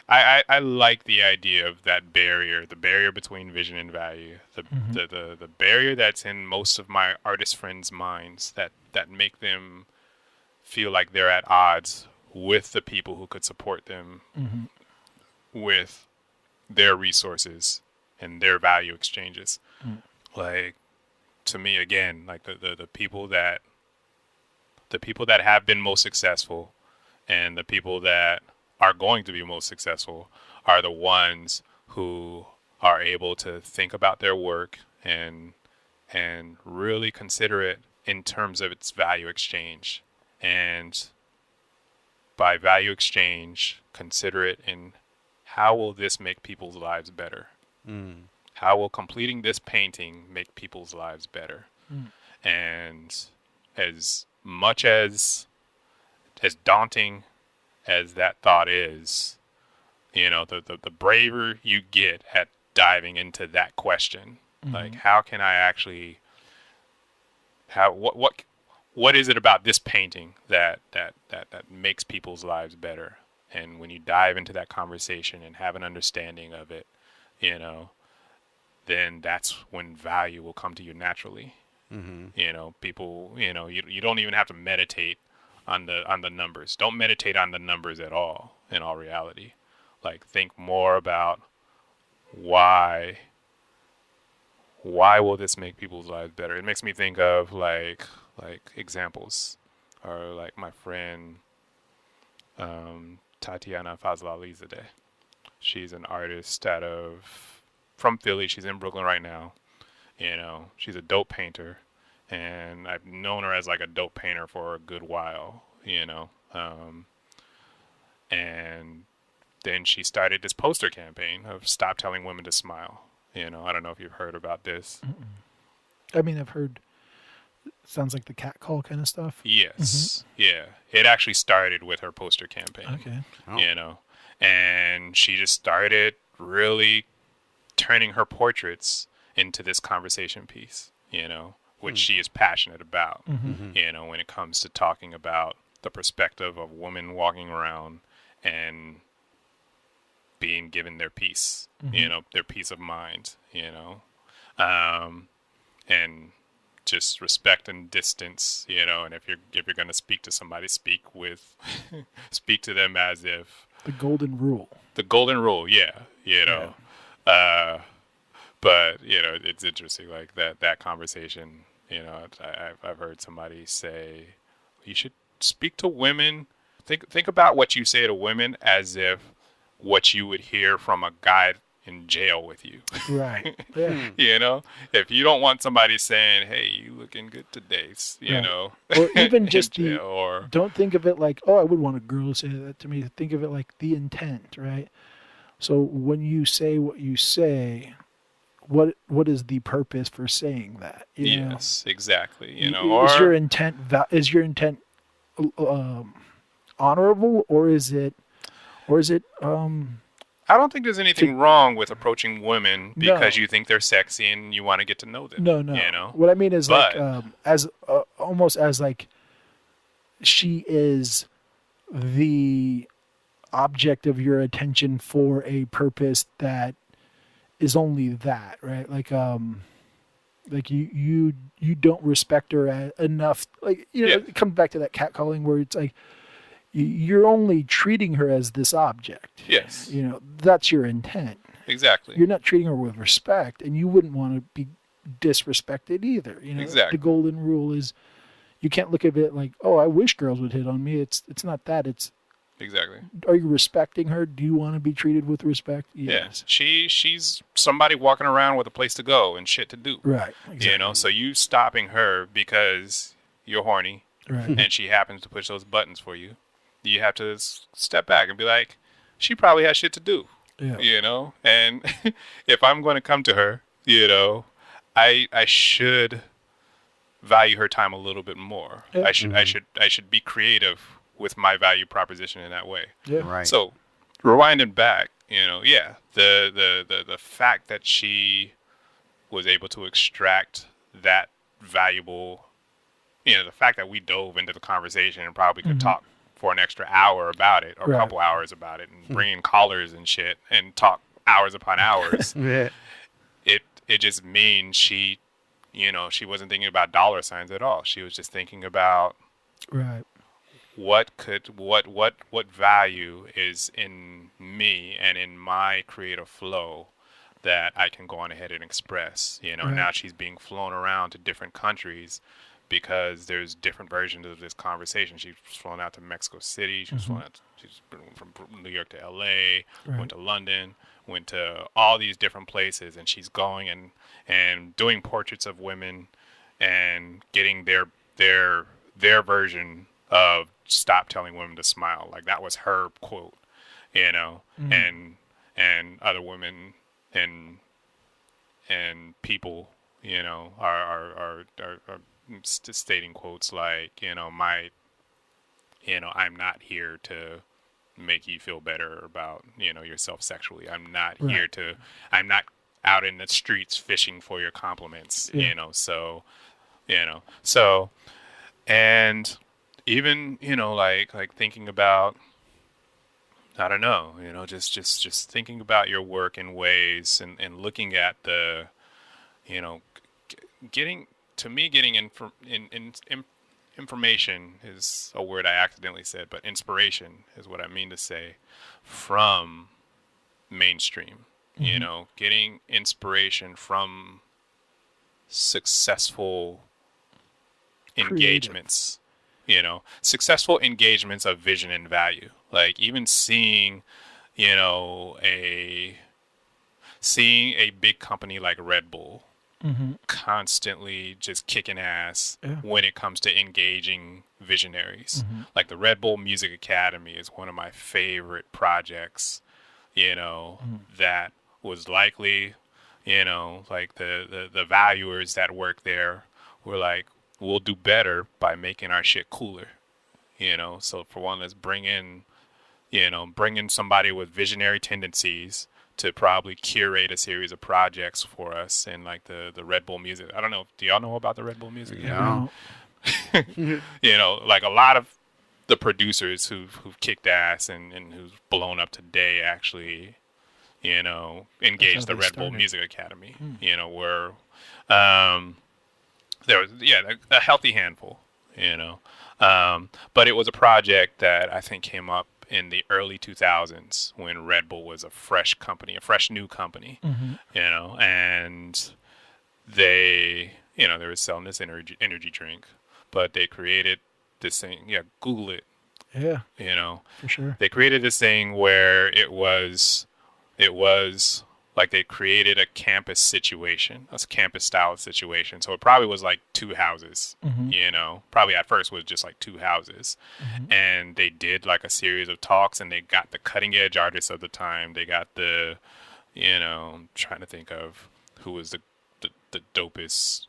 I like the idea of that barrier, the barrier between vision and value, the barrier that's in most of my artist friends' minds that make them feel like they're at odds with the people who could support them with their resources and their value exchanges. Like, to me, again, like the people that have been most successful and the people that are going to be most successful are the ones who are able to think about their work and really consider it in terms of its value exchange. And by value exchange, consider it in how will this make people's lives better? How will completing this painting make people's lives better? And as much as daunting as that thought is, the braver you get at diving into that question, like how can I actually, what is it about this painting that makes people's lives better? And when you dive into that conversation and have an understanding of it, then that's when value will come to you naturally. People, you don't even have to meditate on the numbers. Don't meditate on the numbers at all, in all reality. Like, think more about why will this make people's lives better? It makes me think of like examples, or like my friend Tatyana Fazlalizadeh. She's an artist from Philly. She's in Brooklyn right now. She's a dope painter, and I've known her as like a dope painter for a good while, and then she started this poster campaign of stop telling women to smile. I don't know if you've heard about this. I mean, I've heard. Sounds like the cat call kind of stuff. Yes. Yeah. It actually started with her poster campaign. Okay. Oh. And she just started really turning her portraits into this conversation piece, which she is passionate about, when it comes to talking about the perspective of women walking around and being given their peace, their peace of mind, and just respect and distance, and if you're going to speak to somebody, speak to them as if the golden rule. But it's interesting, like that conversation. I've heard somebody say you should speak to women. Think about what you say to women as if what you would hear from a guy in jail with you. Right. Yeah. If you don't want somebody saying, "Hey, you looking good today," or even just don't think of it like, "Oh, I would want a girl to say that to me." Think of it like the intent, right? So when you say what you say, what is the purpose for saying that? Yes, exactly. Is your intent honorable, or is it I don't think there's anything wrong with approaching women because you think they're sexy and you want to get to know them. No. What I mean is as almost as like she is the object of your attention for a purpose that is only that, right? Like you don't respect her enough. Like it comes back to that catcalling where it's like you're only treating her as this object. Yes. That's your intent. Exactly. You're not treating her with respect, and you wouldn't want to be disrespected either. Exactly. The golden rule is you can't look at it like, oh, I wish girls would hit on me. It's not that. It's exactly. Are you respecting her? Do you want to be treated with respect? Yes. Yeah. She's somebody walking around with a place to go and shit to do. Right. Exactly. So you stopping her because you're horny, right, and she happens to push those buttons for you. You have to step back and be like, she probably has shit to do, and if I'm going to come to her, I should value her time a little bit more. Yeah. I should be creative with my value proposition in that way. Yeah. Right. So rewinding back, the fact that she was able to extract that valuable, the fact that we dove into the conversation and probably could talk for an extra hour about it, or a couple hours about it, and bring in callers and shit and talk hours upon hours. Yeah. It just means she wasn't thinking about dollar signs at all. She was just thinking about what value is in me and in my creative flow that I can go on ahead and express. Now she's being flown around to different countries because there's different versions of this conversation. She's flown out to Mexico City. She's flown out. She's been from New York to L.A. Went to London. Went to all these different places, and she's going and doing portraits of women and getting their version of stop telling women to smile. Like that was her quote, and other women and people, are stating quotes like, I'm not here to make you feel better about, yourself sexually. I'm not out in the streets fishing for your compliments, so, and even, like thinking about, I don't know, just thinking about your work in ways and looking at the, getting information is a word I accidentally said, but inspiration is what I mean to say from mainstream, getting inspiration from successful engagements, successful engagements of vision and value. Like even seeing a big company like Red Bull constantly just kicking ass when it comes to engaging visionaries. Like the Red Bull Music Academy is one of my favorite projects that was likely, like the valuers that work there were like, we'll do better by making our shit cooler. So for one, let's bring in somebody with visionary tendencies to probably curate a series of projects for us, and like the Red Bull music. I don't know. Do y'all know about the Red Bull music? Yeah. Like a lot of the producers who've kicked ass and who've blown up today actually, engaged the Red Bull Music Academy. Where there was a healthy handful. But it was a project that I think came up in the early 2000s when Red Bull was a fresh new company, and they were selling this energy drink, but they created this thing. Yeah, Google it. Yeah. For sure. They created this thing where it was like they created a campus situation, a campus style situation. So it probably was like two houses, probably at first was just like two houses. And they did like a series of talks, and they got the cutting edge artists of the time. They got the, I'm trying to think of who was the dopest,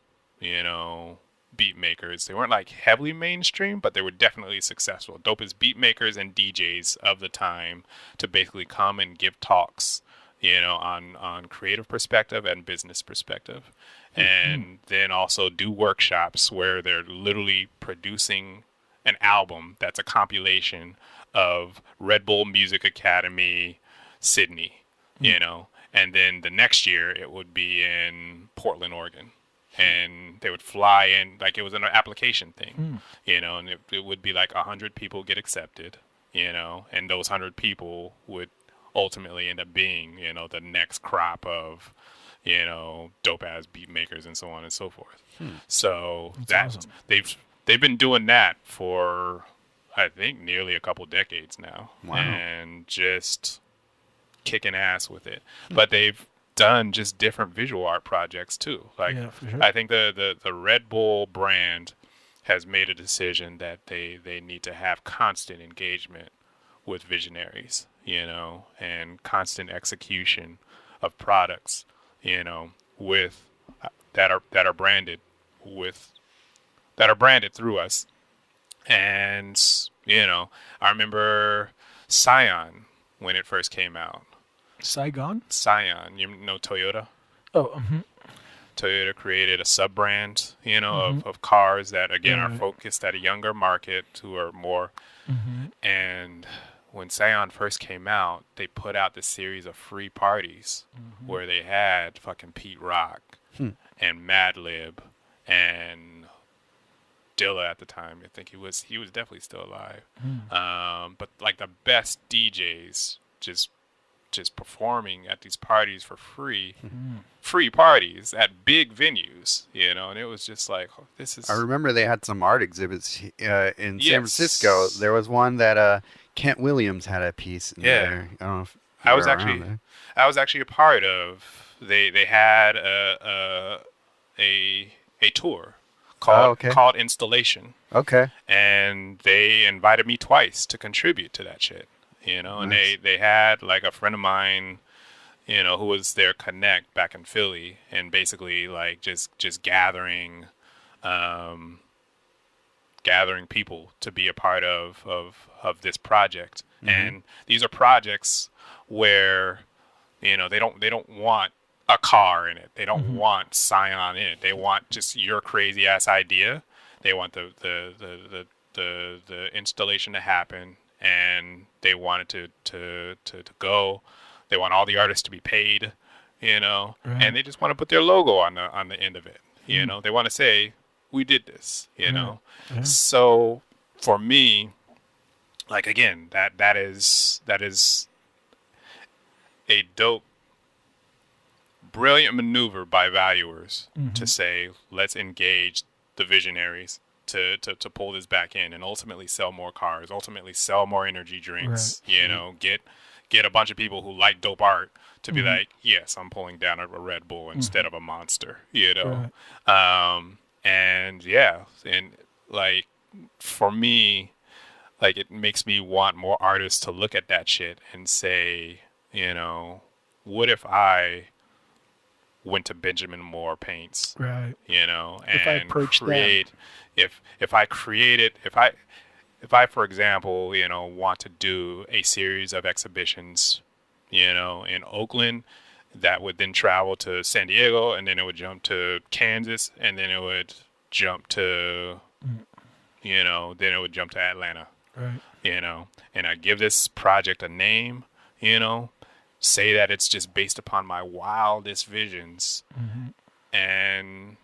beat makers. They weren't like heavily mainstream, but they were definitely successful. Dopest beat makers and DJs of the time to basically come and give talks, on creative perspective and business perspective. And then also do workshops where they're literally producing an album that's a compilation of Red Bull Music Academy, Sydney, and then the next year it would be in Portland, Oregon. And they would fly in, like it was an application thing, and it would be like 100 people get accepted, and those 100 people would ultimately end up being, the next crop of, dope ass beat makers and so on and so forth. So that's awesome. They've been doing that for, I think, nearly a couple decades now. Wow. And just kicking ass with it. But they've done just different visual art projects too. Like, for sure. I think the Red Bull brand has made a decision that they need to have constant engagement with visionaries, and constant execution of products, with that are branded through us. And I remember Scion when it first came out. Scion, you know Toyota? Oh, Toyota created a sub-brand, of cars that, again, are focused at a younger market who are more. And when Scion first came out, they put out this series of free parties where they had fucking Pete Rock and Madlib and Dilla at the time. I think he was definitely still alive. But like the best DJs just performing at these parties for free parties at big venues, and it was just like, oh, this is. I remember they had some art exhibits in San Francisco. There was one that Kent Williams had a piece in there. I don't know if I was actually a part of. They had a tour called Installation. Okay. And they invited me twice to contribute to that shit. And they had like a friend of mine, who was their connect back in Philly, and basically like just gathering people to be a part of this project. And these are projects where, they don't want a car in it. They don't want Scion in it. They want just your crazy ass idea. They want the installation to happen. And they want it to go. They want all the artists to be paid, and they just want to put their logo on the end of it. They want to say, we did this, So for me, like, again, that is a dope, brilliant maneuver by valuers to say, let's engage the visionaries to pull this back in and ultimately sell more cars, ultimately sell more energy drinks, get a bunch of people who like dope art to be like, yes, I'm pulling down a Red Bull instead of a Monster, and like, for me, like, it makes me want more artists to look at that shit and say, you know, what if I went to Benjamin Moore Paints, right? You know, If I and approach create, if I created, if I, for example, you know, want to do a series of exhibitions, you know, in Oakland, that would then travel to San Diego, and then it would jump to Kansas, and then it would jump to, you know, then it would jump to Atlanta, right? You know, and I give this project a name, you know, say that it's just based upon my wildest visions, and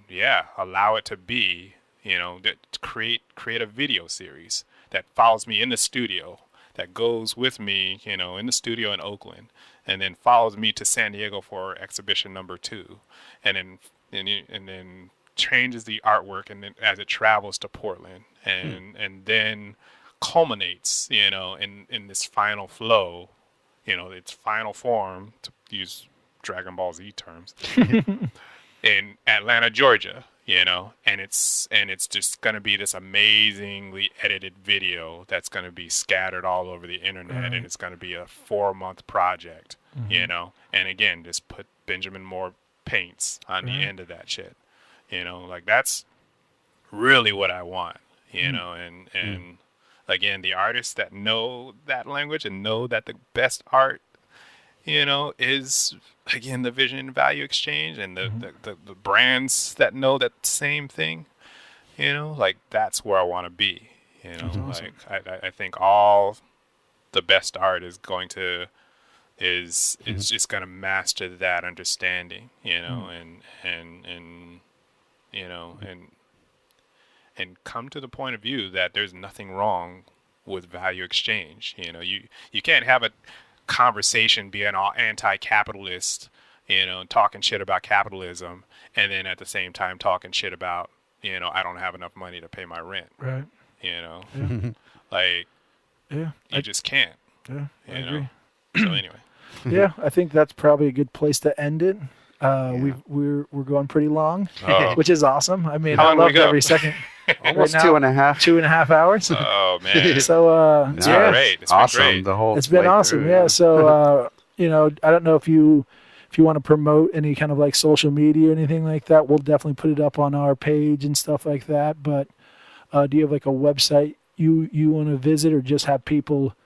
yeah, allow it to be, you know, that create a video series that follows me in the studio, that goes with me, you know, in the studio in Oakland, and then follows me to San Diego for exhibition number 2, and then changes the artwork, and then as it travels to Portland, and then culminates, you know, in this final flow, you know, its final form, to use Dragon Ball Z terms, in Atlanta, Georgia, you know, and it's just going to be this amazingly edited video that's going to be scattered all over the internet, right. And it's going to be a 4-month project, you know, and again, just put Benjamin Moore Paints on the end of that shit, you know, like that's really what I want, you know, and again, the artists that know that language and know that the best art, you know, is, again, the vision and value exchange, and the brands that know that same thing, you know, like that's where I want to be, you know. Awesome. Like I think all the best art is going to is just going to master that understanding, you know, and you know, and come to the point of view that there's nothing wrong with value exchange. You know, you can't have a conversation being all anti-capitalist, you know, talking shit about capitalism, and then at the same time talking shit about, you know, I don't have enough money to pay my rent. Right. You know, yeah. like, you just can't. Yeah, I agree. So anyway. Yeah, I think that's probably a good place to end it. We're going pretty long, which is awesome. I mean, I love every second. Almost right now, 2.5 hours. Oh man! So it's been great. It's awesome. been great. The whole it's been awesome. Through, yeah. So you know, I don't know if you want to promote any kind of like social media or anything like that. We'll definitely put it up on our page and stuff like that. But do you have like a website you want to visit, or just have people?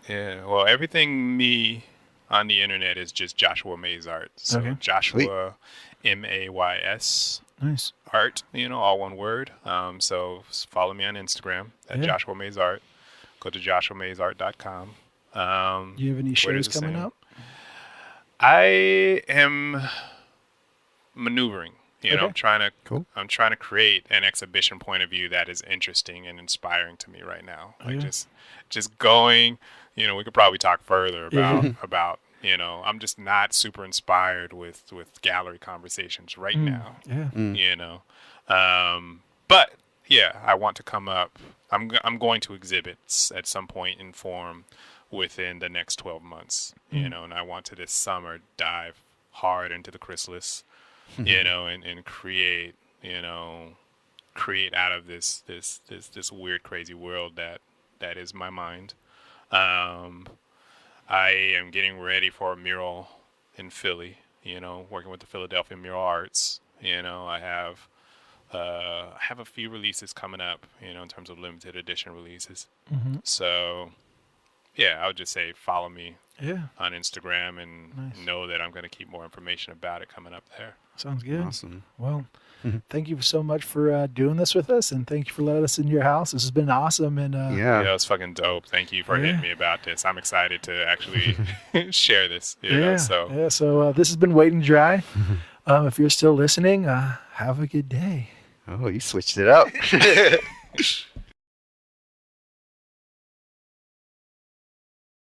Yeah. Well, everything me on the internet is just Joshua Mays Art. So Joshua Mays. Nice. Art, you know, all one word. So follow me on Instagram at Joshua Mays Art. Go to joshuamaysart.com. Do you have any shows coming up? I am maneuvering. You know, Cool. I'm trying to create an exhibition point of view that is interesting and inspiring to me right now. Like just going, you know, we could probably talk further about you know, I'm just not super inspired with gallery conversations right now. Yeah. You know, but yeah, I want to come up. I'm going to exhibits at some point in form within the next 12 months. You know, and I want to this summer dive hard into the chrysalis, you know, and create out of this weird, crazy world that is my mind. I am getting ready for a mural in Philly, you know, working with the Philadelphia Mural Arts. You know, I have a few releases coming up, you know, in terms of limited edition releases. So, yeah, I would just say follow me on Instagram and know that I'm going to keep more information about it coming up there. Sounds good. Awesome. Well, thank you so much for doing this with us, and thank you for letting us in your house. This has been awesome. And yeah, it's fucking dope. Thank you for hitting me about this. I'm excited to actually share this. You know, so this has been Waiting Dry. If you're still listening, have a good day. Oh, you switched it up.